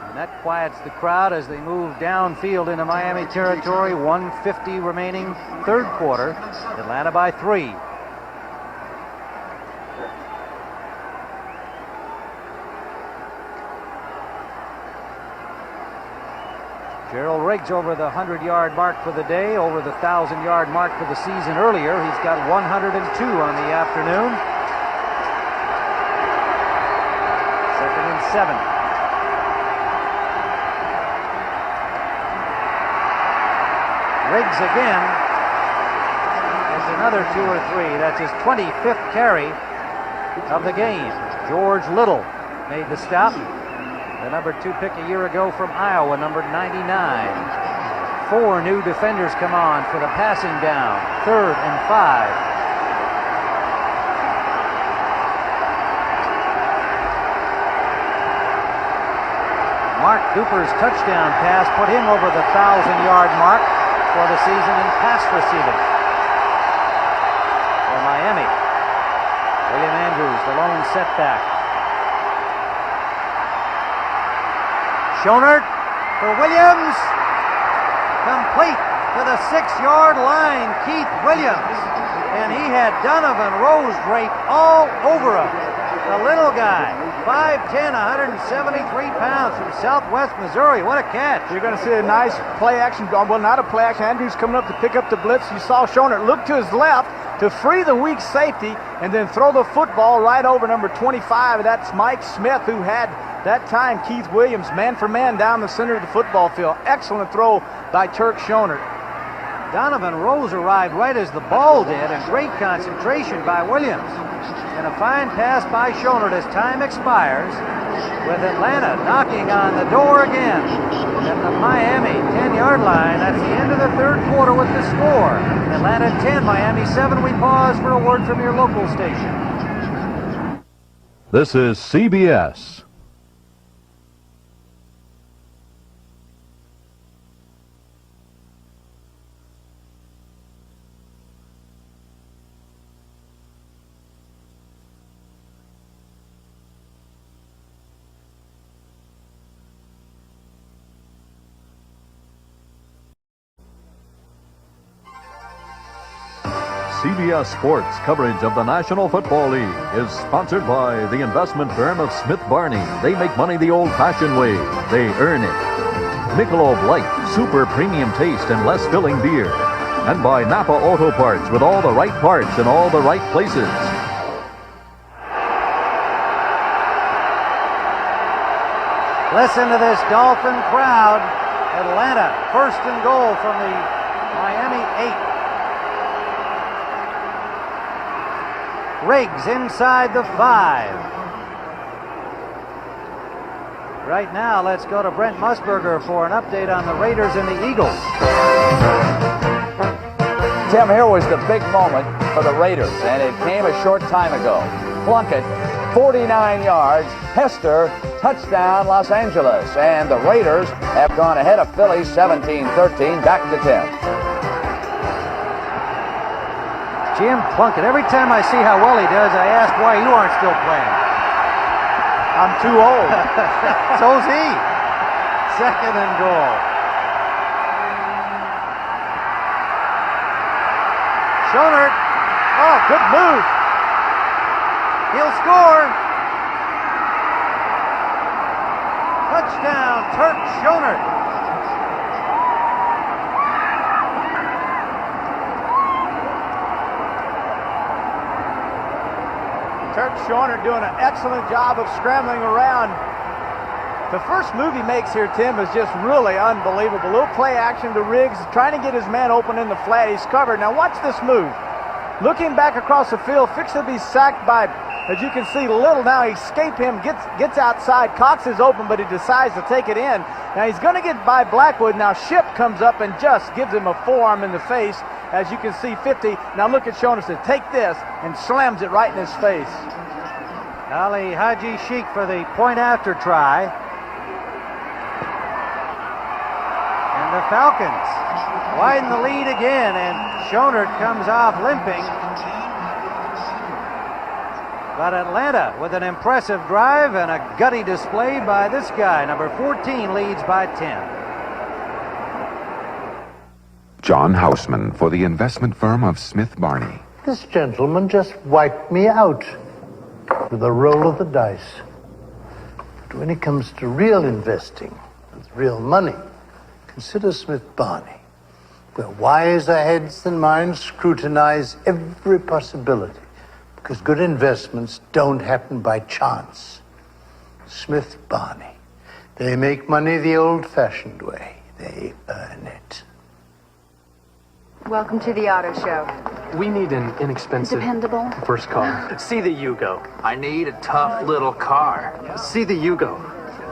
And that quiets the crowd as they move downfield into Miami territory. 1:50 remaining, third quarter. Atlanta by 3. Gerald Riggs over the 100-yard mark for the day, over the 1,000-yard mark for the season earlier. He's got 102 on the afternoon. 2nd and 7. Riggs again is another 2 or 3. That's his 25th carry of the game. George Little made the stop. The number 2 pick a year ago from Iowa, number 99. 4 new defenders come on for the passing down. 3rd and 5. Mark Duper's touchdown pass put him over the 1,000-yard mark for the season in pass receiving for Miami. William Andrews, the lone setback. Schonert for Williams. Complete to the 6-yard line, Keith Williams. And he had Donovan Rosedrape all over him. The little guy, 5'10", 173 pounds from Southwest Missouri. What a catch. You're going to see a nice play action. Well, not a play action. Andrews coming up to pick up the blitz. You saw Schonert look to his left to free the weak safety and then throw the football right over number 25. That's Mike Smith, who had that time Keith Williams man for man down the center of the football field. Excellent throw by Turk Schonert. Donovan Rose arrived right as the ball did, and great concentration by Williams. And a fine pass by Schonert as time expires, with Atlanta knocking on the door again at the Miami 10-yard line. That's the end of the third quarter with the score. Atlanta 10, Miami 7. We pause for a word from your local station. This is CBS. CBS Sports coverage of the National Football League is sponsored by the investment firm of Smith Barney. They make money the old-fashioned way. They earn it. Michelob Light, super premium taste and less filling beer. And by Napa Auto Parts, with all the right parts in all the right places. Listen to this Dolphin crowd. Atlanta, 1st and goal from the Miami 8. Riggs inside the 5. Right now, let's go to Brent Musburger for an update on the Raiders and the Eagles. Tim, here was the big moment for the Raiders, and it came a short time ago. Plunkett, 49 yards. Hester, touchdown, Los Angeles. And the Raiders have gone ahead of Philly 17-13, back to 10. Jim Plunkett, every time I see how well he does, I ask why you aren't still playing. I'm too old. So's he. 2nd and goal. Schonert. Oh, good move. He'll score. Touchdown, Turk Schonert. Turk Schonert doing an excellent job of scrambling around. The first move he makes here, Tim, is just really unbelievable. Little play action to Riggs, trying to get his man open in the flat. He's covered. Now watch this move. Looking back across the field, fixing to be sacked by, as you can see, Little. Now he escaped him, gets outside. Cox is open, but he decides to take it in. Now he's going to get by Blackwood. Now Shipp comes up and just gives him a forearm in the face. As you can see, 50. Now look at Schonert, said, take this, and slams it right in his face. Ali Haji Sheikh for the point after try. Falcons widen the lead again, and Schonert comes off limping. But Atlanta with an impressive drive and a gutty display by this guy. Number 14 leads by 10. John Houseman for the investment firm of Smith Barney. This gentleman just wiped me out with a roll of the dice. But when it comes to real investing, with real money, consider Smith Barney, where wiser heads than mine scrutinize every possibility, because good investments don't happen by chance. Smith Barney. They make money the old-fashioned way. They earn it. Welcome to the auto show. We need an inexpensive, dependable first car. See the Yugo. I need a tough little car. See the Yugo.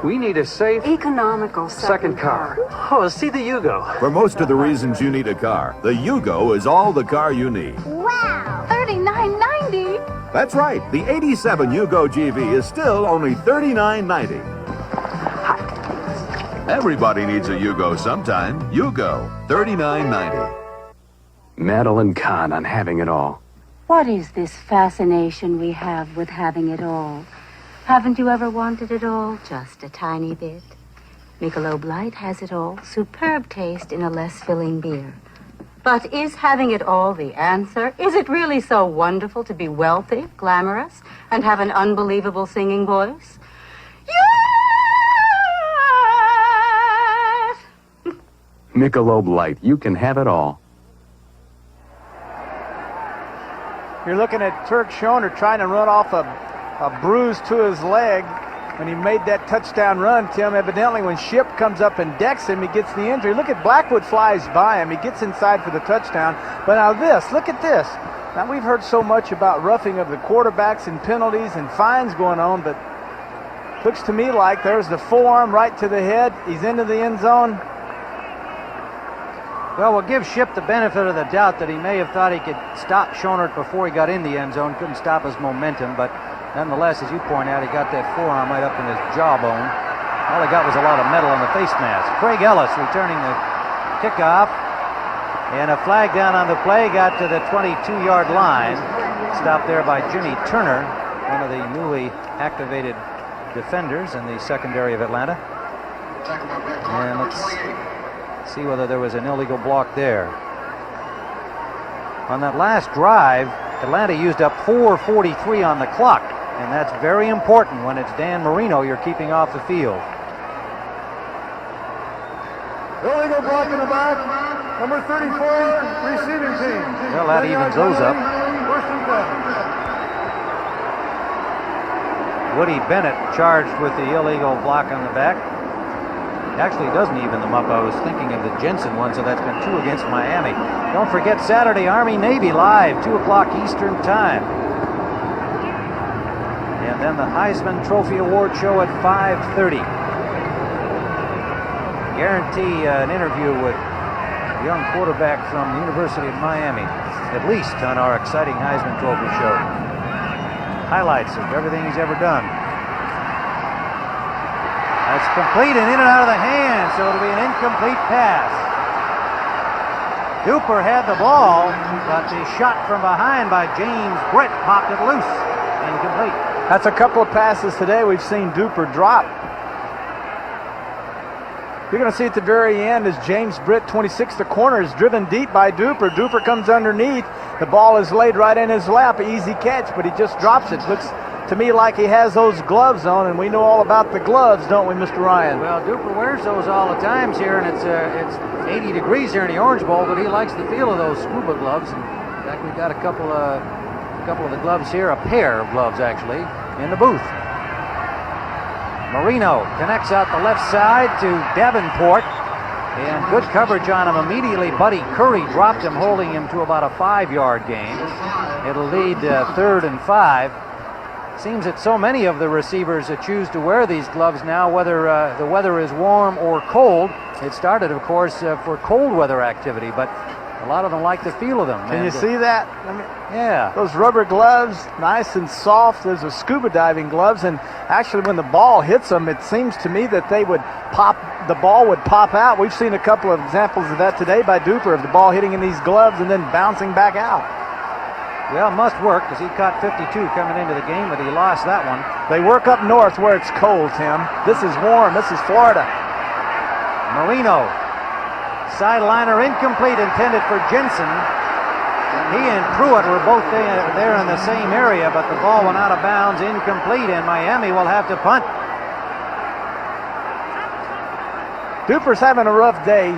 We need a safe, economical second car. Oh, see the Yugo. For most of the reasons you need a car, the Yugo is all the car you need. Wow! $39.90. That's right. The 87 Yugo GV is still only $39.90. Everybody needs a Yugo sometime. Yugo, $39.90. Madeline Kahn on having it all. What is this fascination we have with having it all? Haven't you ever wanted it all? Just a tiny bit. Michelob Light has it all. Superb taste in a less filling beer. But is having it all the answer? Is it really so wonderful to be wealthy, glamorous, and have an unbelievable singing voice? Yes! Michelob Light, you can have it all. You're looking at Turk Schonert trying to run off a bruise to his leg when he made that touchdown run, Tim. Evidently, when Ship comes up and decks him, he gets the injury. Look at Blackwood flies by him. He gets inside for the touchdown. But now look at this. Now, we've heard so much about roughing of the quarterbacks and penalties and fines going on, but looks to me like there's the forearm right to the head. He's into the end zone. Well, we'll give Ship the benefit of the doubt that he may have thought he could stop Schonert before he got in the end zone. Couldn't stop his momentum, but nonetheless, as you point out, he got that forearm right up in his jawbone. All he got was a lot of metal on the face mask. Craig Ellis returning the kickoff. And a flag down on the play, got to the 22-yard line. Stopped there by Jimmy Turner, one of the newly activated defenders in the secondary of Atlanta. And let's see whether there was an illegal block there. On that last drive, Atlanta used up 4:43 on the clock, and that's very important when it's Dan Marino you're keeping off the field. Illegal block in the back. Number 34, receiving team. Well, that evens those up. First and 10. Woody Bennett charged with the illegal block on the back. Actually doesn't even them up. I was thinking of the Jensen one, so that's been 2 against Miami. Don't forget Saturday, Army-Navy live, 2 o'clock Eastern time. And then the Heisman Trophy Award show at 5:30. Guarantee an interview with a young quarterback from the University of Miami, at least on our exciting Heisman Trophy show. Highlights of everything he's ever done. That's complete and in and out of the hand, so it'll be an incomplete pass. Duper had the ball, but the shot from behind by James Britt popped it loose. Incomplete. That's a couple of passes today we've seen Duper drop. You're going to see at the very end as James Britt, 26, the corner, is driven deep by Duper. Duper comes underneath. The ball is laid right in his lap. Easy catch, but he just drops it. Looks to me like he has those gloves on, and we know all about the gloves, don't we, Mr. Ryan? Well, Duper wears those all the times here, and it's 80 degrees here in the Orange Bowl, but he likes the feel of those scuba gloves. In fact, we've got a couple of the gloves here, a pair of gloves actually, in the booth. Marino connects out the left side to Davenport, and good coverage on him immediately. Buddy Curry dropped him, holding him to about a 5-yard gain. It'll lead 3rd and 5. Seems that so many of the receivers choose to wear these gloves now, whether the weather is warm or cold. It started, of course, for cold weather activity, but A lot of them like the feel of them. Can you see that? I mean, yeah. Those rubber gloves, nice and soft. Those are scuba diving gloves, and actually when the ball hits them, it seems to me that they would pop, the ball would pop out. We've seen a couple of examples of that today by Duper, of the ball hitting in these gloves and then bouncing back out. Well, must work, because he caught 52 coming into the game, but he lost that one. They work up north where it's cold, Tim. This is warm. This is Florida. Marino. Sideliner incomplete, intended for Jensen. He and Pruitt were both there in the same area, but the ball went out of bounds, incomplete, and Miami will have to punt. Duper's having a rough day.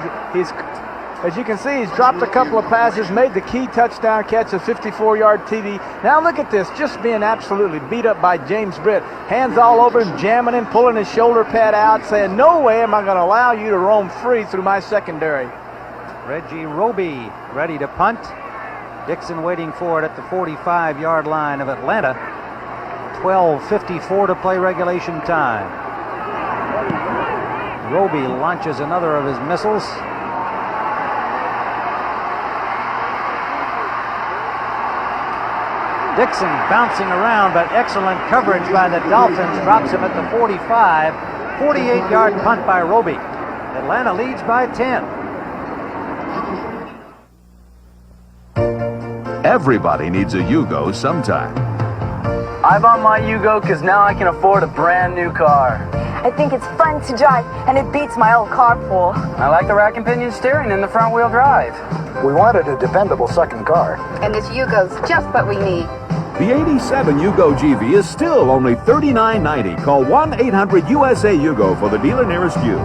As you can see, he's dropped a couple of passes, made the key touchdown catch, a 54-yard TD. Now look at this, just being absolutely beat up by James Britt. Hands all over him, jamming him, pulling his shoulder pad out, saying, no way am I going to allow you to roam free through my secondary. Reggie Roby ready to punt. Dixon waiting for it at the 45-yard line of Atlanta. 12:54 to play regulation time. Roby launches another of his missiles. Dixon bouncing around, but excellent coverage by the Dolphins. Drops him at the 45. 48-yard punt by Roby. Atlanta leads by 10. Everybody needs a Yugo sometime. I bought my Yugo because now I can afford a brand new car. I think it's fun to drive, and it beats my old carpool. I like the rack and pinion steering and the front wheel drive. We wanted a dependable second car. And this Yugo's just what we need. The 87 Yugo GV is still only $39.90. Call 1-800-USA-YUGO for the dealer nearest you.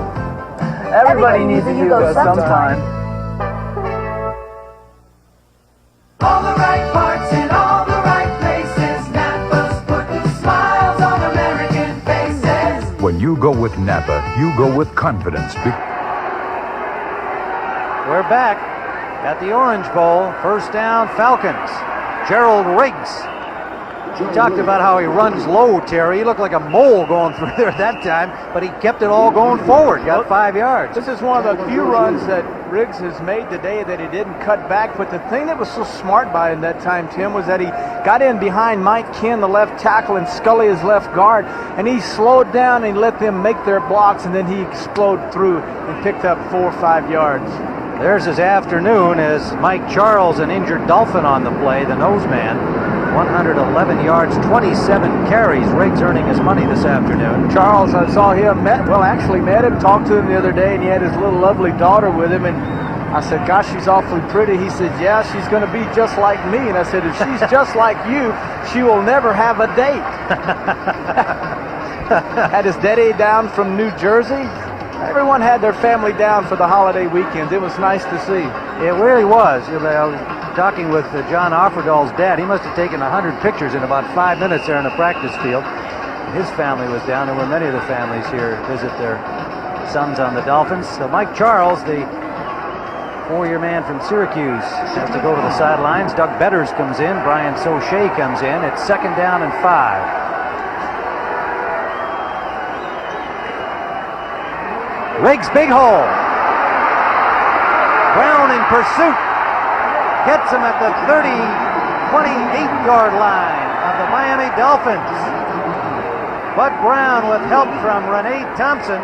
Everybody needs a Yugo sometime. All the right parts in all the right places. Napa's putting smiles on American faces. When you go with Napa, you go with confidence. We're back at the Orange Bowl. First down, Falcons. Gerald Riggs. You talked about how he runs low, Terry. He looked like a mole going through there at that time, but he kept it all going forward. Got 5 yards. This is one of the few runs that Riggs has made today that he didn't cut back. But the thing that was so smart by him that time, Tim, was that he got in behind Mike Ken, the left tackle, and Scully, his left guard, and he slowed down and let them make their blocks, and then he exploded through and picked up 4 or 5 yards. There's his afternoon as Mike Charles, an injured Dolphin on the play, the nose man. 111 yards, 27 carries. Riggs earning his money this afternoon. Charles, I saw him, met him, talked to him the other day, and he had his little lovely daughter with him, and I said, gosh, she's awfully pretty. He said, yeah, she's going to be just like me. And I said, if she's just like you, she will never have a date. Had his daddy down from New Jersey. Everyone had their family down for the holiday weekend. It was nice to see. It really was. I was talking with John Offerdahl's dad. He must have taken 100 pictures in about 5 minutes there in the practice field. His family was down. There were many of the families here to visit their sons on the Dolphins. So Mike Charles, the 4-year man from Syracuse, has to go to the sidelines. Doug Betters comes in. Brian Soche comes in. It's 2nd down and 5. Riggs, big hole. Brown in pursuit. Gets him at the 28-yard line of the Miami Dolphins. Bud Brown with help from Renee Thompson.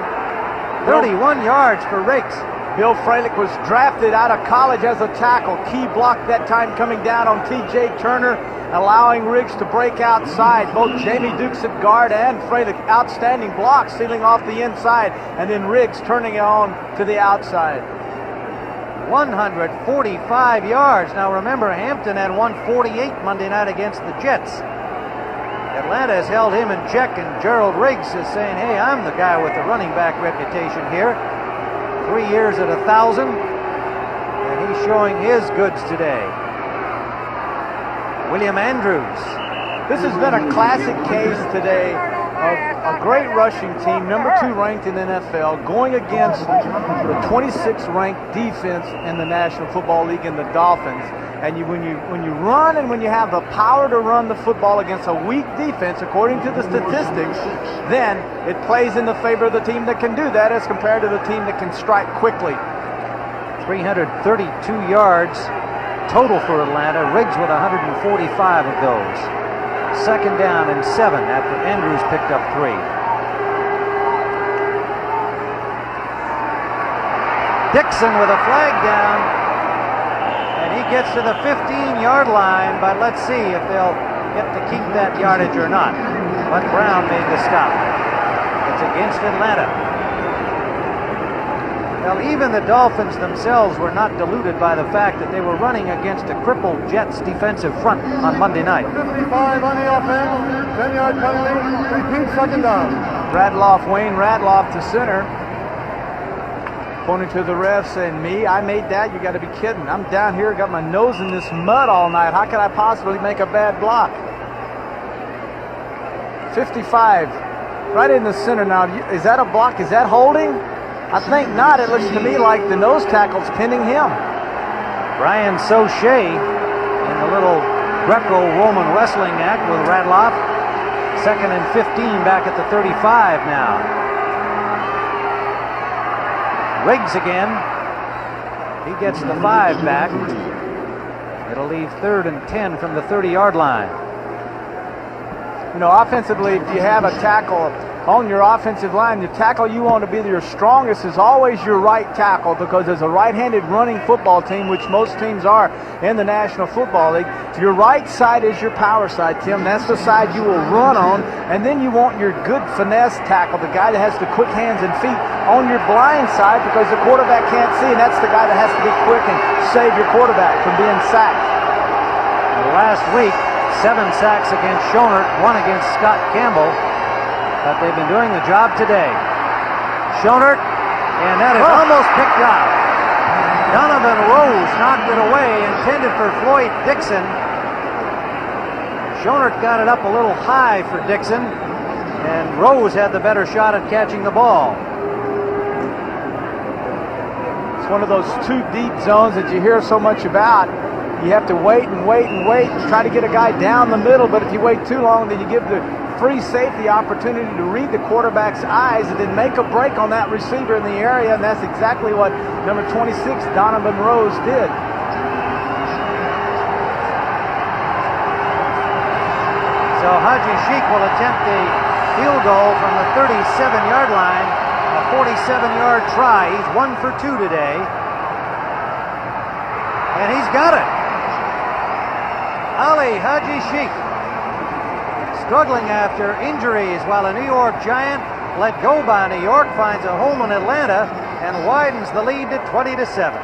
31 yards for Riggs. Bill Fralick was drafted out of college as a tackle. Key block that time coming down on T.J. Turner, allowing Riggs to break outside. Both Jamie Dukes at guard and Fralick, outstanding blocks, sealing off the inside, and then Riggs turning it on to the outside. 145 yards. Now remember, Hampton had 148 Monday night against the Jets. Atlanta has held him in check, and Gerald Riggs is saying, hey, I'm the guy with the running back reputation here. 3 years at 1,000, and he's showing his goods today. William Andrews. This has been a classic case today of a great rushing team, number 2 ranked in the NFL, going against the 26th ranked defense in the National Football League in the Dolphins. And when you run and when you have the power to run the football against a weak defense, according to the statistics, then it plays in the favor of the team that can do that as compared to the team that can strike quickly. 332 yards total for Atlanta. Riggs with 145 of those. Second down and 7 after Andrews picked up 3. Dixon with a flag down, and he gets to the 15-yard line, but let's see if they'll get to keep that yardage or not. But Brown made the stop. It's against Atlanta. Well, even the Dolphins themselves were not deluded by the fact that they were running against a crippled Jets defensive front on Monday night. 55 on the offense, 10-yard penalty, repeat second down. Radloff, Wayne Radloff to center. Pointing to the refs saying, me? I made that? You got to be kidding. I'm down here, got my nose in this mud all night. How could I possibly make a bad block? 55, right in the center now. Is that a block? Is that holding? I think not. It looks to me like the nose tackle's pinning him. Brian Sochet in the little Greco-Roman wrestling act with Radloff. Second and 15 back at the 35 now. Riggs again. He gets the 5 back. It'll leave 3rd and 10 from the 30-yard line. You know, offensively, if you have a tackle on your offensive line, the tackle you want to be your strongest is always your right tackle, because as a right-handed running football team, which most teams are in the National Football League, your right side is your power side, Tim. That's the side you will run on, and then you want your good finesse tackle, the guy that has the quick hands and feet, on your blind side, because the quarterback can't see, and that's the guy that has to be quick and save your quarterback from being sacked. Last week, 7 sacks against Schoenert, 1 against Scott Campbell. But they've been doing the job today. Schoenert, and that is almost picked out. Donovan Rose knocked it away, intended for Floyd Dixon. Schoenert got it up a little high for Dixon, and Rose had the better shot at catching the ball. It's one of those 2 deep zones that you hear so much about. You have to wait and wait and wait and try to get a guy down the middle, but if you wait too long, then you give the free safety opportunity to read the quarterback's eyes and then make a break on that receiver in the area, and that's exactly what number 26, Donovan Rose, did. So Haji Sheikh will attempt the field goal from the 37-yard line, a 47-yard try. He's 1 for 2 today, and he's got it. Ali Haji Sheikh, struggling after injuries while a New York Giant let go by New York, finds a home in Atlanta and widens the lead to 20-7.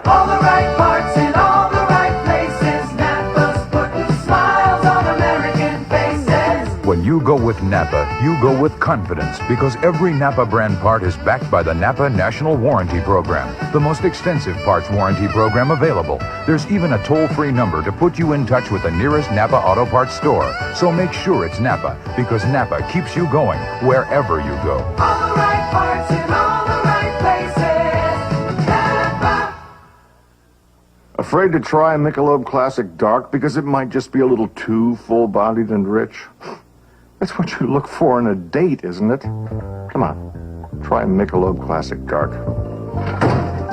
All the right parts in all the right places. Napa's putting smiles on American faces. When you go with Napa, you go with confidence, because every Napa brand part is backed by the Napa National Warranty Program, the most extensive parts warranty program available. There's even a toll-free number to put you in touch with the nearest Napa Auto Parts store. So make sure it's Napa, because Napa keeps you going wherever you go. All the right parts in all the right places. Napa. Afraid to try Michelob Classic Dark because it might just be a little too full-bodied and rich? That's what you look for in a date, isn't it? Come on, try Michelob Classic Dark.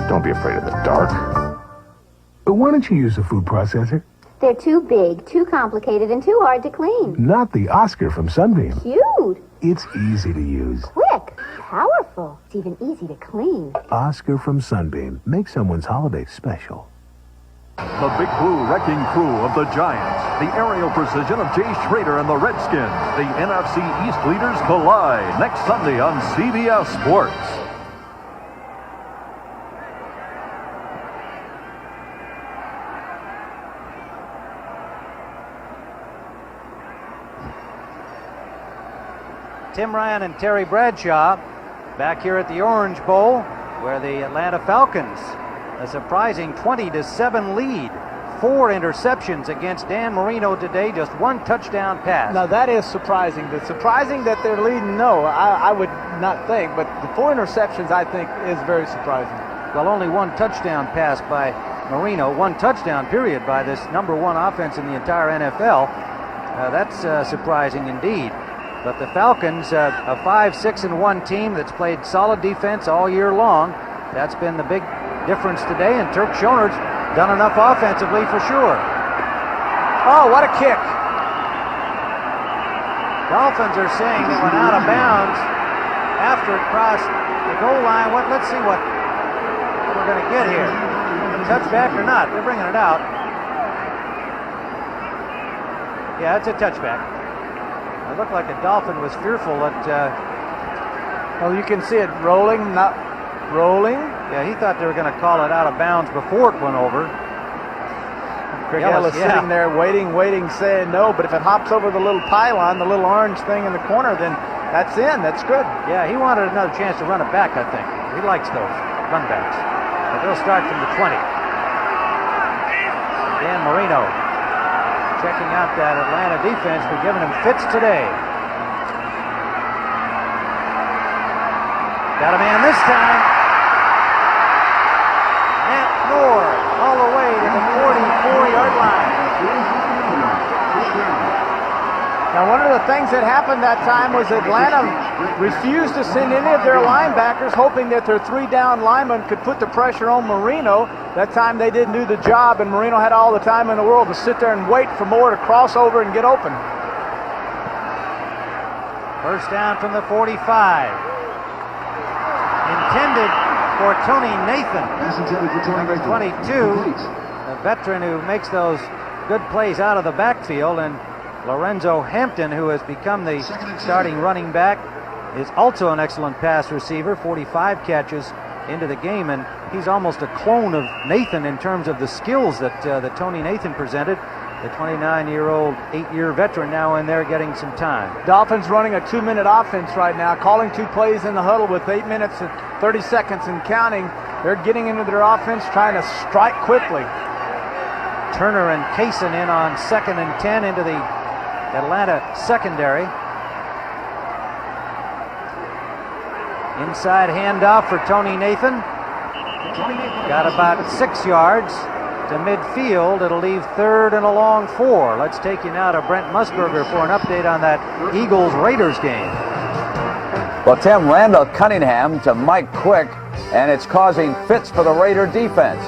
Don't be afraid of the dark. But why don't you use a food processor? They're too big, too complicated, and too hard to clean. Not the Oscar from Sunbeam. Cute. It's easy to use. Quick. Powerful. It's even easy to clean. Oscar from Sunbeam. Make someone's holiday special. The Big Blue Wrecking Crew of the Giants, the aerial precision of Jay Schrader and the Redskins, the NFC East leaders collide next Sunday on CBS Sports. Tim Ryan and Terry Bradshaw back here at the Orange Bowl, where the Atlanta Falcons, a surprising 20-7 lead. 4 interceptions against Dan Marino today, just 1 touchdown pass. Now that is surprising. The surprising that they're leading, no, I would not think, but the 4 interceptions I think is very surprising. Well, only 1 touchdown pass by Marino, 1 touchdown period by this #1 offense in the entire NFL. That's surprising indeed. But the Falcons, a 5-6-1 team that's played solid defense all year long. That's been the big difference today, and Turk Schoner's done enough offensively for sure. Oh, what a kick. Dolphins are saying it went out of bounds after it crossed the goal line. Let's see what we're going to get here. Touchback or not? They're bringing it out. Yeah, it's a touchback. It looked like a Dolphin was fearful that... well, you can see it rolling, not rolling. Yeah, he thought they were going to call it out of bounds before it went over. Greg Ellis sitting there waiting, saying no, but if it hops over the little pylon, the little orange thing in the corner, then that's in. That's good. Yeah, he wanted another chance to run it back, I think. He likes those run backs. But they'll start from the 20. Dan Marino checking out that Atlanta defense. We're giving him fits today. Got a man this time. Matt Moore all the way to the 44-yard line. Now, one of the things that happened that time was Atlanta refused to send any of their linebackers, hoping that their three-down linemen could put the pressure on Marino. That time they didn't do the job, and Marino had all the time in the world to sit there and wait for Moore to cross over and get open. First down from the 45. Intended for Tony Nathan. Number 22, a veteran who makes those good plays out of the backfield, and Lorenzo Hampton, who has become the starting running back, is also an excellent pass receiver, 45 catches into the game, and he's almost a clone of Nathan in terms of the skills that Tony Nathan presented. The 29-year-old, 8-year veteran now in there getting some time. Dolphins running a 2-minute offense right now, calling 2 plays in the huddle with 8 minutes and 30 seconds and counting. They're getting into their offense, trying to strike quickly. Turner and Kaysen in on 2nd and 10 into the Atlanta secondary. Inside handoff for Tony Nathan. Got about 6 yards to midfield. It'll leave 3rd and a long 4. Let's take you now to Brent Musburger for an update on that Eagles-Raiders game. Well, Tim, Randall Cunningham to Mike Quick, and it's causing fits for the Raider defense.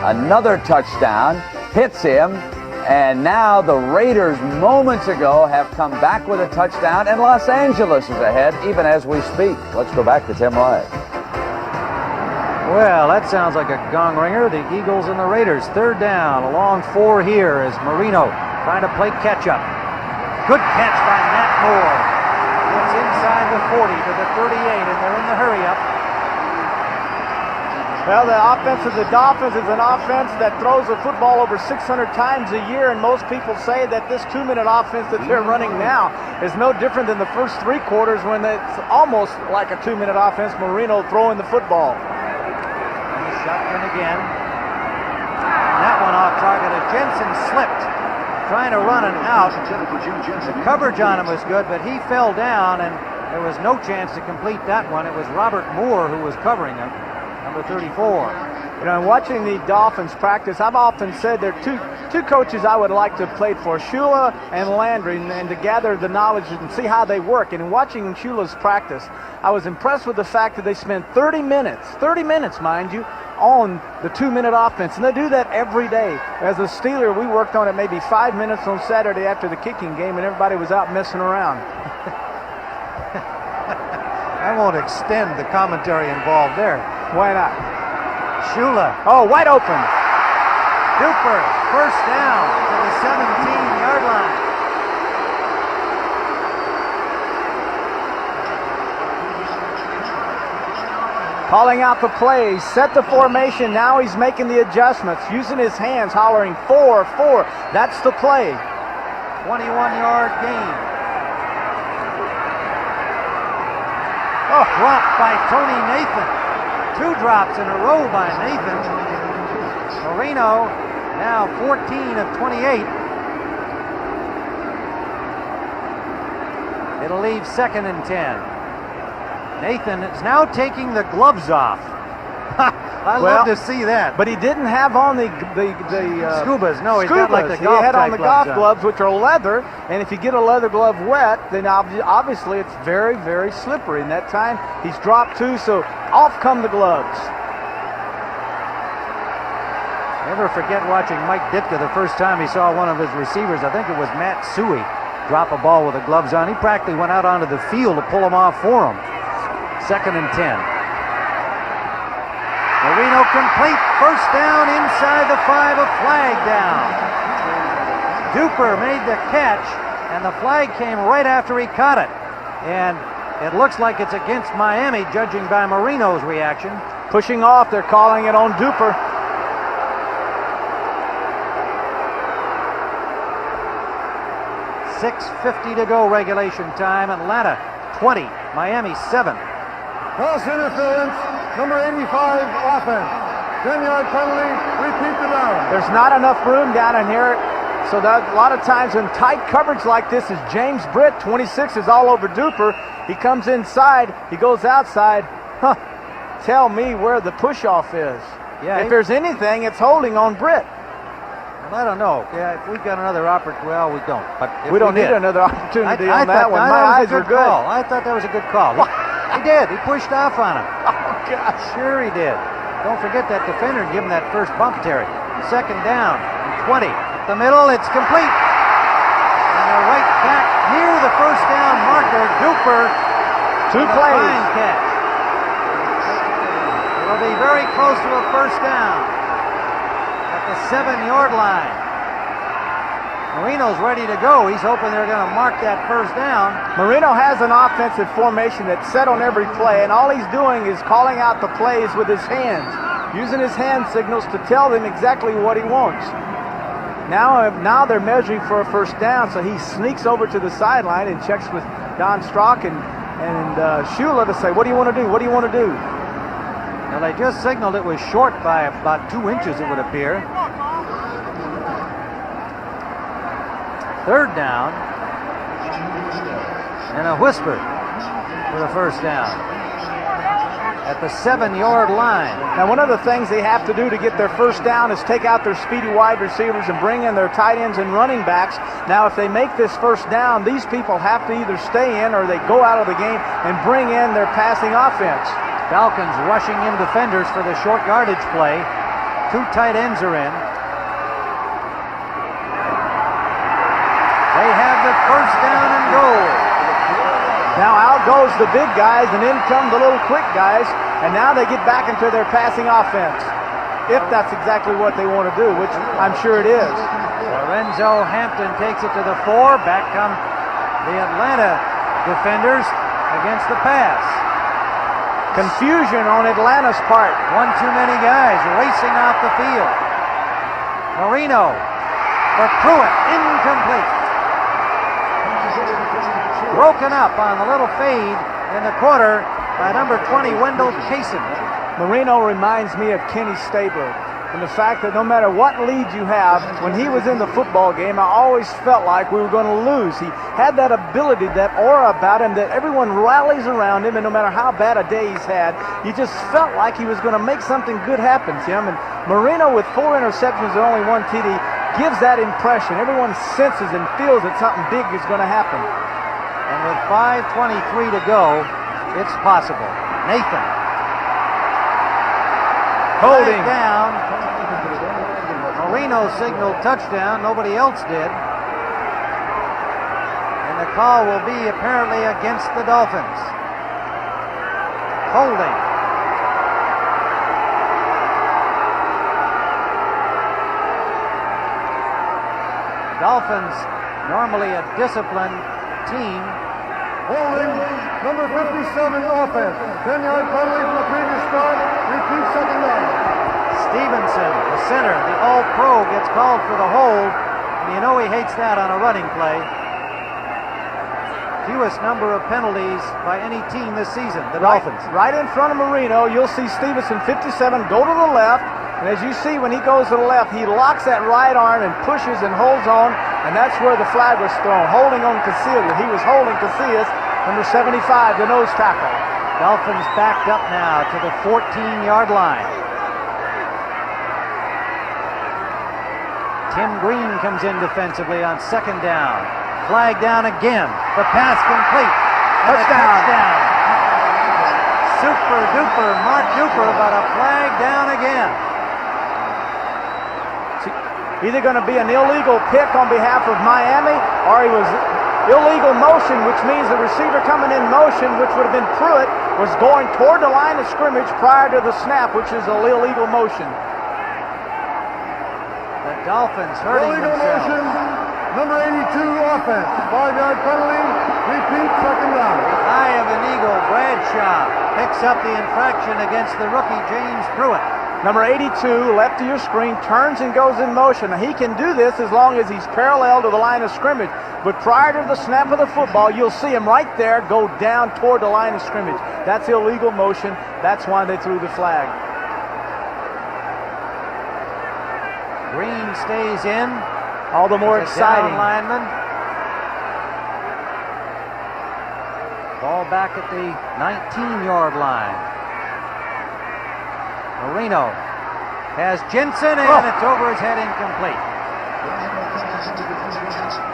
Another touchdown hits him, and now the Raiders moments ago have come back with a touchdown, and Los Angeles is ahead even as we speak. Let's go back to Tim Wright. Well, that sounds like a gong ringer. The Eagles and the Raiders. 3rd down, a long 4 here as Marino trying to play catch-up. Good catch by Matt Moore. It's inside the 40 to the 38, and they're in the hurry-up. Well, the offense of the Dolphins is an offense that throws the football over 600 times a year, and most people say that this 2-minute offense that they're running now is no different than the first 3 quarters when it's almost like a 2-minute offense, Marino throwing the football. Shotgun again. That one off target. Jensen slipped, trying to run an out. The coverage on him was good, but he fell down, and there was no chance to complete that one. It was Robert Moore who was covering him, number 34. You know, watching the Dolphins practice, I've often said there are two coaches I would like to have played for, Shula and Landry, and to gather the knowledge and see how they work. And in watching Shula's practice, I was impressed with the fact that they spent 30 minutes, mind you, on the 2-minute offense, and they do that every day. As a Steeler, we worked on it maybe 5 minutes on Saturday after the kicking game, and everybody was out messing around. I won't extend the commentary involved there. Why not? Shula. Oh, wide open. Duper, first down to the 17-yard line. Calling out the plays, set the formation. Now he's making the adjustments, using his hands, hollering 4-4. That's the play. 21-yard gain. Oh, dropped by Tony Nathan. 2 drops in a row by Nathan. Marino now 14 of 28. It'll leave 2nd and 10. Nathan is now taking the gloves off. I love to see that. But he didn't have on the Scubas. No, he's Scubas. got like the He golf had on type the golf gloves gloves, which are leather. And if you get a leather glove wet, then obviously it's very, very slippery. And that time he's dropped two, so off come the gloves. Never forget watching Mike Ditka the first time he saw one of his receivers. I think it was Matt Suey drop a ball with the gloves on. He practically went out onto the field to pull them off for him. 2nd and 10. Marino complete. First down inside the 5, a flag down. Duper made the catch, and the flag came right after he caught it. And it looks like it's against Miami, judging by Marino's reaction. Pushing off, they're calling it on Duper. 6:50 to go, regulation time. Atlanta 20, Miami 7. Cross interference, number 85, offense. 10-yard penalty, repeat the down. There's not enough room down in here, so that a lot of times in tight coverage like this is James Britt, 26, is all over Duper. He comes inside, he goes outside. Huh. Tell me where the push-off is. Yeah, if there's anything, it's holding on Britt. Well, I don't know. Yeah, if we've got another opportunity, well, we don't. But if we don't need did, another opportunity I on that one. My eyes are good. Call. I thought that was a good call. He did. He pushed off on him. Oh, gosh. Sure he did. Don't forget that defender and give him that first bump, Terry. 2nd down, 20. The middle, it's complete. And they're right back near the first down marker. Duper. 2 plays. Fine catch. It'll be very close to a first down. The 7-yard line. Marino's ready to go. He's hoping they're going to mark that first down. Marino has an offensive formation that's set on every play, and all he's doing is calling out the plays with his hands, using his hand signals to tell them exactly what he wants. Now they're measuring for a first down, so he sneaks over to the sideline and checks with Don Strock and Shula to say, what do you want to do? What do you want to do? Now, they just signaled it was short by about 2 inches, it would appear. 3rd down. And a whisper for the first down. At the 7-yard line. Now, one of the things they have to do to get their first down is take out their speedy wide receivers and bring in their tight ends and running backs. Now, if they make this first down, these people have to either stay in or they go out of the game and bring in their passing offense. Falcons rushing in defenders for the short yardage play. 2 tight ends are in. They have the first down and goal. Now out goes the big guys, and in come the little quick guys, and now they get back into their passing offense. If that's exactly what they want to do, which I'm sure it is. Lorenzo Hampton takes it to the 4. Back come the Atlanta defenders against the pass. Confusion on Atlanta's part. One too many guys racing off the field. Marino for Pruitt, incomplete. Broken up on the little fade in the quarter by number 20, Wendell Chasen. Marino reminds me of Kenny Stabler. And the fact that no matter what lead you have, when he was in the football game, I always felt like we were going to lose. He had that ability, that aura about him, that everyone rallies around him, and no matter how bad a day he's had, you just felt like he was going to make something good happen to him. And Marino, with 4 interceptions and only 1 TD, gives that impression. Everyone senses and feels that something big is going to happen. And with 5:23 to go, it's possible. Nathan. Holding. Down. Marino signaled touchdown. Nobody else did. And the call will be apparently against the Dolphins. Holding. Dolphins, normally a disciplined team. Holding, number 57, offense. 10-yard penalty from the previous start. Repeat second down. Stevenson, the center, the All-Pro, gets called for the hold. And you know he hates that on a running play. Fewest number of penalties by any team this season, the Dolphins. Right in front of Marino, you'll see Stevenson, 57, go to the left. And as you see, when he goes to the left, he locks that right arm and pushes and holds on. And that's where the flag was thrown, holding on Casillas. He was holding Casillas, number 75, the nose tackle. Dolphins backed up now to the 14-yard line. Tim Green comes in defensively on second down. Flag down again. The pass complete. Touchdown. Super duper Mark Duper, but a flag down again. Either going to be an illegal pick on behalf of Miami, or he was illegal motion, which means the receiver coming in motion, which would have been Pruitt, was going toward the line of scrimmage prior to the snap, which is an illegal motion. The Dolphins hurting Illegal themselves. motion, number 82 offense. 5-yard penalty, repeat second down. Eye of an eagle, Bradshaw picks up the infraction against the rookie James Pruitt. Number 82, left of your screen, turns and goes in motion. Now, he can do this as long as he's parallel to the line of scrimmage. But prior to the snap of the football, you'll see him right there go down toward the line of scrimmage. That's illegal motion. That's why they threw the flag. Green stays in. All the more He's a exciting. down lineman. Ball back at the 19-yard line. Marino has Jensen, and it's over his head, incomplete.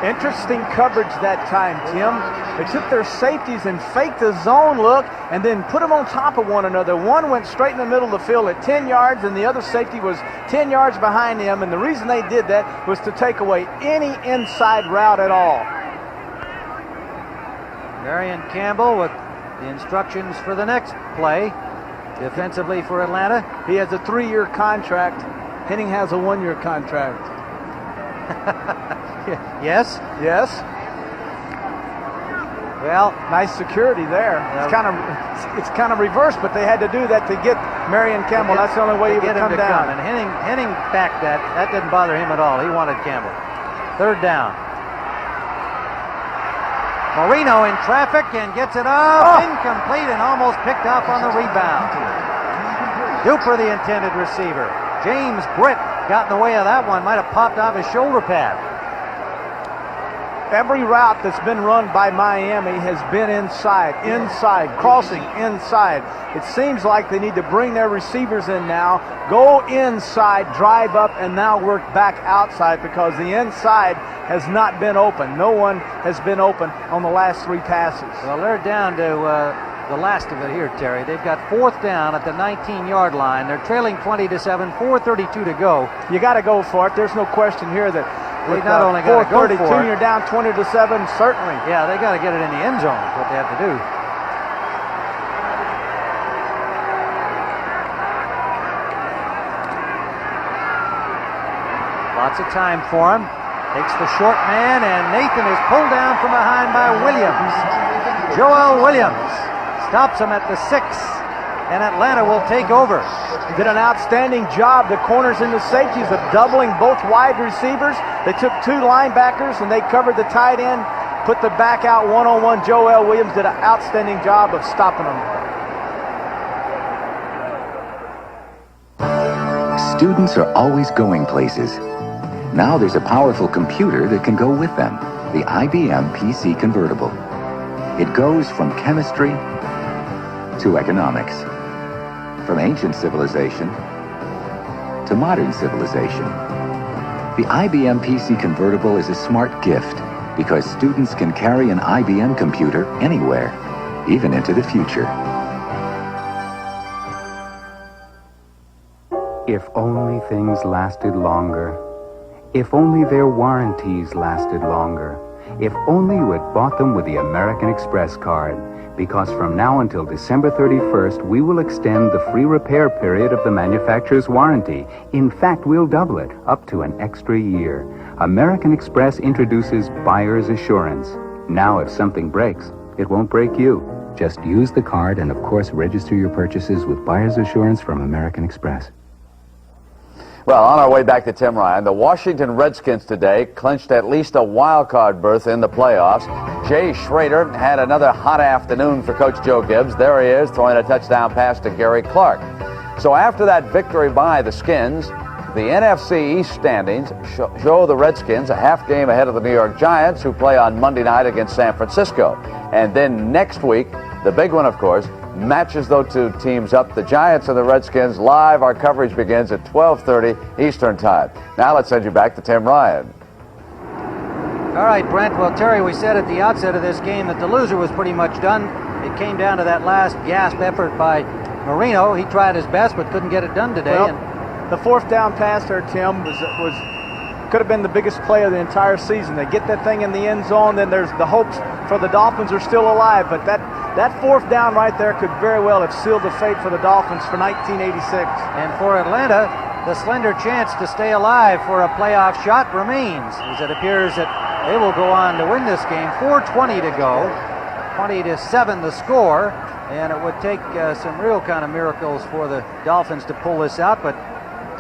Interesting coverage that time, Tim. They took their safeties and faked the zone look and then put them on top of one another. One went straight in the middle of the field at 10 yards, and the other safety was 10 yards behind him, and the reason they did that was to take away any inside route at all. Marion Campbell with the instructions for the next play. Defensively for Atlanta. He has a 3-year contract. Henning has a 1-year contract. Yes? Yes. Well, nice security there. It's kind of reversed, but they had to do that to get Marion Campbell. That's the only way he would come down. And Henning backed that. That didn't bother him at all. He wanted Campbell. Third down. Marino in traffic and gets it up, incomplete, and almost picked up on the rebound. Duper, the intended receiver. James Britt got in the way of that one, might have popped off his shoulder pad. Every route that's been run by Miami has been inside, crossing inside. It seems like they need to bring their receivers in now, go inside, drive up, and now work back outside because the inside has not been open. No one has been open on the last 3 passes. Well, they're down to the last of it here, Terry. They've got 4th down at the 19-yard line. They're trailing 20-7, 4:32 to go. You got to go for it. There's no question here that they not only got to go for it. 4:32, you're down 20-7, certainly. Yeah, they got to get it in the end zone. Is what they have to do. Lots of time for him. Takes the short man, and Nathan is pulled down from behind by Williams. Joel Williams stops him at the 6, and Atlanta will take over. Did an outstanding job, the corners and the safeties, of doubling both wide receivers. They took 2 linebackers, and they covered the tight end, put the back out one-on-one. Joel Williams did an outstanding job of stopping them. Students are always going places. Now there's a powerful computer that can go with them, the IBM PC Convertible. It goes from chemistry to economics, from ancient civilization to modern civilization. The IBM PC Convertible is a smart gift because students can carry an IBM computer anywhere, even into the future. If only things lasted longer. If only their warranties lasted longer. If only you had bought them with the American Express card. Because from now until December 31st, we will extend the free repair period of the manufacturer's warranty. In fact, we'll double it, up to an extra year. American Express introduces Buyer's Assurance. Now, if something breaks, it won't break you. Just use the card and, of course, register your purchases with Buyer's Assurance from American Express. Well, on our way back to Tim Ryan, the Washington Redskins today clinched at least a wild card berth in the playoffs. Jay Schrader had another hot afternoon for Coach Joe Gibbs. There he is, throwing a touchdown pass to Gary Clark. So after that victory by the Skins, the NFC East standings show the Redskins a half game ahead of the New York Giants, who play on Monday night against San Francisco. And then next week, the big one, of course, matches those two teams up. The Giants and the Redskins live. Our coverage begins at 12:30 Eastern Time. Now let's send you back to Tim Ryan. All right, Brent. Well, Terry, we said at the outset of this game that the loser was pretty much done. It came down to that last gasp effort by Marino. He tried his best but couldn't get it done today. Well, the fourth down pass there, Tim, could have been the biggest play of the entire season. They get that thing in the end zone, then there's the hopes for the Dolphins are still alive. But that fourth down right there could very well have sealed the fate for the Dolphins for 1986. And for Atlanta, the slender chance to stay alive for a playoff shot remains, as it appears that they will go on to win this game. 4:20 to go, 20-7 the score, and it would take some real kind of miracles for the Dolphins to pull this out, but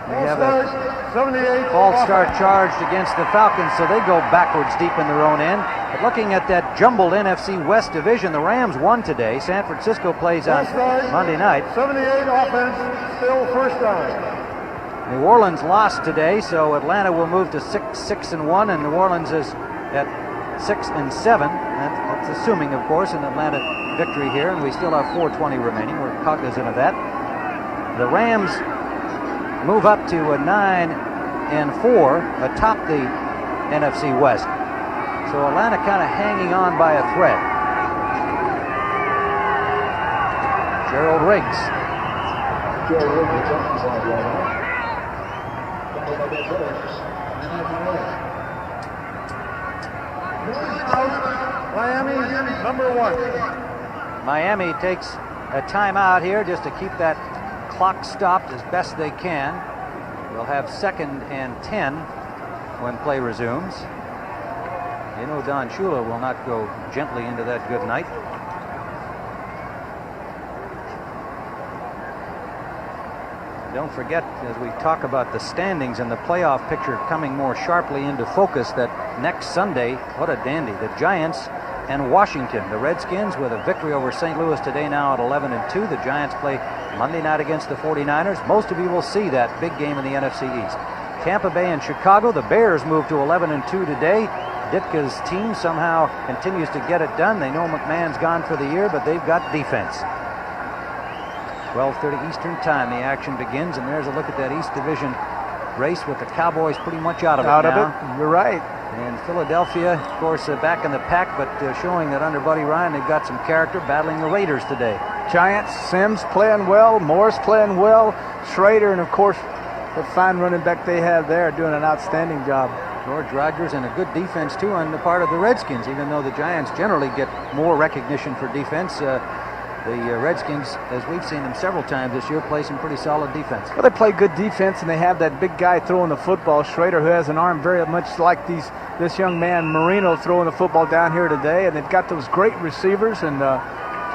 we have a false start charged against the Falcons, so they go backwards deep in their own end. But looking at that jumbled NFC West division, the Rams won today. San Francisco plays on Monday night. 78 offense, still first down. New Orleans lost today, so Atlanta will move to 6-1, and New Orleans is at 6-7. That's assuming, of course, an Atlanta victory here, and we still have 4:20 remaining. We're cognizant of that. The Rams move up to a 9-4 atop the NFC West. So Atlanta kind of hanging on by a thread. Gerald Riggs. Miami, number 1. Miami takes a timeout here just to keep that clock stopped as best they can. We'll have 2nd and 10 when play resumes. You know Don Shula will not go gently into that good night. Don't forget, as we talk about the standings and the playoff picture coming more sharply into focus, that next Sunday, what a dandy, the Giants and Washington. The Redskins with a victory over St. Louis today, now at 11-2. The Giants play Monday night against the 49ers. Most of you will see that big game in the NFC East. Tampa Bay and Chicago. The Bears moved to 11-2 today. Ditka's team somehow continues to get it done. They know McMahon's gone for the year, but they've got defense. 12:30 Eastern Time, the action begins, and there's a look at that East Division race with the Cowboys pretty much out of it now. You're right. And Philadelphia, of course, back in the pack, but showing that under Buddy Ryan, they've got some character, battling the Raiders today. Giants, Sims playing well, Morris playing well, Schrader, and of course, the fine running back they have there doing an outstanding job. George Rogers and a good defense, too, on the part of the Redskins, even though the Giants generally get more recognition for defense. The Redskins, as we've seen them several times this year, play some pretty solid defense. Well, they play good defense, and they have that big guy throwing the football, Schrader, who has an arm very much like this young man, Marino, throwing the football down here today. And they've got those great receivers, and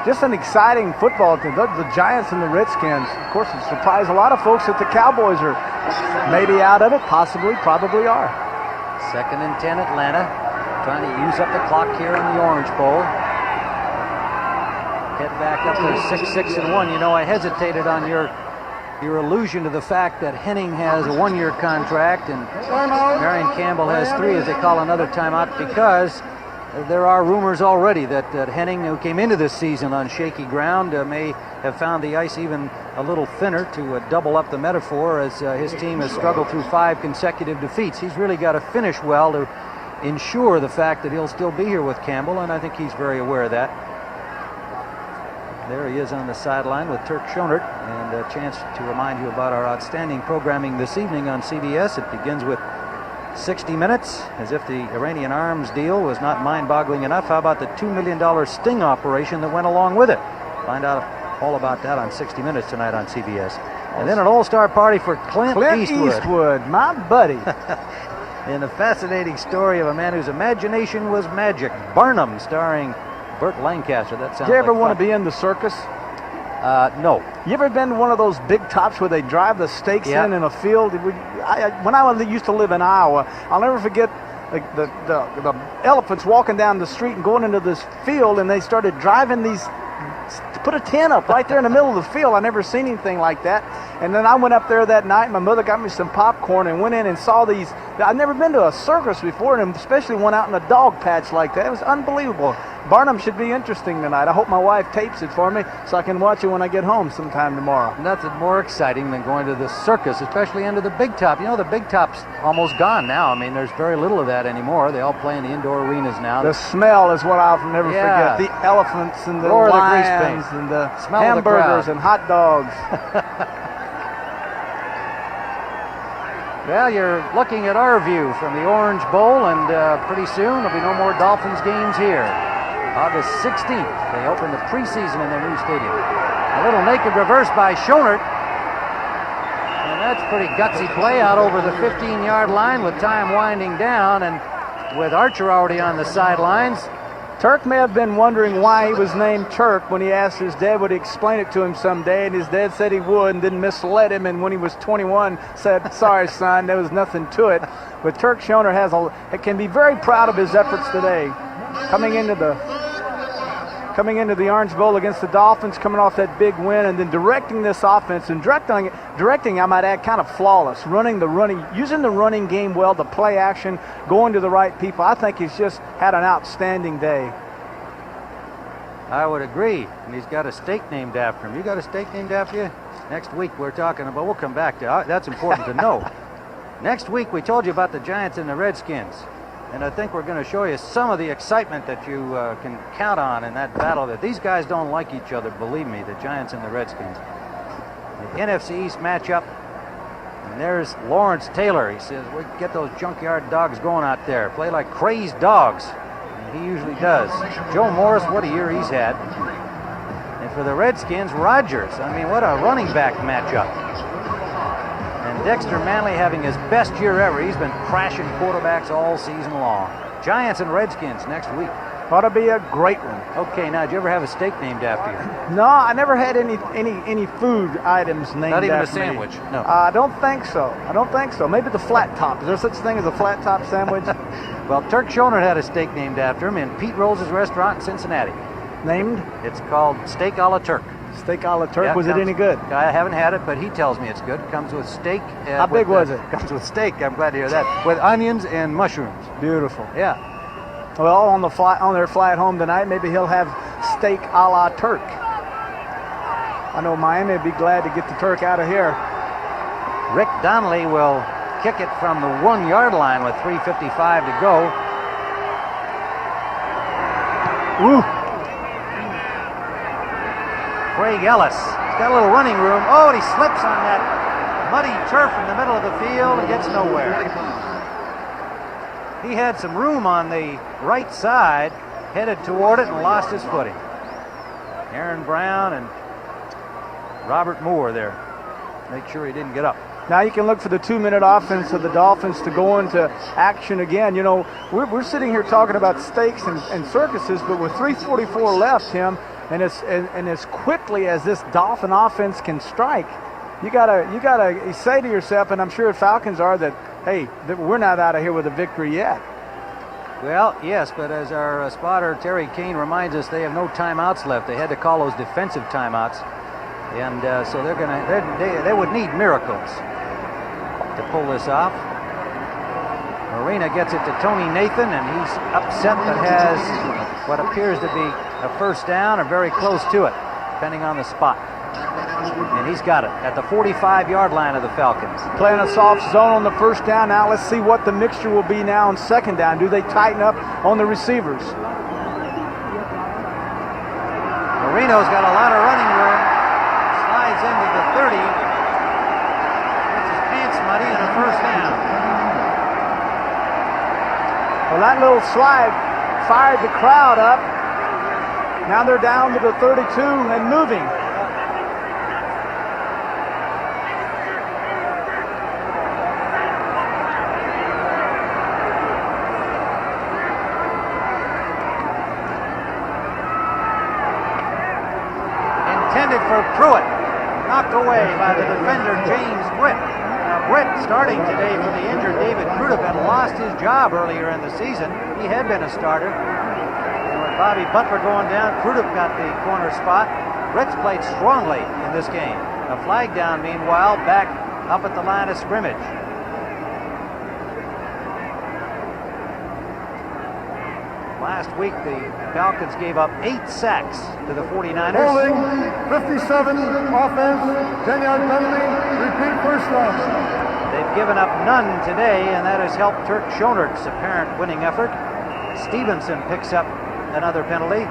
just an exciting football team. The Giants and the Redskins, of course, it surprised a lot of folks that the Cowboys are maybe out of it, possibly, probably are. 2nd and 10 Atlanta, trying to use up the clock here in the Orange Bowl. Head back up to 6-1. You know, I hesitated on your allusion to the fact that Henning has a 1-year contract and Marion Campbell has 3, as they call another timeout, because there are rumors already that Henning, who came into this season on shaky ground, may have found the ice even a little thinner, to double up the metaphor, as his team has struggled through 5 consecutive defeats. He's really got to finish well to ensure the fact that he'll still be here with Campbell, and I think he's very aware of that. There he is on the sideline with Turk Schonert, and a chance to remind you about our outstanding programming this evening on CBS. It begins with 60 Minutes, as if the Iranian arms deal was not mind-boggling enough. How about the $2 million sting operation that went along with it? Find out all about that on 60 Minutes tonight on CBS. And then an all-star party for Clint Eastwood, my buddy. And a fascinating story of a man whose imagination was magic. Barnum, starring Burt Lancaster. That sounds. Did you ever like want to be in the circus? No. You ever been to one of those big tops where they drive the stakes in a field? When I used to live in Iowa, I'll never forget the elephants walking down the street and going into this field, and they started driving these, put a tent up right there in the middle of the field. I never seen anything like that. And then I went up there that night. My mother got me some popcorn and went in and saw these. I'd never been to a circus before, and especially one out in a dog patch like that. It was unbelievable. Barnum should be interesting tonight. I hope my wife tapes it for me so I can watch it when I get home sometime tomorrow. Nothing more exciting than going to the circus, especially into the Big Top. You know, the Big Top's almost gone now. I mean, there's very little of that anymore. They all play in the indoor arenas now. The smell is what I'll never forget. The elephants and the lions and the hamburgers and hot dogs. Well, you're looking at our view from the Orange Bowl, and pretty soon there'll be no more Dolphins games here. August 16th, they open the preseason in their new stadium. A little naked reverse by Schonert. And that's pretty gutsy play out over the 15-yard line with time winding down, and with Archer already on the sidelines. Turk may have been wondering why he was named Turk when he asked his dad would he explain it to him someday, and his dad said he would and didn't misled him, and when he was 21 said, sorry son, there was nothing to it. But Turk Schonert can be very proud of his efforts today. Coming into the Orange Bowl against the Dolphins, coming off that big win, and then directing this offense, and directing, I might add, kind of flawless, using the running game well, the play action, going to the right people. I think he's just had an outstanding day. I would agree, and he's got a steak named after him. You got a steak named after you? Next week we're talking about, we'll come back to, that's important to know. Next week we told you about the Giants and the Redskins. And I think we're going to show you some of the excitement that you can count on in that battle. That these guys don't like each other, believe me, the Giants and the Redskins. The NFC East matchup. And there's Lawrence Taylor. He says, we get those junkyard dogs going out there. Play like crazed dogs. And he usually does. Joe Morris, what a year he's had. And for the Redskins, Rodgers. I mean, what a running back matchup. And Dexter Manley having his best year ever. He's been crashing quarterbacks all season long. Giants and Redskins next week. Ought to be a great one. Okay, now, did you ever have a steak named after you? No, I never had any food items named after me. Not even a sandwich? No. I don't think so. Maybe the flat top. Is there such thing as a flat top sandwich? Well, Turk Schonert had a steak named after him in Pete Rolls' restaurant in Cincinnati. Named? It's called Steak a la Turk. Steak a la Turk. Yeah, was it any good? I haven't had it, but he tells me it's good. It comes with steak. How big was it? Comes with steak. I'm glad to hear that. With onions and mushrooms. Beautiful. Yeah. Well, on their flight home tonight, maybe he'll have steak a la Turk. I know Miami would be glad to get the Turk out of here. Rick Donnelly will kick it from the 1-yard line with 3:55 to go. Woo! Craig Ellis. He's got a little running room. Oh, and he slips on that muddy turf in the middle of the field and gets nowhere. He had some room on the right side, headed toward it and lost his footing. Aaron Brown and Robert Moore there. Make sure he didn't get up. Now you can look for the 2-minute offense of the Dolphins to go into action again. You know, we're sitting here talking about steaks and circuses, but with 3:44 left, Tim, and as quickly as this Dolphin offense can strike, you gotta say to yourself, and I'm sure Falcons are, that hey, we're not out of here with a victory yet. Well, yes, but as our spotter Terry Kane reminds us, they have no timeouts left. They had to call those defensive timeouts, and so they would need miracles to pull this off. Marina gets it to Tony Nathan, and he's upset that has what appears to be a first down or very close to it, depending on the spot. And he's got it at the 45-yard line of the Falcons. Playing a soft zone on the first down. Now let's see what the mixture will be now on second down. Do they tighten up on the receivers? Marino's got a lot of running room. Slides into the 30. Gets his pants muddy and a first down. Well, that little slide fired the crowd up. Now they're down to the 32 and moving. Intended for Pruitt. Knocked away by the defender, James Britt. Now, Britt, starting today for the injured David Crudup, had lost his job earlier in the season. He had been a starter. And with Bobby Butler going down, Crudup got the corner spot. Britt's played strongly in this game. A flag down, meanwhile, back up at the line of scrimmage. Last week, the Falcons gave up 8 sacks to the 49ers. Holding, 57, offense, 10-yard penalty, repeat first down. They've given up none today, and that has helped Turk Schonert's apparent winning effort. Stevenson picks up another penalty,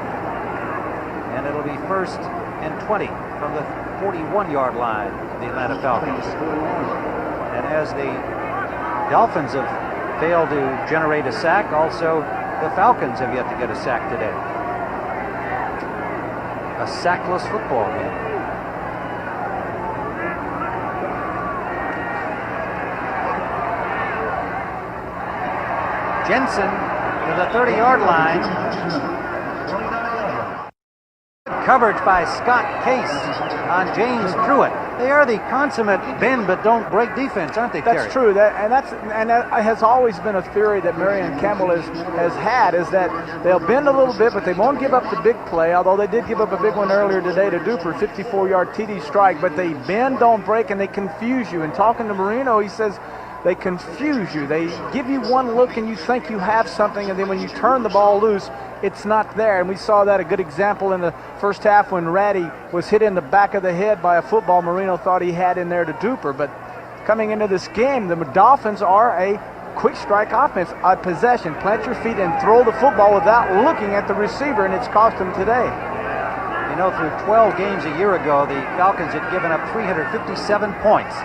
and it'll be 1st and 20 from the 41-yard line of the Atlanta Falcons. And as the Dolphins have failed to generate a sack, also the Falcons have yet to get a sack today. A sackless football game. Jensen to the 30-yard line. Coverage by Scott Case on James Pruitt. They are the consummate bend but don't break defense, aren't they, Terry? That's true. That has always been a theory that Marion Campbell has had, is that they'll bend a little bit, but they won't give up the big play, although they did give up a big one earlier today to Duper, 54-yard TD strike, but they bend, don't break, and they confuse you. And talking to Marino, he says they confuse you. They give you one look and you think you have something, and then when you turn the ball loose, it's not there. And we saw that, a good example in the first half when Ratty was hit in the back of the head by a football Marino thought he had in there to Duper. But coming into this game, the Dolphins are a quick strike offense, a possession. Plant your feet and throw the football without looking at the receiver, and it's cost them today. You know, through 12 games a year ago, the Falcons had given up 357 points.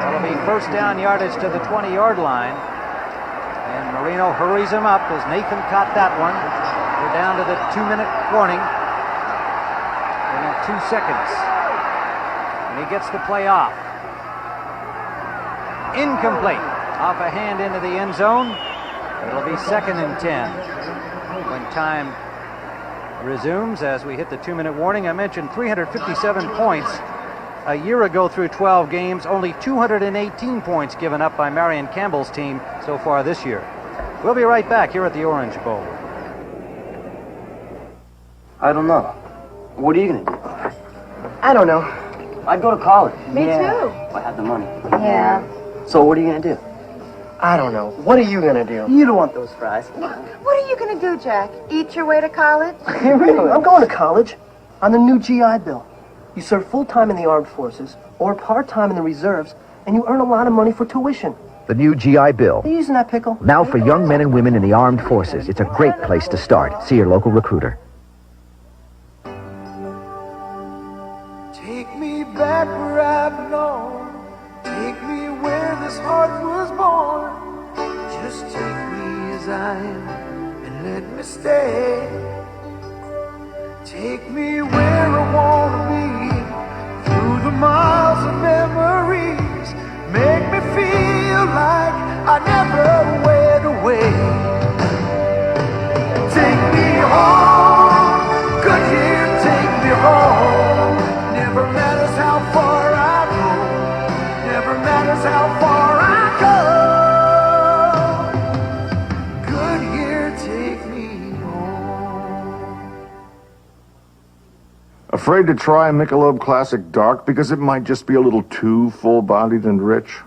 That'll be first down yardage to the 20-yard line. And Marino hurries him up as Nathan caught that one. We're down to the 2-minute warning. And in 2 seconds. And he gets the play off. Incomplete. Off a hand into the end zone. It'll be 2nd and 10 when time resumes as we hit the 2-minute warning. I mentioned 357 points a year ago through 12 games. Only 218 points given up by Marion Campbell's team so far this year. We'll be right back here at the Orange Bowl. I don't know. What are you going to do? I don't know. I'd go to college. Me too. If I had the money. Yeah. So what are you going to do? I don't know. What are you going to do? You don't want those fries. What are you going to do, Jack? Eat your way to college? Really? I'm going to college on the new GI Bill. You serve full-time in the armed forces or part-time in the reserves, and you earn a lot of money for tuition. The new GI Bill. Are you using that pickle? Now for young men and women in the armed forces. It's a great place to start. See your local recruiter. Take me back where I belong. Take me where this heart was born. Just take me as I am and let me stay. Take me where I want to be. Through the miles of memories. Make me feel like I never went away. Take me home. Good year, take me home. Never matters how far I go. Never matters how far I go. Good year, take me home. Afraid to try Michelob Classic Dark because it might just be a little too full-bodied and rich?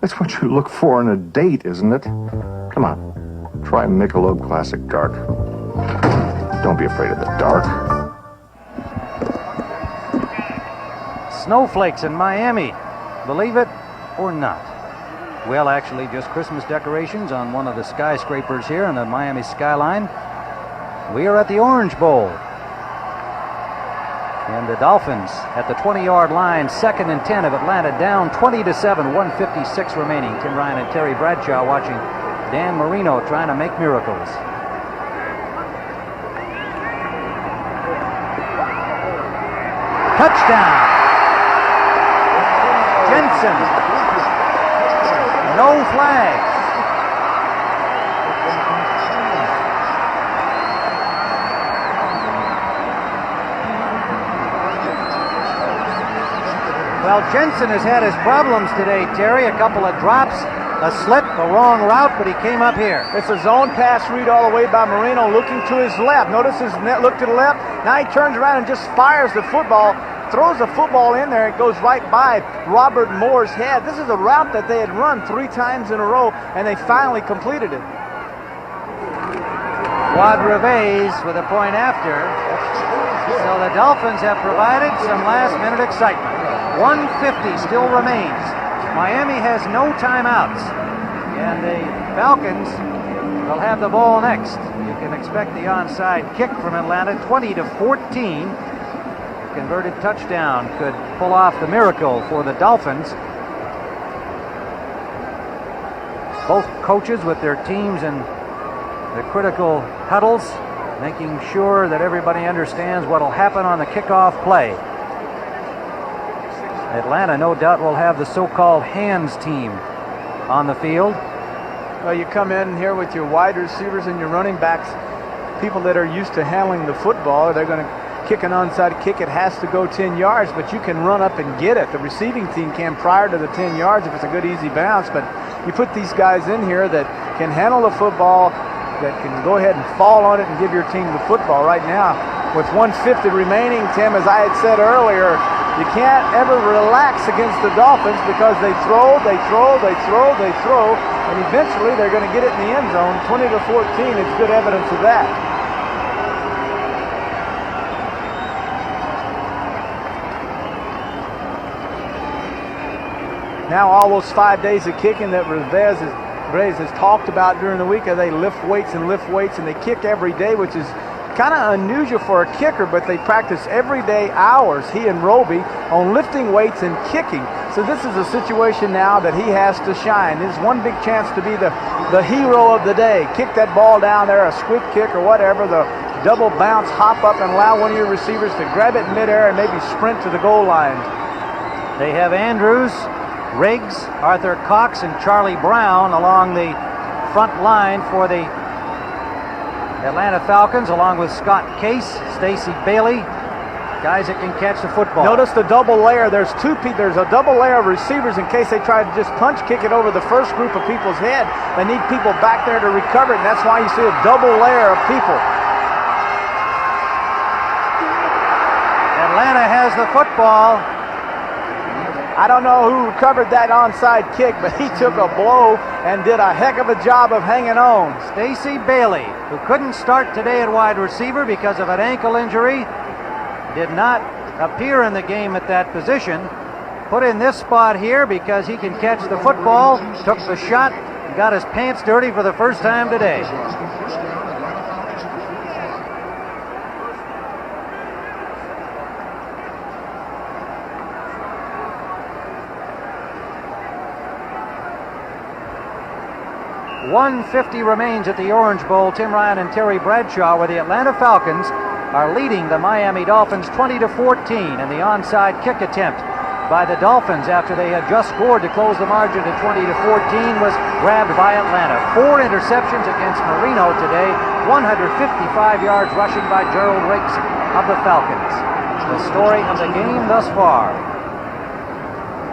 That's what you look for in a date, isn't it? Come on, try Michelob Classic Dark. Don't be afraid of the dark. Snowflakes in Miami, believe it or not. Well, actually, just Christmas decorations on one of the skyscrapers here in the Miami skyline. We are at the Orange Bowl. And the Dolphins at the 20-yard line, 2nd and 10 of Atlanta, down 20-7, 1:56 remaining. Tim Ryan and Terry Bradshaw watching Dan Marino trying to make miracles. Touchdown! Jensen. No flag. Well, Jensen has had his problems today, Terry. A couple of drops a slip, the wrong route, but he came up here. It's a zone pass read all the way by Marino, looking to his left. Notice his net look to the left. Now he turns around and just fires the football, throws the football in there. It goes right by Robert Moore's head. This is a route that they had run 3 times in a row, and they finally completed it. Quadreves with a point after. So the Dolphins have provided some last-minute excitement. 1:50 still remains. Miami has no timeouts, and the Falcons will have the ball next. You can expect the onside kick from Atlanta, 20-14. A converted touchdown could pull off the miracle for the Dolphins. Both coaches with their teams in the critical huddles, making sure that everybody understands what will happen on the kickoff play. Atlanta, no doubt, will have the so-called hands team on the field. Well, you come in here with your wide receivers and your running backs, people that are used to handling the football. They're going to kick an onside kick. It has to go 10 yards, but you can run up and get it. The receiving team can prior to the 10 yards if it's a good, easy bounce. But you put these guys in here that can handle the football, that can go ahead and fall on it and give your team the football. Right now, with 1:50 remaining, Tim, as I had said earlier, you can't ever relax against the Dolphins because they throw, and eventually they're going to get it in the end zone. 20-14 is good evidence of that. Now all those 5 days of kicking that Reyes has talked about during the week, they lift weights, and they kick every day, which is kind of unusual for a kicker, but they practice every day hours, he and Roby, on lifting weights and kicking. So this is a situation now that he has to shine. This is one big chance to be the hero of the day. Kick that ball down there, a squib kick or whatever, the double bounce, hop up and allow one of your receivers to grab it in midair and maybe sprint to the goal line. They have Andrews, Riggs, Arthur Cox, and Charlie Brown along the front line for the Atlanta Falcons, along with Scott Case, Stacy Bailey, guys that can catch the football. Notice the double layer. There's a double layer of receivers in case they try to just punch kick it over the first group of people's head. They need people back there to recover it, and that's why you see a double layer of people. Atlanta has the football. I don't know who recovered that onside kick, but he took a blow and did a heck of a job of hanging on. Stacy Bailey, who couldn't start today at wide receiver because of an ankle injury, did not appear in the game at that position. Put in this spot here because he can catch the football, took the shot, and got his pants dirty for the first time today. .150 remains at the Orange Bowl. Tim Ryan and Terry Bradshaw, where the Atlanta Falcons are leading the Miami Dolphins 20-14, and the onside kick attempt by the Dolphins after they had just scored to close the margin to 20-14 was grabbed by Atlanta. 4 interceptions against Marino today, 155 yards rushing by Gerald Riggs of the Falcons. The story of the game thus far.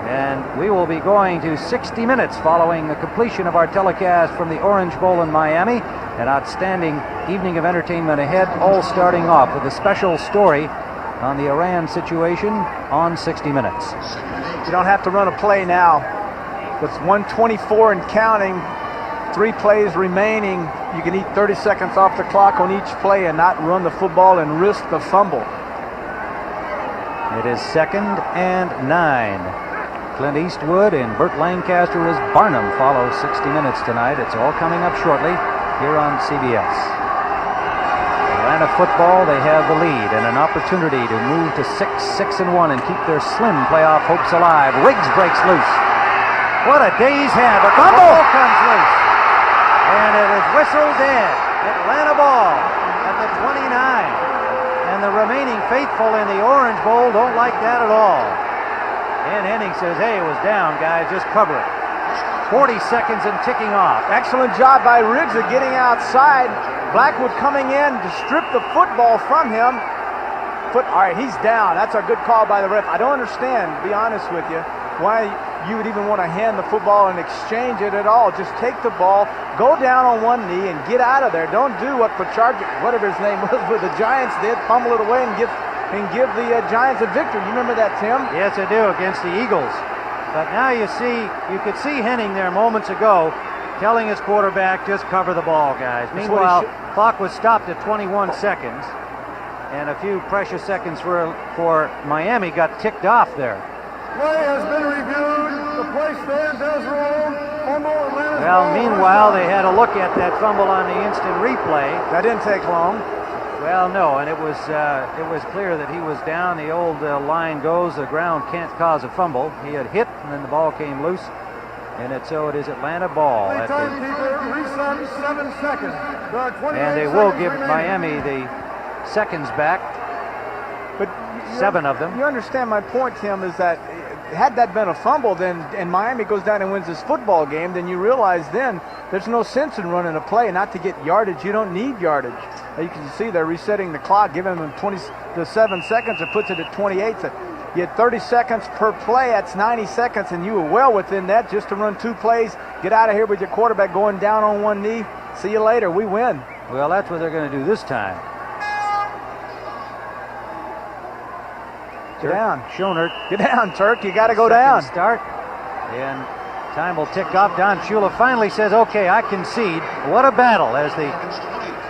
And we will be going to 60 minutes following the completion of our telecast from the Orange Bowl in Miami. An outstanding evening of entertainment ahead, all starting off with a special story on the Iran situation on 60 Minutes. You don't have to run a play now. With 1:24 and counting, 3 plays remaining, you can eat 30 seconds off the clock on each play and not run the football and risk the fumble. It is 2nd and 9. Clint Eastwood and Burt Lancaster as Barnum follow 60 Minutes tonight. It's all coming up shortly here on CBS. Atlanta football, they have the lead and an opportunity to move to 6-1 and keep their slim playoff hopes alive. Riggs breaks loose. What a day he's had. The fumble comes loose. And it is whistled dead. Atlanta ball at the 29. And the remaining faithful in the Orange Bowl don't like that at all. Dan Henning says, hey, it was down, guys, just cover it. 40 seconds and ticking off. Excellent job by Riggs of getting outside. Blackwood coming in to strip the football from him. All right, he's down. That's a good call by the ref. I don't understand, to be honest with you. why you would even want to hand the football and exchange it at all. Just take the ball, go down on one knee, and get out of there. Don't do what Pachardi, whatever his name was, with the Giants did, pummel it away and give the Giants a victory. You remember that, Tim? Yes, I do, against the Eagles. But now you could see Henning there moments ago telling his quarterback, just cover the ball, guys. Meanwhile, clock was stopped at 21 seconds, and a few precious seconds for Miami got ticked off there. Play has been reviewed. The play stands as ruled. Fumble, Atlanta's Well, ball. meanwhile, they had a look at that fumble on the instant replay. That didn't take long. Well, no, and it was clear that he was down. The old line goes, the ground can't cause a fumble. He had hit, and then the ball came loose, and so it is Atlanta ball. Play timekeeper resets 7 seconds. There are 28 And they will seconds give remaining. Miami the seconds back. But 7 of them. You understand my point, Tim, is that had that been a fumble, then and Miami goes down and wins this football game, then you realize then there's no sense in running a play not to get yardage. You don't need yardage. You can see they're resetting the clock, giving them 7 seconds. It puts it at 28. So you had 30 seconds per play. That's 90 seconds, and you were well within that just to run 2 plays, get out of here with your quarterback going down on one knee. See you later. We win. Well, that's what they're going to do this time. Get down. Schoenert. Get down, Turk. You got to go Second down. Start. And time will tick off. Don Shula finally says, okay, I concede. What a battle as the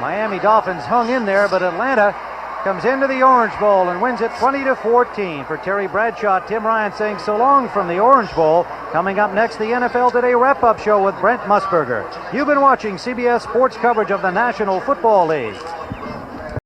Miami Dolphins hung in there, but Atlanta comes into the Orange Bowl and wins it 20-14. For Terry Bradshaw, Tim Ryan saying so long from the Orange Bowl. Coming up next, the NFL Today wrap-up show with Brent Musburger. You've been watching CBS Sports coverage of the National Football League.